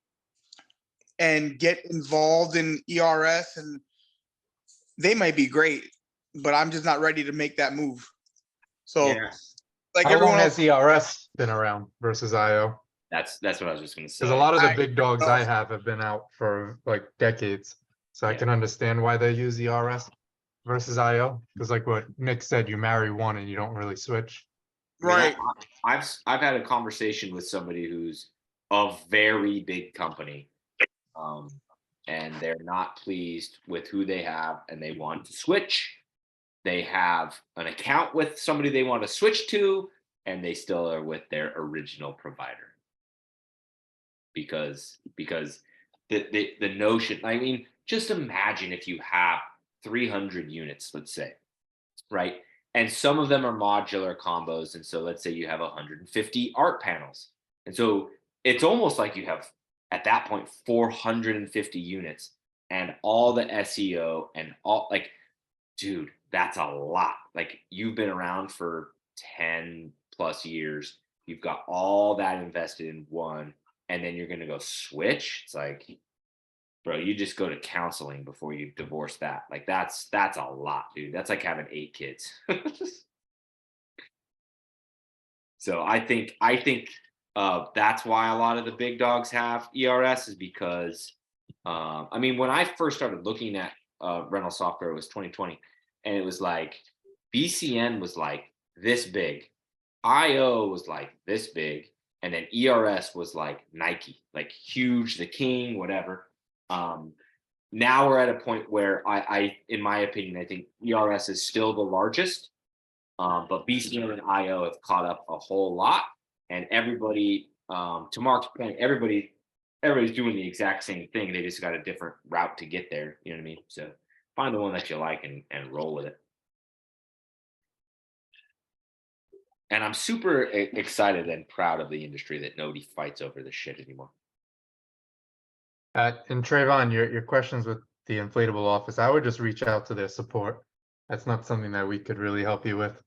and get involved in ERS? And they might be great, but I'm just not ready to make that move. So, Yeah. like How everyone long else, has ERS been around versus IO? That's what I was just going to say. Because a lot of the I big dogs know. I have been out for like decades. So I Yeah. can understand why they use ERS versus IO. Because like what Nick said, you marry one and you don't really switch. I mean, right? I've had a conversation with somebody who's a very big company, and they're not pleased with who they have, and they want to switch. They have an account with somebody they want to switch to, and they still are with their original provider, because the notion. I mean, just imagine if you have 300 units, let's say, right? And some of them are modular combos. And so let's say you have 150 art panels. And so it's almost like you have, at that point, 450 units and all the SEO and all, like, dude, that's a lot. Like, you've been around for 10 plus years. You've got all that invested in one, and then you're going to go switch. It's like, bro, you just go to counseling before you divorce that. Like, that's a lot, dude. That's like having 8 kids. So I think that's why a lot of the big dogs have ERS, is because I mean, when I first started looking at rental software, it was 2020, and it was like BCN was like this big, IO was like this big, and then ERS was like Nike, like huge, the king, whatever. Now we're at a point where I, in my opinion, I think ERS is still the largest, but BCN and IO have caught up a whole lot, and everybody, to Mark's point, everybody's doing the exact same thing. They just got a different route to get there. You know what I mean? So find the one that you like and roll with it. And I'm super excited and proud of the industry that nobody fights over this shit anymore. And Trayvon, your questions with the inflatable office, I would just reach out to their support. That's not something that we could really help you with.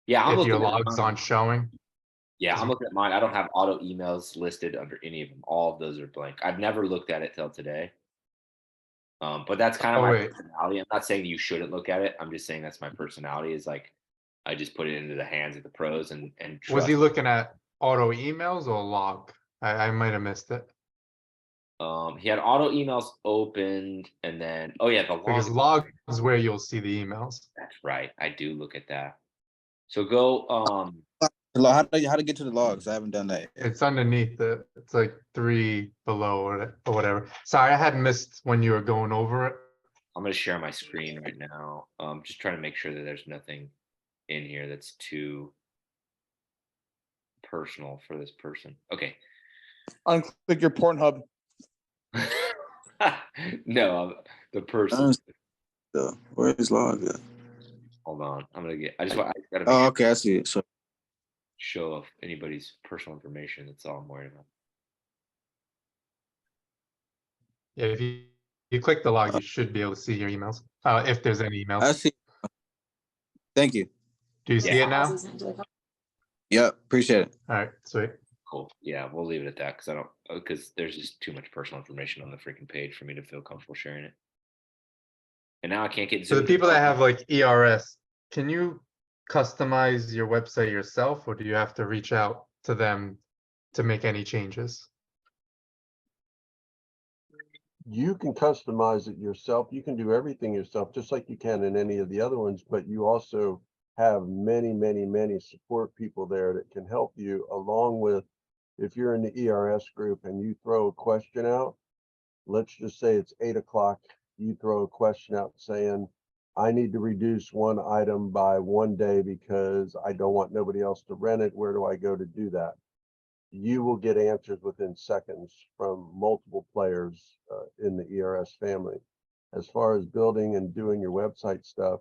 Yeah, I'm If your looking at logs mine. aren't showing. Yeah, I'm looking at mine. I don't have auto emails listed under any of them. All of those are blank. I've never looked at it till today. But that's kind of Oh, my wait. personality. I'm not saying you shouldn't look at it. I'm just saying that's my personality, is like, I just put it into the hands of the pros and Was trust. he looking at auto emails or log? I might have missed it. He had auto emails opened, and then, oh yeah, the Because log. log is where you'll see the emails. That's right. I do look at that. So go, How to get to the logs? I haven't done that. It's underneath it's like 3 below or whatever. Sorry, I had missed when you were going over it. I'm going to share my screen right now. Just trying to make sure that there's nothing in here that's too personal for this person. Okay. Unclick your Pornhub. No, the person. Where is log at? Hold on. I just gotta make Oh, sure, okay, I see it. So show off anybody's personal information. That's all I'm worried about. Yeah, if you click the log, you should be able to see your emails. If there's any emails. I see. Thank you. Do you see it now? Yep, appreciate it. All right, sweet. Cool. Yeah, we'll leave it at that because there's just too much personal information on the freaking page for me to feel comfortable sharing it. And now I can't get So the zoomed people in. that have like ERS, can you customize your website yourself, or do you have to reach out to them to make any changes? You can customize it yourself. You can do everything yourself, just like you can in any of the other ones, but you also have many, many, many support people there that can help you, along with, if you're in the ERS group and you throw a question out, let's just say it's 8 o'clock, you throw a question out saying, I need to reduce one item by 1 day because I don't want nobody else to rent it. Where do I go to do that? You will get answers within seconds from multiple players in the ERS family. As far as building and doing your website stuff,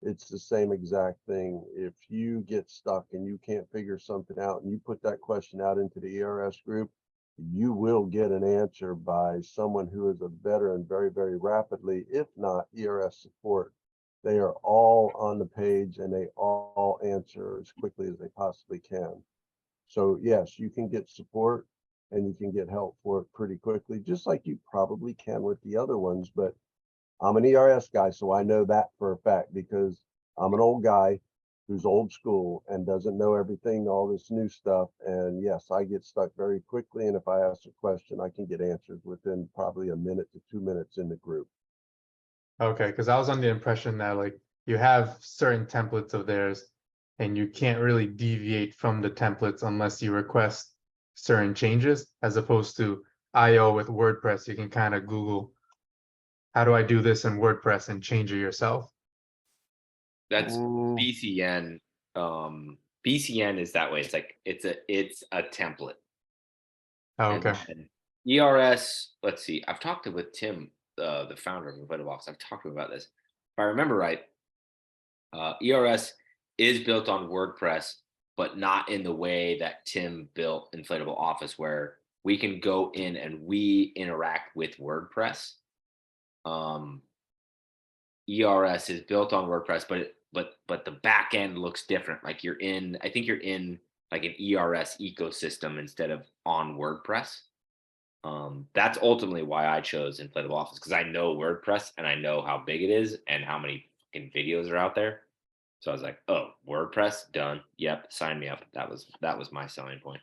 it's the same exact thing. If you get stuck and you can't figure something out and you put that question out into the ERS group, you will get an answer by someone who is a veteran very, very rapidly, if not ERS support. They are all on the page and they all answer as quickly as they possibly can. So yes, you can get support and you can get help for it pretty quickly, just like you probably can with the other ones. But I'm an ERS guy, so I know that for a fact because I'm an old guy who's old school and doesn't know everything, all this new stuff. And yes, I get stuck very quickly. And if I ask a question, I can get answers within probably a minute to 2 minutes in the group. Okay, because I was under the impression that like you have certain templates of theirs and you can't really deviate from the templates unless you request certain changes, as opposed to IO with WordPress. You can kind of Google, how do I do this in WordPress, and change it yourself. That's BCN. BCN is that way. It's like it's a template. Oh, okay. And ERS, let's see. I've talked with Tim the founder of Inflatable Office. I've talked to him about this. If I remember right, ERS is built on WordPress, but not in the way that Tim built Inflatable Office, where we can go in and we interact with WordPress. ERS is built on WordPress, but the back end looks different. Like I think you're in like an ERS ecosystem instead of on WordPress. That's ultimately why I chose Inflatable Office, because I know WordPress and I know how big it is and how many fucking videos are out there. So I was like, oh, WordPress, done. Yep, sign me up. That was my selling point.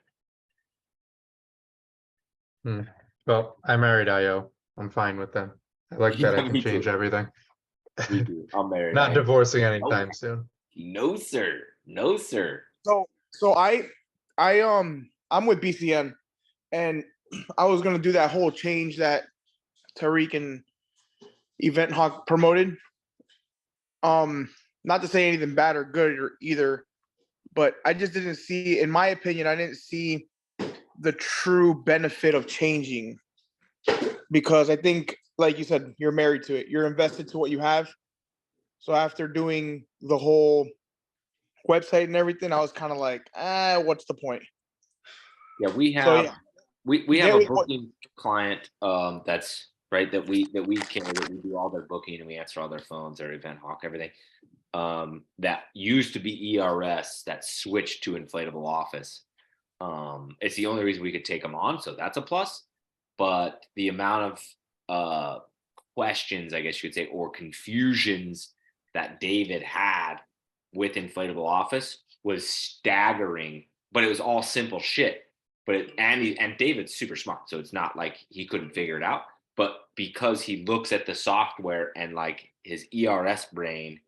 Well, I married IO. I'm fine with them. I like that I Yeah, can me change too. everything. Me too. I'm married. Not divorcing anytime soon. No, sir. No, sir. So I'm with BCN, and I was gonna do that whole change that Tariq and Event Hawk promoted. Not to say anything bad or good or either, but I just didn't see, in my opinion, I didn't see the true benefit of changing, because I think, like you said, you're married to it. You're invested to what you have. So after doing the whole website and everything, I was kind of like, what's the point? Yeah, we have So yeah, we have Gary, a booking client that's right that we carry, that we do all their booking and we answer all their phones, their Event Hawk, everything. That used to be ERS that switched to Inflatable Office. It's the only reason we could take them on, so that's a plus. But the amount of questions, I guess you could say, or confusions that David had with Inflatable Office was staggering. But it was all simple shit. But and David's super smart, so it's not like he couldn't figure it out. But because he looks at the software and like his ERS brain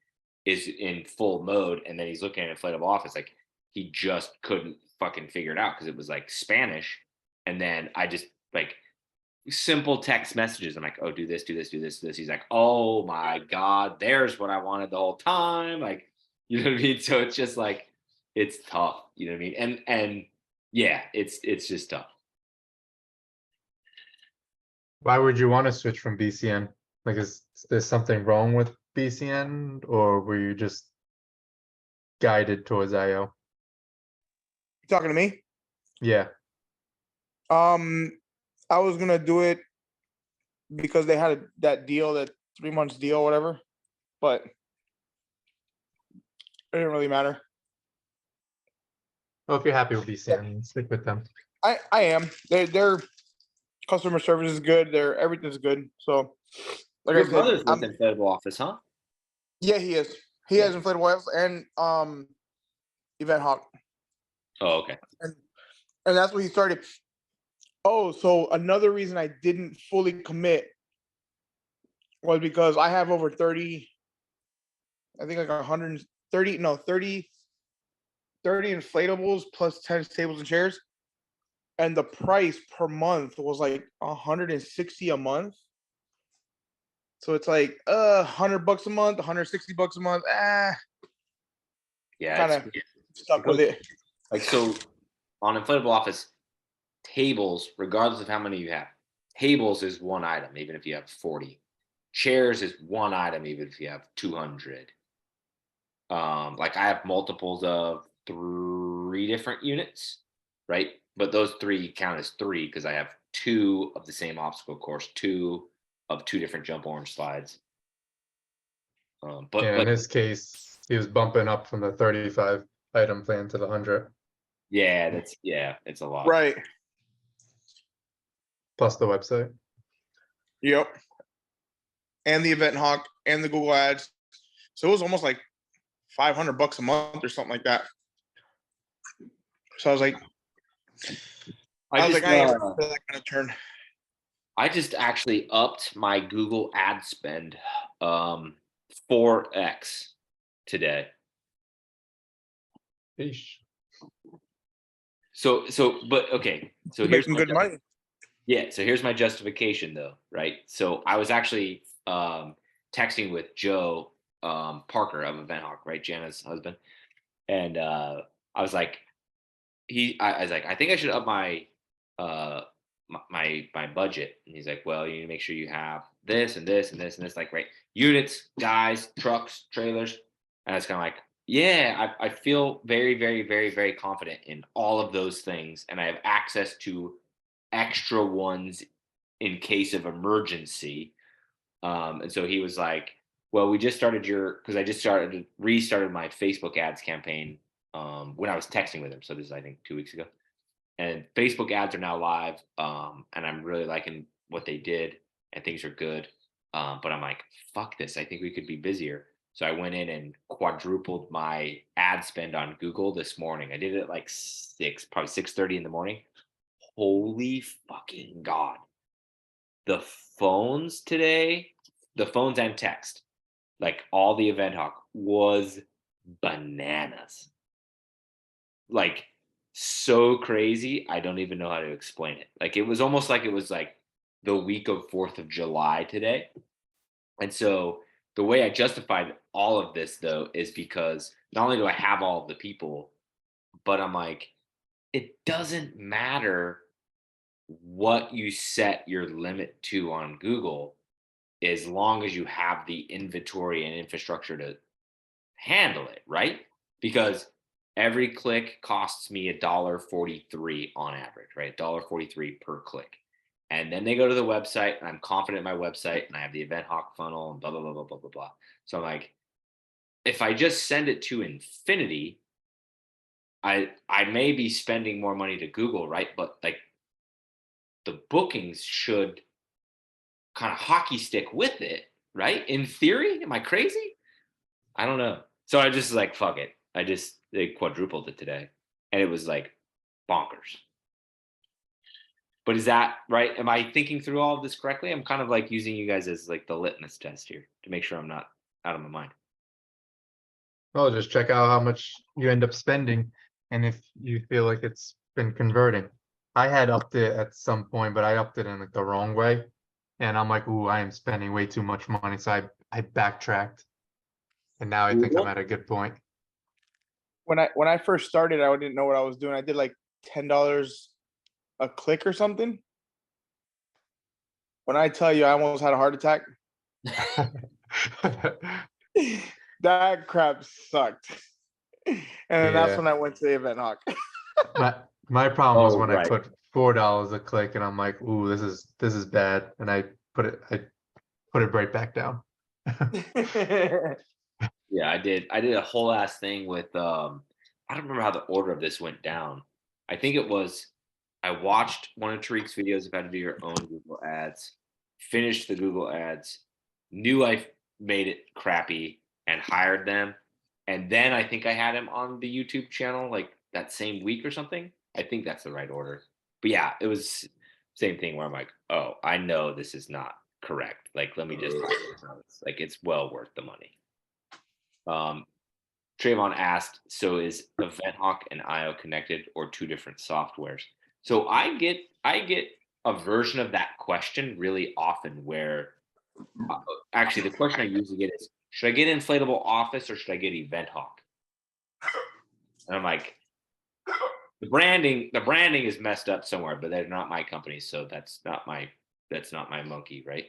is in full mode, and then he's looking at Inflatable Office, like he just couldn't fucking figure it out because it was like Spanish. And then I just like simple text messages. I'm like, oh, do this, do this, do this, do this. He's like, oh my God, there's what I wanted the whole time. Like, you know what I mean? So it's just like, it's tough. You know what I mean? And yeah, it's just tough. Why would you want to switch from BCN? Like, is there something wrong with BCN, or were you just guided towards IO? you talking to me? Yeah. I was gonna do it because they had that deal, that 3 months deal, whatever, but it didn't really matter. Well, if you're happy with BCN, stick with them. I am. Their customer service is good. Everything's good. So, like Your I said, brother's with Inflatable Office, huh? yeah, he is. He has Inflatable Whales and Event Hawk, Oh, okay. and that's what he started. Oh, so another reason I didn't fully commit was because I have over 30, I think like 130, no, 30 inflatables plus 10 tables and chairs. And the price per month was like 160 a month. So it's like $100 a month, $160 a month. Yeah, Kind of stuck with it. Like, so on Inflatable Office, tables, regardless of how many you have, tables is one item, even if you have 40. Chairs is one item, even if you have 200. Like I have multiples of 3 different units, right? But those 3 count as 3 because I have 2 of the same obstacle course, 2 of 2 different jump orange slides. Yeah, in his case, he was bumping up from the 35 item plan to the 100. Yeah, it's a lot. Right. Plus the website. Yep. And the Event Hawk and the Google Ads. So it was almost like $500 a month or something like that. So I was like, I ain't ready for that kind of turn. I just actually upped my Google ad spend 4x today. Eesh. So but okay. So You're here's making good money. Yeah, so here's my justification though, right? So I was actually texting with Joe Parker of Event Hawk, right? Jana's husband. And I was like, I was like, I think I should up my my budget. And he's like, well, you need to make sure you have this and this and this and this, like, right, units, guys, trucks, trailers. And it's kind of like, yeah, I feel very, very, very, very confident in all of those things. And I have access to extra ones in case of emergency. And so he was like, well, we just started because I just restarted my Facebook ads campaign when I was texting with him. So this is, I think, 2 weeks ago. And Facebook ads are now live. And I'm really liking what they did, and things are good. But I'm like, fuck this. I think we could be busier. So I went in and quadrupled my ad spend on Google this morning. I did it at like probably 6:30 in the morning. Holy fucking God. The phones today, the phones and text, like all the Event Hawk was bananas. Like, so crazy. I don't even know how to explain it. Like, it was almost like it was like the week of 4th of July today. And so the way I justified all of this, though, is because not only do I have all of the people, but I'm like, it doesn't matter what you set your limit to on Google, as long as you have the inventory and infrastructure to handle it, right? Because every click costs me $1.43 on average, right? $1.43 per click. And then they go to the website, and I'm confident in my website, and I have the Event Hawk funnel and blah, blah, blah, blah, blah, blah, blah. So I'm like, if I just send it to infinity, I may be spending more money to Google, right? But like, the bookings should kind of hockey stick with it, right? In theory, am I crazy? I don't know. So I just like, fuck it. They quadrupled it today, and it was like bonkers. But is that right? Am I thinking through all of this correctly? I'm kind of like using you guys as like the litmus test here to make sure I'm not out of my mind. Well, just check out how much you end up spending and if you feel like it's been converting. I had upped it at some point, but I upped it in like the wrong way. And I'm like, ooh, I am spending way too much money. So I backtracked. And now I think I'm at a good point. When I first started, I didn't know what I was doing. I did like $10 a click or something. When I tell you I almost had a heart attack, that crap sucked. And then that's Yeah. when I went to the Event Hawk. My problem was Oh, when right. I put $4 a click and I'm like, ooh, this is bad. And I put it right back down. Yeah, I did a whole ass thing with I don't remember how the order of this went down. I think it was, I watched one of Tariq's videos of how to do your own Google ads, finished the Google ads, knew I made it crappy, and hired them. And then I think I had him on the YouTube channel like that same week or something. I think that's the right order. But yeah, it was same thing where I'm like, oh, I know this is not correct. Like, let me just like, it's well worth the money. Trayvon asked, so is Event Hawk and IO connected or two different softwares? So I get a version of that question really often where actually the question I usually get is, should I get Inflatable Office or should I get Event Hawk? And I'm like, the branding is messed up somewhere, but they're not my company, so that's not my monkey, right?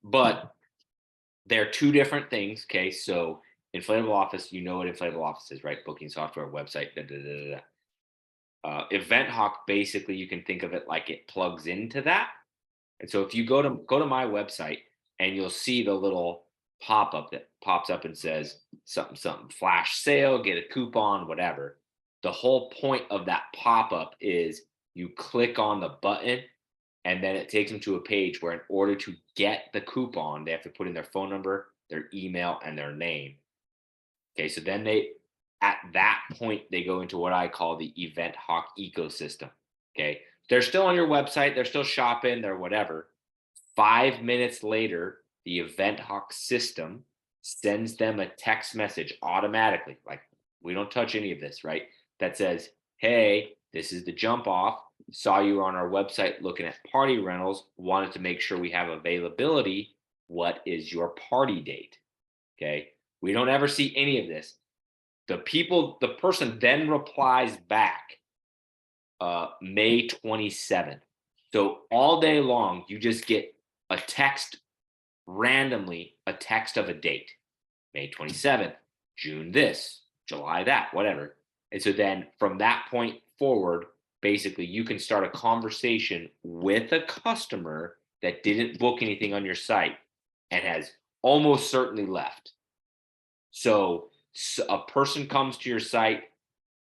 But they're two different things. Okay, so Inflatable Office, you know what Inflatable Office is, right? Booking software, website, Event Hawk, basically, you can think of it like it plugs into that. And so if you go to my website, and you'll see the little pop-up that pops up and says something flash sale, get a coupon, whatever. The whole point of that pop-up is you click on the button, and then it takes them to a page where in order to get the coupon, they have to put in their phone number, their email, and their name. Okay, so then at that point, they go into what I call the Event Hawk ecosystem. Okay, they're still on your website, they're still shopping, they're whatever. 5 minutes later, the Event Hawk system sends them a text message automatically. Like, we don't touch any of this, right? That says, hey, this is the jump off. Saw you on our website looking at party rentals. Wanted to make sure we have availability. What is your party date? Okay. We don't ever see any of this. The person then replies back May 27th. So all day long, you just get a text randomly, a text of a date, May 27th, June this, July that, whatever. And so then from that point forward, basically you can start a conversation with a customer that didn't book anything on your site and has almost certainly left. So a person comes to your site,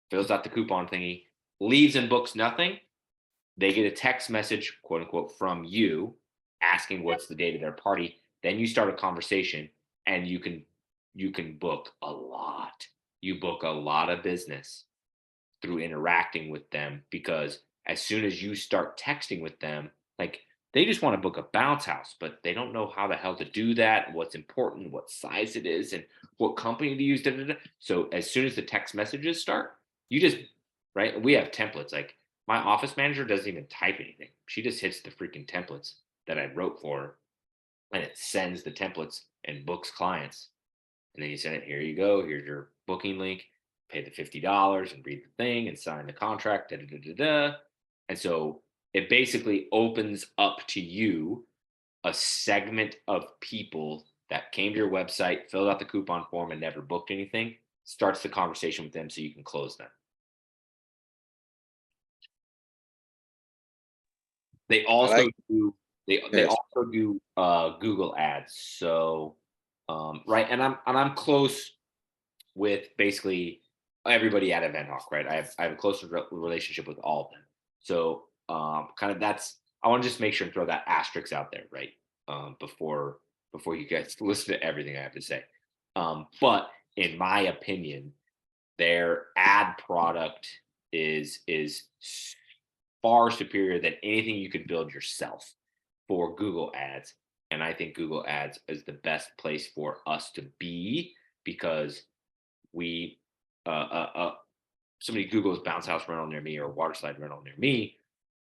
fills out the coupon thingy, leaves and books nothing. They get a text message, quote unquote, from you asking what's the date of their party. Then you start a conversation and you can book a lot. You book a lot of business through interacting with them, because as soon as you start texting with them, like they just want to book a bounce house, but they don't know how the hell to do that, what's important, what size it is, and what company to use. Da, da, da. So as soon as the text messages start, you just, right? We have templates. Like my office manager doesn't even type anything. She just hits the freaking templates that I wrote for her, and it sends the templates and books clients. And then you send it, here you go, here's your booking link, pay the $50 and read the thing and sign the contract, da, da, da, da, da. And so it basically opens up to you a segment of people that came to your website, filled out the coupon form and never booked anything, starts the conversation with them so you can close them. They also do they also do Google ads. So right, and I'm close with basically everybody at EventHawk, right? I have a close relationship with all of them. So kind of that's, I want to just make sure and throw that asterisk out there, right? Before you guys listen to everything I have to say. But in my opinion, their ad product is far superior than anything you could build yourself for Google ads. And I think Google ads is the best place for us to be, because we somebody Googles bounce house rental near me or waterslide rental near me,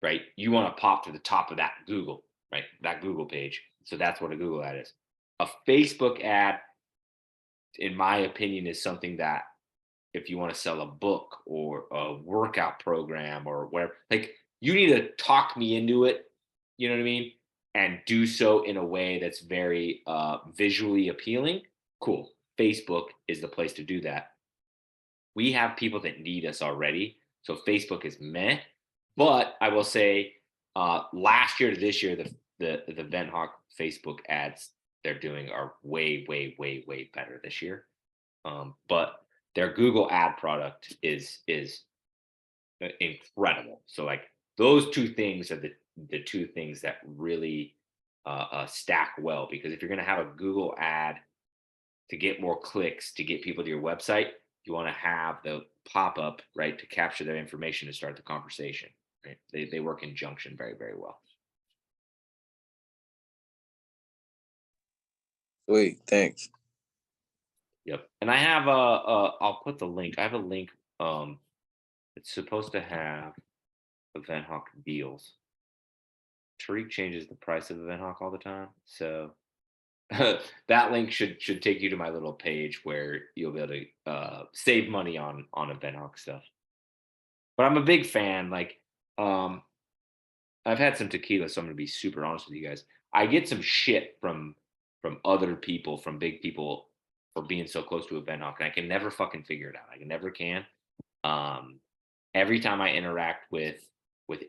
right? You want to pop to the top of that Google, right? That Google page. So that's what a Google ad is. A Facebook ad, in my opinion, is something that if you want to sell a book or a workout program or whatever, like you need to talk me into it, you know what I mean? And do so in a way that's very visually appealing. Cool. Facebook is the place to do that. We have people that need us already. So Facebook is meh. But I will say last year to this year, the EventHawk Facebook ads they're doing are way, way, way, way better this year. But their Google ad product is incredible. So like those two things are the two things that really stack well, because if you're going to have a Google ad to get more clicks, to get people to your website, you want to have the pop-up, right, to capture their information to start the conversation. Right? They work in conjunction very, very well. Sweet, thanks. Yep. And I have I'll put the link. I have a link. It's supposed to have EventHawk deals. Tariq changes the price of EventHawk all the time, so that link should take you to my little page where you'll be able to save money on EventHawk stuff. But I'm a big fan. Like, I've had some tequila, so I'm gonna be super honest with you guys. I get some shit from other people, from big people, for being so close to EventHawk, and I can never fucking figure it out. I never can. Every time I interact with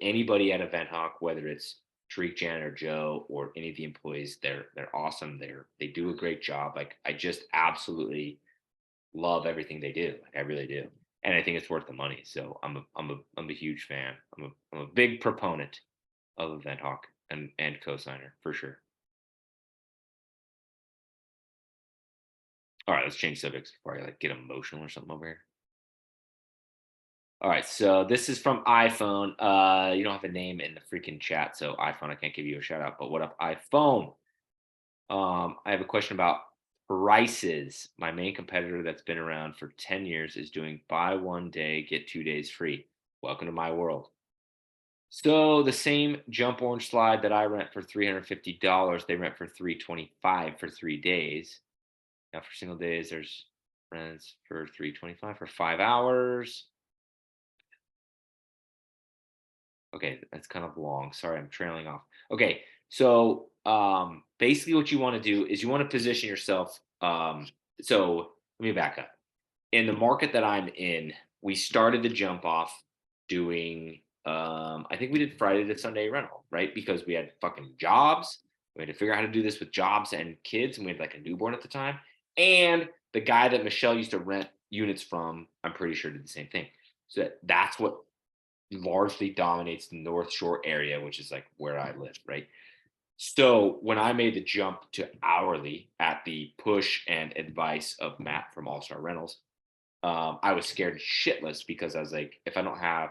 anybody at EventHawk, whether it's Tariq, Jan, or Joe, or any of the employees, they're awesome. They do a great job. Like I just absolutely love everything they do. Like I really do, and I think it's worth the money. So I'm a huge fan. I'm a big proponent of EventHawk and cosigner for sure. All right, let's change subjects before I like get emotional or something over here. All right, so this is from iPhone. You don't have a name in the freaking chat, so iPhone, I can't give you a shout out. But what up, iPhone? I have a question about prices. My main competitor that's been around for 10 years is doing buy one day, get 2 days free. Welcome to my world. So the same jump orange slide that I rent for $350, they rent for $325 for 3 days. Now for single days, there's rents for $325 for 5 hours. Okay, that's kind of long. Sorry, I'm trailing off. Okay, So basically what you want to do is you want to position yourself. So let me back up. In the market that I'm in, we started the jump off doing I think we did Friday to Sunday rental, right? Because we had fucking jobs. We had to figure out how to do this with jobs and kids, and we had like a newborn at the time. And the guy that Michelle used to rent units from, I'm pretty sure did the same thing. So that's what largely dominates the North Shore area, which is like where I live, right? So when I made the jump to hourly at the push and advice of Matt from All Star Rentals, I was scared shitless because I was like, if I don't have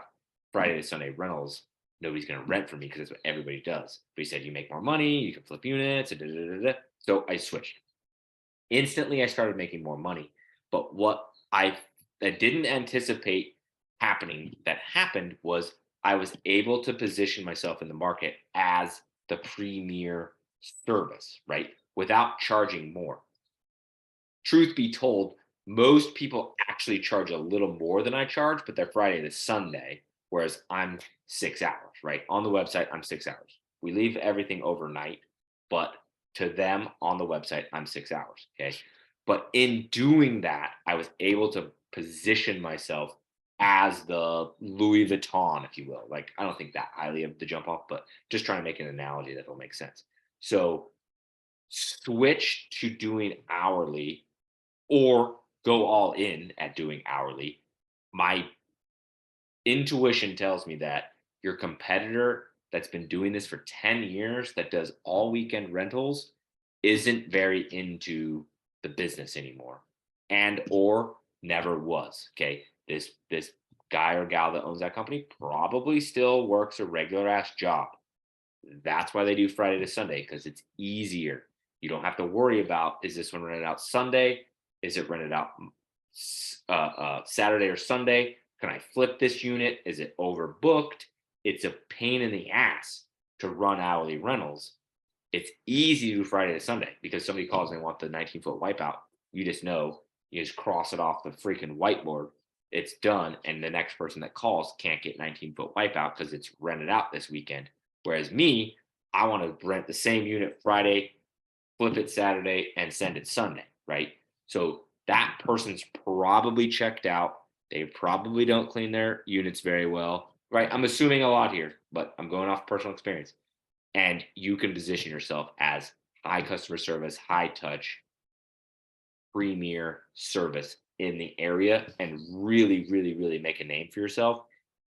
Friday to Sunday rentals, nobody's going to rent for me because that's what everybody does. But he said, you make more money, you can flip units. So I switched. Instantly, I started making more money. But what I didn't anticipate happening that happened was I was able to position myself in the market as the premier service, right? Without charging more. Truth be told, most people actually charge a little more than I charge, but they're Friday to Sunday, whereas I'm 6 hours, right? On the website, I'm 6 hours. We leave everything overnight, but to them on the website, I'm 6 hours, okay? But in doing that, I was able to position myself as the Louis Vuitton, if you will. Like, I don't think that highly of the jump off, but just trying to make an analogy that will make sense. So switch to doing hourly or go all in at doing hourly. My intuition tells me that your competitor that's been doing this for 10 years that does all weekend rentals isn't very into the business anymore and or never was. Okay. This guy or gal that owns that company probably still works a regular ass job. That's why they do Friday to Sunday, because it's easier. You don't have to worry about, is this one rented out Sunday? Is it rented out Saturday or Sunday? Can I flip this unit? Is it overbooked? It's a pain in the ass to run hourly rentals. It's easy to do Friday to Sunday because somebody calls and they want the 19-foot wipeout. You just know, you just cross it off the freaking whiteboard. It's done. And the next person that calls can't get 19-foot wipeout because it's rented out this weekend. Whereas me, I want to rent the same unit Friday, flip it Saturday, and send it Sunday, right? So that person's probably checked out. They probably don't clean their units very well, right? I'm assuming a lot here, but I'm going off personal experience. And you can position yourself as high customer service, high touch, premier service in the area and really, really, really make a name for yourself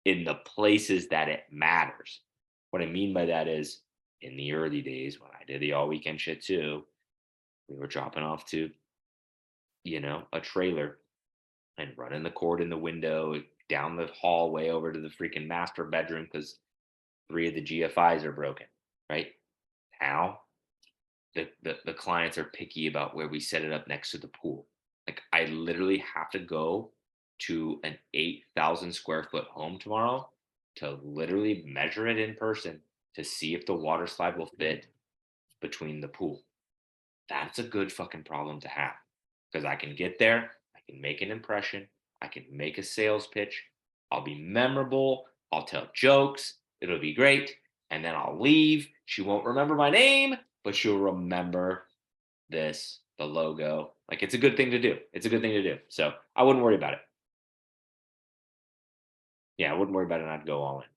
in the places that it matters. What I mean by that is in the early days when I did the all weekend shit too, we were dropping off to, a trailer and running the cord in the window down the hallway over to the freaking master bedroom because 3 of the GFIs are broken, right? Now the clients are picky about where we set it up next to the pool. Like I literally have to go to an 8,000 square foot home tomorrow to literally measure it in person to see if the water slide will fit between the pool. That's a good fucking problem to have because I can get there, I can make an impression, I can make a sales pitch, I'll be memorable, I'll tell jokes, it'll be great, and then I'll leave. She won't remember my name, but she'll remember the logo. Like it's a good thing to do. It's a good thing to do. So I wouldn't worry about it. Yeah, I wouldn't worry about it and I'd go all in.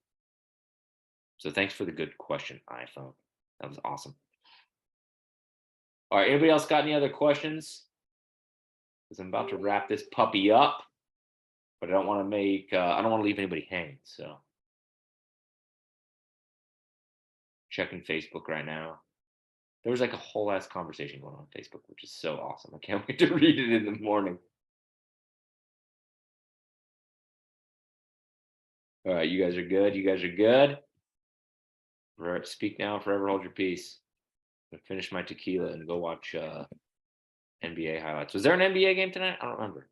So thanks for the good question, iPhone. That was awesome. All right, anybody else got any other questions? Because I'm about to wrap this puppy up, but I don't want to leave anybody hanging. So checking Facebook right now. There was like a whole ass conversation going on Facebook, which is so awesome. I can't wait to read it in the morning. All right, you guys are good. You guys are good. Speak now, forever hold your peace. I'm gonna finish my tequila and go watch NBA highlights. Was there an NBA game tonight? I don't remember.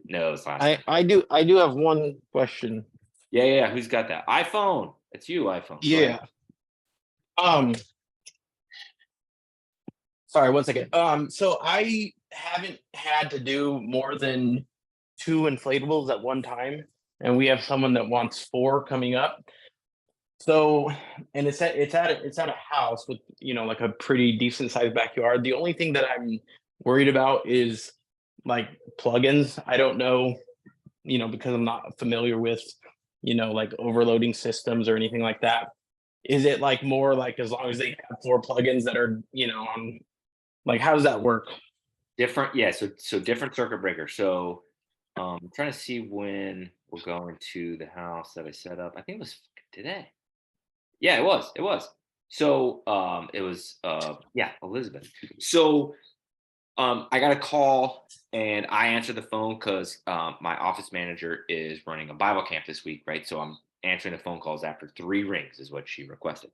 No, it was last night. I do have one question. Yeah. Who's got that? iPhone. It's you, iPhone. Yeah. Sorry, 1 second. So I haven't had to do more than 2 inflatables at one time, and we have someone that wants 4 coming up. So, and it's at a house with, like a pretty decent sized backyard. The only thing that I'm worried about is like plugins. I don't know, because I'm not familiar with, like overloading systems or anything like that. Is it like more like as long as they have 4 plugins that are, on, like how does that work? Different, yeah. So different circuit breaker. So I'm trying to see when we're going to the house that I set up. I think it was today. Yeah, it was. It was. So it was yeah, Elizabeth. So I got a call and I answered the phone because my office manager is running a Bible camp this week, right? So I'm answering the phone calls after 3 rings, is what she requested.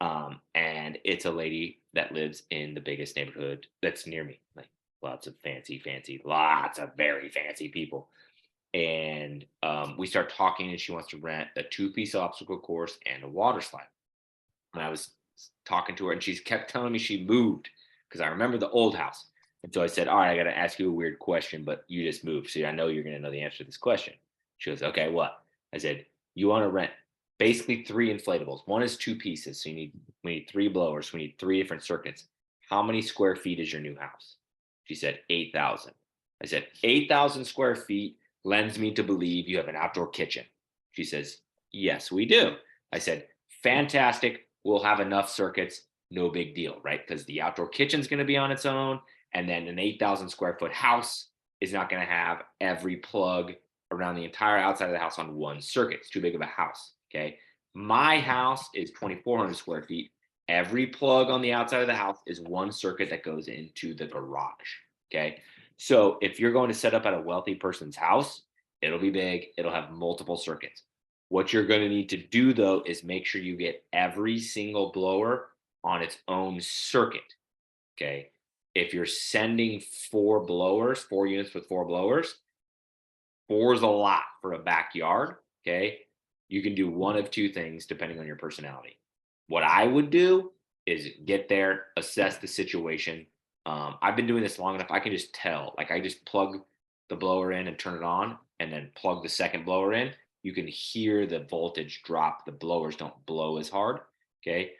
And it's a lady that lives in the biggest neighborhood that's near me, like lots of lots of very fancy people. And we start talking, and she wants to rent a 2-piece obstacle course and a water slide. And I was talking to her, and she kept telling me she moved because I remember the old house. And so I said, all right, I got to ask you a weird question, but you just moved. So I know you're going to know the answer to this question. She goes, okay, what? I said, you want to rent basically 3 inflatables. One is 2 pieces. So we need 3 blowers. We need 3 different circuits. How many square feet is your new house? She said, 8,000. I said, 8,000 square feet lends me to believe you have an outdoor kitchen. She says, yes, we do. I said, fantastic. We'll have enough circuits. No big deal, right? Because the outdoor kitchen's going to be on its own. And then an 8,000 square foot house is not going to have every plug around the entire outside of the house on one circuit. It's too big of a house. Okay. My house is 2,400 square feet. Every plug on the outside of the house is one circuit that goes into the garage. Okay. So if you're going to set up at a wealthy person's house, it'll be big. It'll have multiple circuits. What you're going to need to do, though, is make sure you get every single blower on its own circuit. Okay. If you're sending 4 blowers, 4 units with 4 blowers, 4 is a lot for a backyard. Okay. You can do one of 2 things depending on your personality. What I would do is get there, assess the situation. I've been doing this long enough. I can just tell, like I just plug the blower in and turn it on and then plug the second blower in. You can hear the voltage drop. The blowers don't blow as hard. Okay.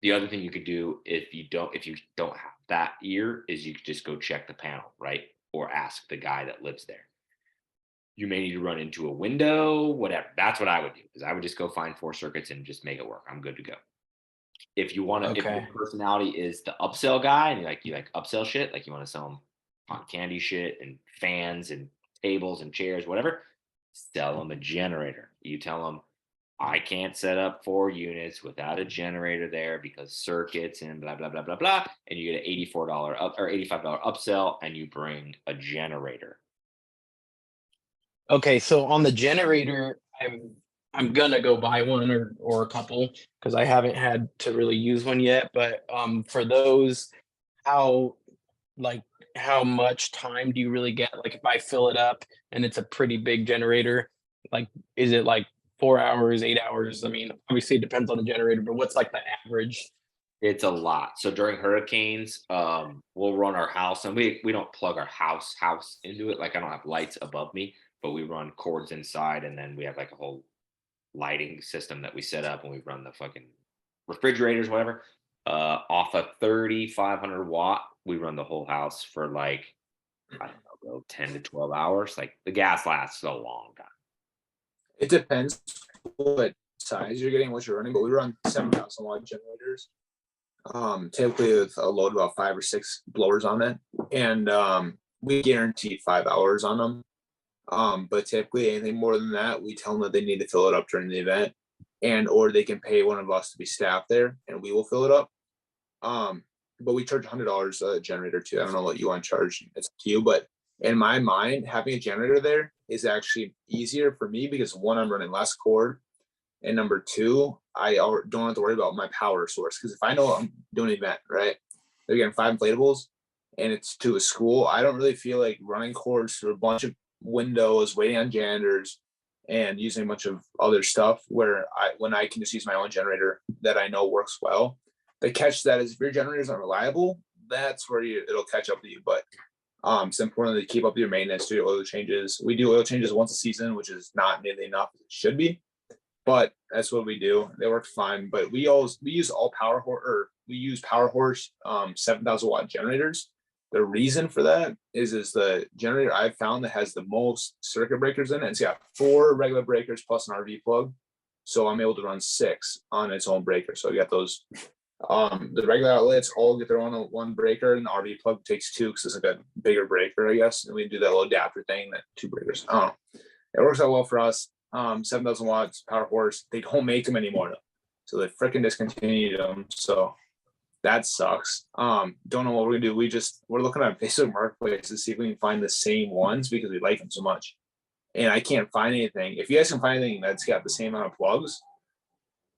The other thing you could do if you don't have that ear is you could just go check the panel, right? Or ask the guy that lives there. You may need to run into a window, whatever. That's what I would do, because I would just go find 4 circuits and just make it work. I'm good to go. If you want to, if your personality is the upsell guy and you like upsell shit, like you want to sell them on candy shit and fans and tables and chairs, whatever, sell them a generator. You tell them, I can't set up 4 units without a generator there because circuits and blah, blah, blah, blah, blah. And you get an $84 up or $85 upsell and you bring a generator. Okay, so on the generator, I'm gonna go buy one or a couple because I haven't had to really use one yet. But for those, how how much time do you really get? Like if I fill it up and it's a pretty big generator, like is it like 4 hours, 8 hours? I mean, obviously it depends on the generator, but what's like the average? It's a lot. So during hurricanes, we'll run our house, and we don't plug our house into it. Like I don't have lights above me, but we run cords inside, and then we have like a whole lighting system that we set up, and we run the fucking refrigerators, whatever. Off a 3,500 watt, we run the whole house for like, I don't know, bro, 10 to 12 hours. Like the gas lasts a long time. It depends what size you're getting, what you're running, but we run 7,000 watt generators. Typically with a load of about 5 or 6 blowers on it, and we guarantee 5 hours on them. But typically anything more than that, we tell them that they need to fill it up during the event, and or they can pay one of us to be staffed there, and we will fill it up. But we charge $100 a generator too. I don't know what you want to charge. It's up to you, but in my mind, having a generator there is actually easier for me because 1, I'm running less cord, and number 2, I don't have to worry about my power source. Because if I know I'm doing an event, right, they're getting 5 inflatables, and it's to a school, I don't really feel like running cords through a bunch of windows, waiting on janitors, and using a bunch of other stuff. When I can just use my own generator that I know works well. The catch that is if your generator is unreliable, that's where it'll catch up to you. But it's important to keep up your maintenance, do your oil changes. We do oil changes once a season, which is not nearly enough as it should be. but that's what we do. They work fine, but we use all power horse, or we use power horse 7,000 watt generators. The reason for that is the generator I've found that has the most circuit breakers in it. It's got 4 regular breakers plus an RV plug. So I'm able to run 6 on its own breaker. So we got those, the regular outlets all get their own one breaker, and the RV plug takes 2 because it's like a bigger breaker, I guess. And we do that little adapter thing, that 2 breakers. I don't know. It works out well for us. 7,000 watts power horse. They don't make them anymore though. So they freaking discontinued them. So that sucks. Don't know what we're gonna do. We're looking at Facebook Marketplace to see if we can find the same ones because we like them so much. And I can't find anything. If you guys can find anything that's got the same amount of plugs,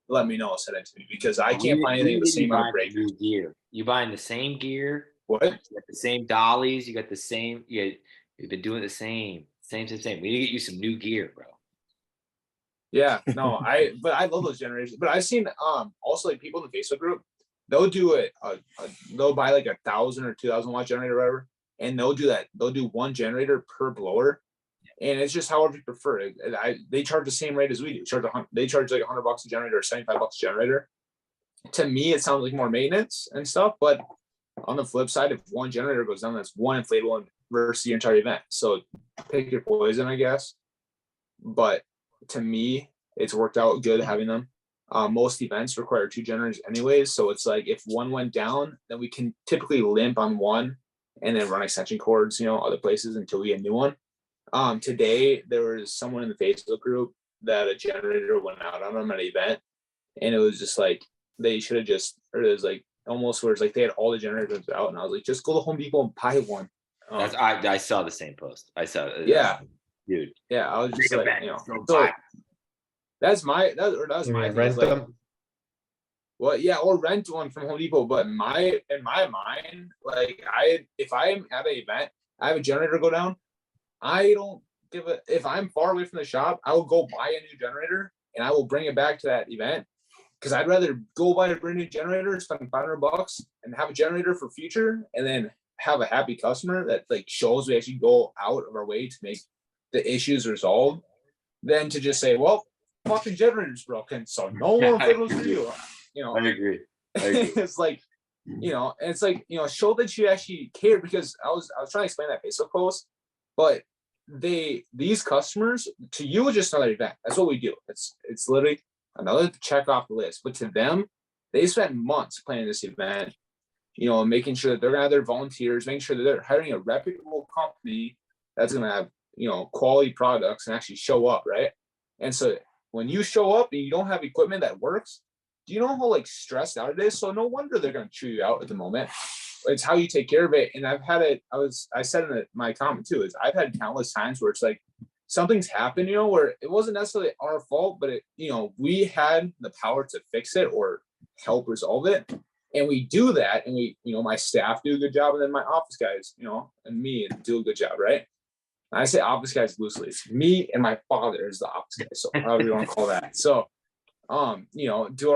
let me know. Send it to me because I can't find anything with the same amount of breakers. Gear. You buying the same gear? What? You got the same dollies. You got the same. You've been doing the same. We need to get you some new gear, bro. Yeah, no, but I love those generators. But I've seen also like people in the Facebook group, they'll do they'll buy like 1,000 or 2,000 watt generator or whatever, and they'll do that. They'll do one generator per blower, and it's just however you prefer. They charge the same rate as we do. They charge like $100 a generator or $75 a generator. To me, it sounds like more maintenance and stuff, but on the flip side, if one generator goes down, that's one inflatable versus the entire event. So pick your poison, I guess. But to me, it's worked out good having them. Most events require 2 generators anyways. So it's like if one went down, then we can typically limp on one and then run extension cords, other places until we get a new one. Today, there was someone in the Facebook group that a generator went out on them at an event. And it was just like, they should have or it was like almost where it's like they had all the generators out. And I was like, just go to Home Depot and buy one. I saw the same post. I saw it. Yeah. Dude. Yeah, I was just like, so that's my thing. Rent Like, them. well, yeah, or rent one from Home Depot. But in my mind, like if I'm at an event, I have a generator go down. I don't give a if I'm far away from the shop, I will go buy a new generator and I will bring it back to that event. Because I'd rather go buy a brand new generator, spend $500 and have a generator for future, and then have a happy customer that like shows we actually go out of our way to make the issues resolved, than to just say, well, fucking generator's broken, so no more inflatables for you. I agree. It's like, it's like, show that you actually care, because I was trying to explain that Facebook post, but these customers, to you, is just another event. That's what we do. It's literally another check off the list. But to them, they spent months planning this event, making sure that they're gonna have their volunteers, making sure that they're hiring a reputable company that's gonna have quality products and actually show up, right? And so when you show up and you don't have equipment that works, do you know how like stressed out it is? So no wonder they're going to chew you out at the moment. It's how you take care of it. And I've had it. I said in my comment too, is I've had countless times where it's like something's happened, where it wasn't necessarily our fault, but we had the power to fix it or help resolve it. And we do that, and we, my staff do a good job, and then my office guys, and me do a good job, right? I say office guys loosely. It's me and my father is the office guy. So however you want to call that. So, do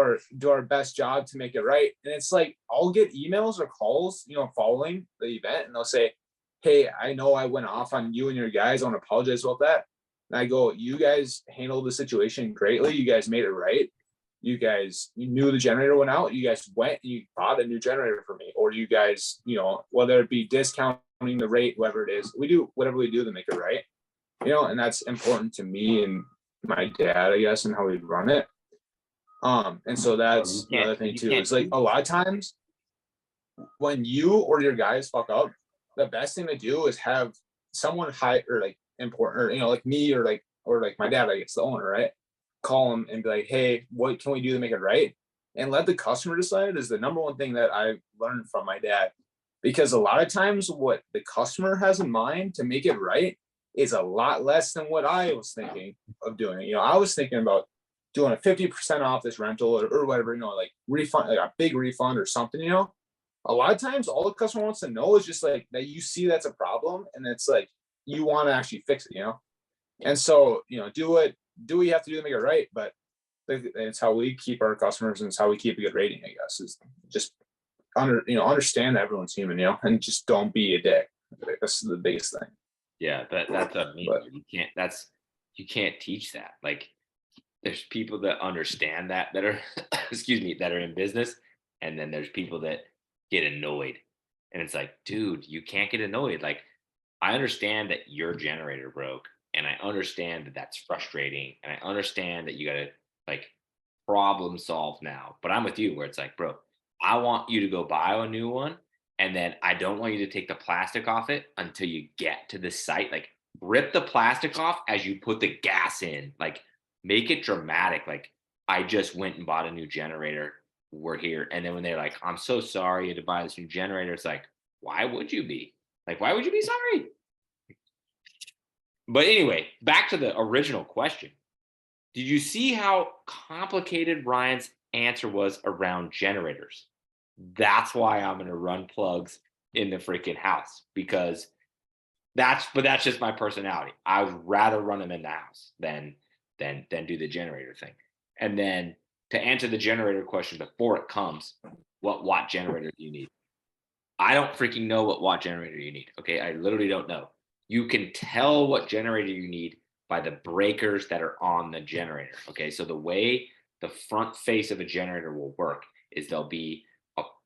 our best job to make it right. And it's like, I'll get emails or calls, following the event, and they'll say, hey, I know I went off on you and your guys. I want to apologize about that. And I go, you guys handled the situation greatly. You guys made it right. You knew the generator went out. You guys went and you bought a new generator for me, or you guys, whether it be discounting the rate, whatever it is, we do whatever we do to make it right, and that's important to me and my dad, I guess, and how we run it. And so that's another thing too. It's like a lot of times when you or your guys fuck up, the best thing to do is have someone high or like important, or like me or like my dad, I guess, the owner, right? Call them and be like, hey, what can we do to make it right? And let the customer decide is the number one thing that I learned from my dad. Because a lot of times what the customer has in mind to make it right is a lot less than what I was thinking of doing. I was thinking about doing a 50% off this rental or whatever, like refund, like a big refund or something, A lot of times all the customer wants to know is just like that you see that's a problem, and it's like you want to actually fix it, And so, do what you have to do to make it right. But it's how we keep our customers, and it's how we keep a good rating, I guess, is just understand that everyone's human, and just don't be a dick. That's the biggest thing. Yeah, that's what I mean. But you can't teach that. Like there's people that understand that are excuse me, that are in business, and then there's people that get annoyed. And it's like, dude, you can't get annoyed. Like, I understand that your generator broke, and I understand that that's frustrating, and I understand that you got to like problem solve now. But I'm with you where it's like, bro, I want you to go buy a new one, and then I don't want you to take the plastic off it until you get to the site. Like, rip the plastic off as you put the gas in. Like, make it dramatic. Like, I just went and bought a new generator. We're here. And then when they're like, I'm so sorry you had to buy this new generator, it's like, why would you be? Like, why would you be sorry? But anyway, back to the original question. Did you see how complicated Ryan's answer was around generators? That's why I'm going to run plugs in the freaking house, because that's just my personality. I would rather run them in the house than do the generator thing. And then to answer the generator question before it comes, what watt generator do you need? I don't freaking know what watt generator you need. Okay, I literally don't know. You can tell what generator you need by the breakers that are on the generator. Okay, so the way the front face of a generator will work is there'll be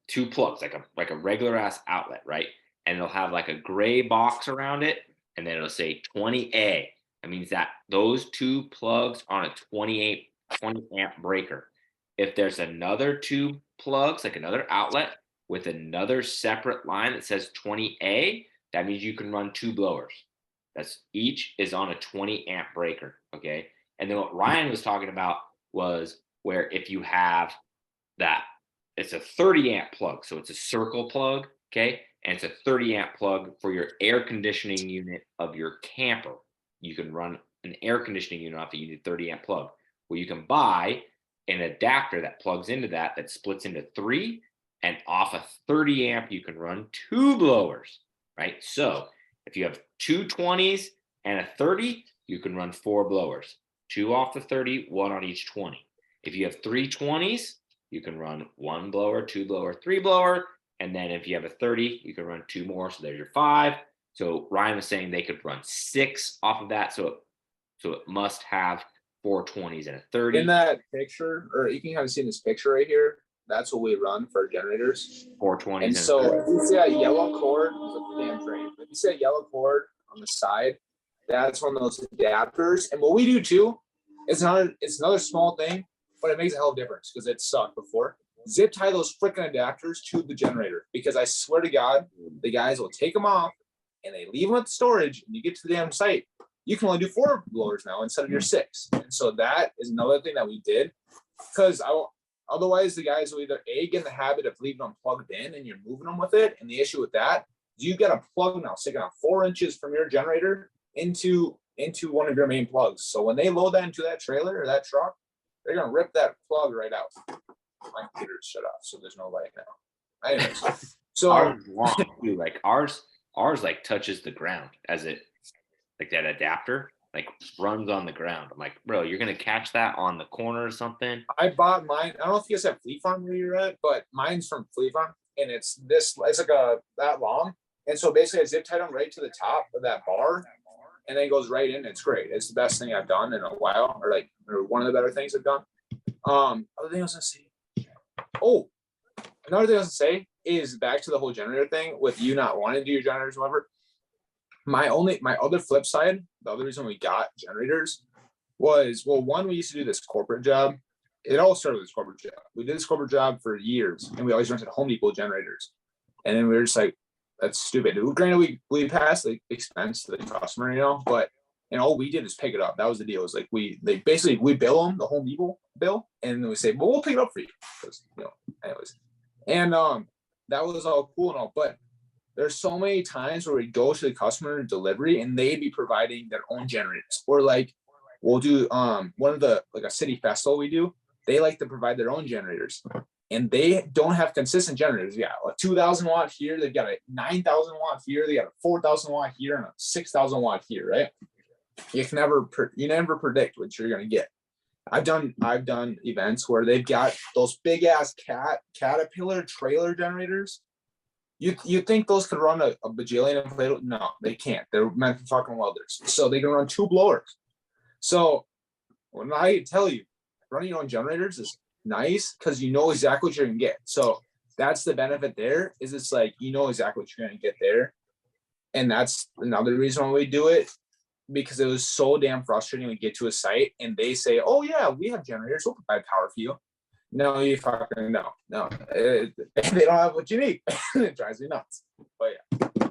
two plugs, like a regular ass outlet, right? And it'll have like a gray box around it, and then it'll say 20A. That means that those two plugs on a 20 amp breaker. If there's another two plugs, like another outlet with another separate line that says 20A, that means you can run two blowers. That's each is on a 20 amp breaker. Okay. And then what Ryan was talking about was where if you have that, it's a 30 amp plug. So it's a circle plug. Okay. And it's a 30 amp plug for your air conditioning unit of your camper. You can run an air conditioning unit off a unit 30 amp plug. Well, you can buy an adapter that plugs into that splits into three, and off a 30 amp, you can run two blowers, right? So if you have two 20s and a 30, you can run four blowers, two off the 30, one on each 20. If you have three 20s, you can run one blower, two blower, three blower. And then if you have a 30, you can run two more. So there's your five. So Ryan was saying they could run six off of that. So it must have four 20s and a 30. In that picture, or you can kind of see in this picture right here, that's what we run for generators. 420s. And so if you see a yellow cord, it's a damn drain. If you see a yellow cord on the side, that's one of those adapters. And what we do too, it's another small thing, but it makes a hell of a difference because it sucked before. Zip tie those freaking adapters to the generator, because I swear to God, the guys will take them off and they leave them at the storage, and you get to the damn site, you can only do four blowers now instead of your six. And so that is another thing that we did, because otherwise the guys will either get in the habit of leaving them plugged in and you're moving them with it. And the issue with that is you got a plug now sticking out 4 inches from your generator into one of your main plugs. So when they load that into that trailer or that truck, they're gonna rip that plug right out. My computer's shut off, so there's no light now. Anyways, so ours long too. Like ours like touches the ground as it, like that adapter like runs on the ground. I'm like, bro, you're gonna catch that on the corner or something. I bought mine. I don't know if you guys have Fleet Farm where you're at, but mine's from Fleet Farm, and it's like that long. And so basically I zip tied them right to the top of that bar, and then it goes right in. It's great. It's the best thing I've done in a while, or one of the better things I've done. Other thing I was gonna say. Oh, another thing I was gonna say is back to the whole generator thing with you not wanting to do your generators, whatever. My other flip side, the other reason we got generators was, well, one, we used to do this corporate job. It all started with this corporate job. We did this corporate job for years, and we always rented Home Depot generators. And then we were just like, that's stupid. Granted, we passed the expense to the customer, but all we did is pick it up. That was the deal. It was like we bill them the Home Depot bill, and then we say, well, we'll pick it up for you. Anyways. And that was all cool and all, but there's so many times where we go to the customer delivery and they'd be providing their own generators, or like we'll do one of the, like a city festival we do, they like to provide their own generators, and they don't have consistent generators. Yeah, a 2,000 watt here, they've got a 9,000 watt here, they got a 4,000 watt here, and a 6,000 watt here, right? You never predict what you're gonna get. I've done events where they've got those big ass Caterpillar trailer generators. You think those could run a bajillion inflatable? No, they can't. They're meant for fucking welders. So they can run two blowers. So when I tell you, running your own generators is nice because you know exactly what you're gonna get. So that's the benefit there, is it's like you know exactly what you're gonna get there. And that's another reason why we do it, because it was so damn frustrating to get to a site and they say, oh yeah, we have generators, we'll provide power for you. No, you fucking no. They don't have what you need. It drives me nuts. But yeah,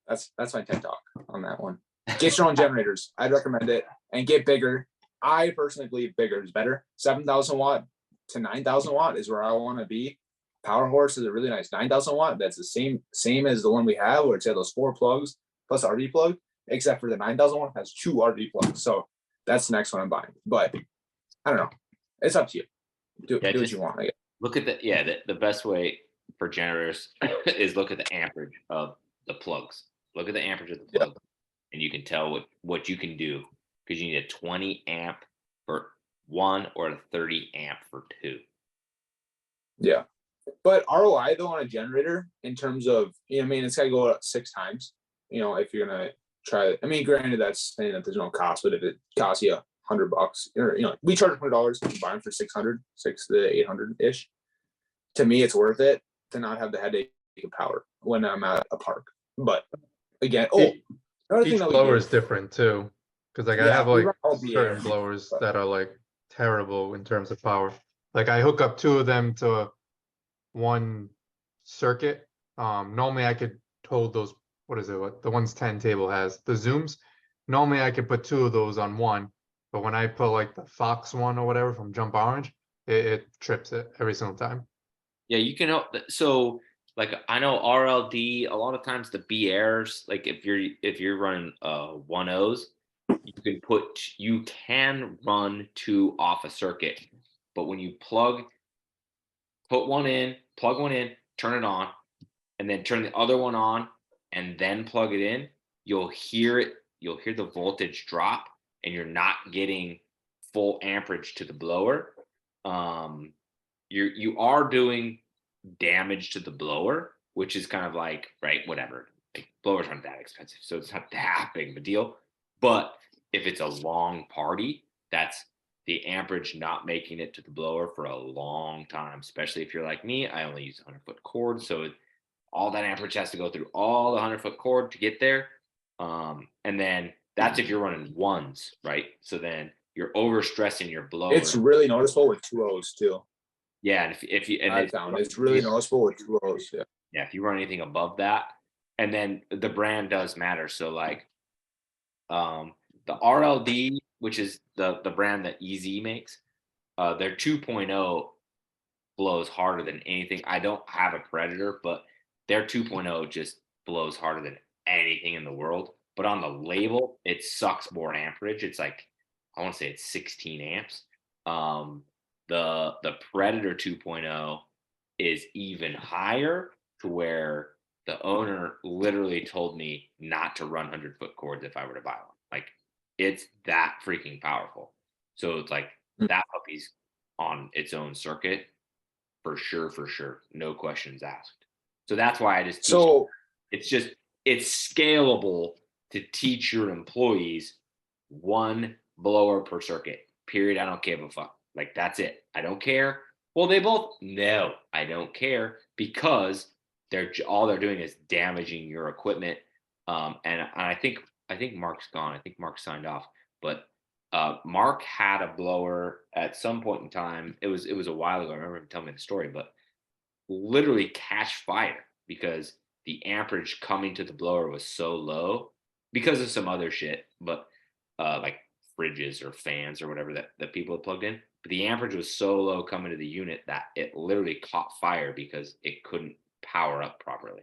that's my TED talk on that one. Get your own generators. I'd recommend it, and get bigger. I personally believe bigger is better. 7,000 watt to 9,000 watt is where I want to be. Power Horse is a really nice 9,000 watt. That's the same as the one we have, where it's got those 4 plugs plus RV plug, except for the 9,000 watt has 2 RV plugs. So that's the next one I'm buying. But I don't know. It's up to you. Do what you want. I guess. Look at the best way for generators is look at the amperage of the plugs. Look at the amperage of the plug, and you can tell what you can do, because you need a 20 amp for 1 or a 30 amp for 2. Yeah. But ROI though on a generator, in terms of, I mean, it's got to go up 6 times, if you're going to try it. I mean, granted, that's saying that there's no cost, but if it costs you $100, or, we charge $100, you buy them for 600 to 800 ish. To me, it's worth it to not have the headache of power when I'm at a park. But again, another thing Each that we blower do, is different too. Cause like I Yeah, have we like run LBA, certain blowers but- that are like terrible in terms of power. Like I hook up 2 of them to one circuit. Normally I could hold those, what the 110 table has, the zooms. Normally I could put 2 of those on one, but when I put like the Fox one or whatever from Jump Orange, it trips it every single time. Yeah, you can help. So, like, I know RLD. A lot of times the BRs, like if you're running 1Os, you can run 2 off a circuit, but when you put one in, plug one in, turn it on, and then turn the other one on, and then plug it in, you'll hear it. You'll hear the voltage drop, and you're not getting full amperage to the blower. You are doing damage to the blower, which is kind of like, right, whatever. Like, blowers aren't that expensive, so it's not that big of a deal. But if it's a long party, that's the amperage not making it to the blower for a long time, especially if you're like me. I only use 100-foot cord, so all that amperage has to go through all the 100-foot cord to get there. And then that's if you're running ones, right? So then you're overstressing your blower. it's really noticeable with 2Os too. Yeah, and if you I found it's really noticeable with 2Os. Yeah. Yeah, if you run anything above that, and then the brand does matter. So like the RLD, which is the brand that EZ makes, their 2.0 blows harder than anything. I don't have a Predator, but their 2.0 just blows harder than anything in the world. But on the label, it sucks more amperage. It's like, I want to say it's 16 amps. The Predator 2.0 is even higher, to where the owner literally told me not to run 100-foot cords if I were to buy one. Like, it's that freaking powerful. So it's like that puppy's on its own circuit for sure. No questions asked. So that's why I just teach it's scalable to teach your employees 1 blower per circuit. Period. I don't give a fuck. Like, that's it. I don't care. Well, no, I don't care, because all they're doing is damaging your equipment. And I think Mark's gone. I think Mark signed off, but Mark had a blower at some point in time. It was a while ago. I remember him telling me the story, but literally catch fire because the amperage coming to the blower was so low because of some other shit, but like fridges or fans or whatever that people had plugged in. But the amperage was so low coming to the unit that it literally caught fire because it couldn't power up properly.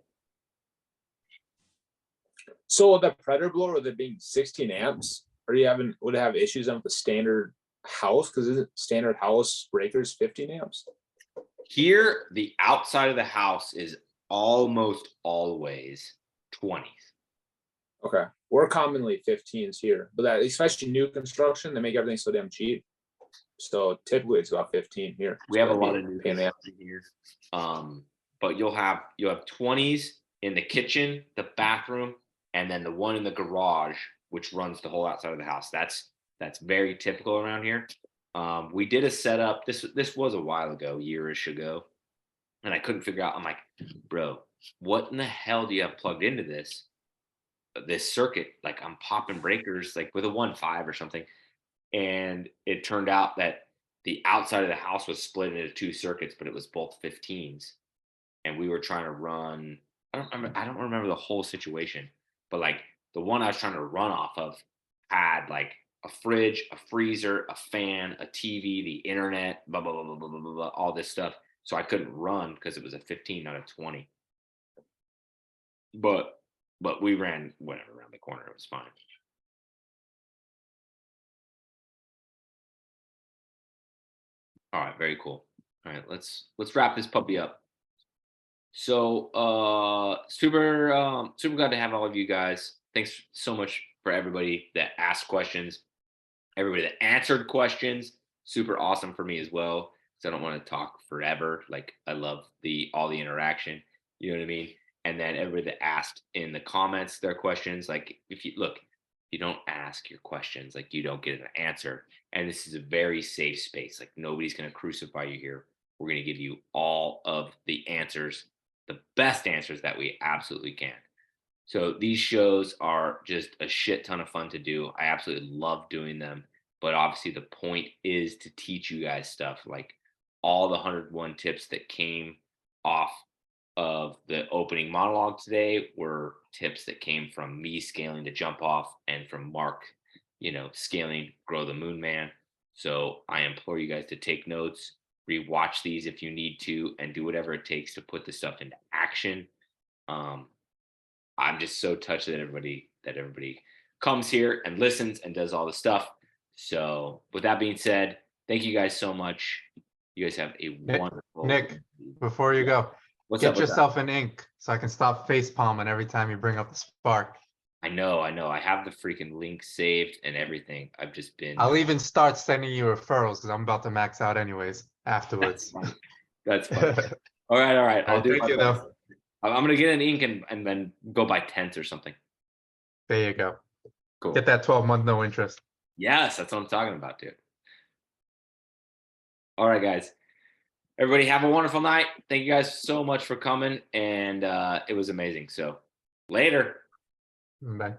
So the Predator blower, with it being 16 amps, would it have issues with the standard house? Because isn't standard house breakers 15 amps? Here, the outside of the house is almost always 20s. Okay. We're commonly 15s here, but that, especially new construction, they make everything so damn cheap. So typically it's about 15 here. We have a lot of new construction here. But you'll have 20s in the kitchen, the bathroom, and then the one in the garage, which runs the whole outside of the house. That's very typical around here. We did a setup. This was a while ago, yearish ago, and I couldn't figure out. I'm like, bro, what in the hell do you have plugged into this circuit? Like I'm popping breakers like with a 1.5 or something, and it turned out that the outside of the house was split into 2 circuits, but it was both 15s, and we were trying to run. I don't remember the whole situation, but like the one I was trying to run off of had like a fridge, a freezer, a fan, a TV, the internet, blah blah blah blah blah blah, blah all this stuff. So I couldn't run because it was a 15, not a 20. But we ran whatever around the corner. It was fine. All right, very cool. All right, let's wrap this puppy up. So super glad to have all of you guys. Thanks so much for everybody that asked questions, everybody that answered questions. Super awesome for me as well, because I don't want to talk forever. Like I love all the interaction. You know what I mean? And then everybody that asked in the comments their questions. Like if you don't ask your questions, like you don't get an answer. And this is a very safe space. Like nobody's gonna crucify you here. We're gonna give you all of the answers, the best answers that we absolutely can. So these shows are just a shit ton of fun to do. I absolutely love doing them. But obviously the point is to teach you guys stuff, like all the 101 tips that came off of the opening monologue today were tips that came from me scaling to jump off and from Mark, scaling Grow the Moon Man. So I implore you guys to take notes, rewatch these if you need to, and do whatever it takes to put this stuff into action. I'm just so touched that everybody comes here and listens and does all the stuff. So with that being said, thank you guys so much. You guys have a wonderful Nick, before you go, What's get up? yourself an ink so I can stop face palming every time you bring up the spark. I know. I have the freaking link saved and everything. I've just been. I'll even start sending you referrals because I'm about to max out anyways afterwards. That's fine. All right. I'll do Thank you though. I'm gonna get an ink and then go buy tents or something. There you go. Cool. Get that 12-month no interest. Yes, that's what I'm talking about, dude. All right, guys. Everybody have a wonderful night. Thank you guys so much for coming, and it was amazing. So later. Bye.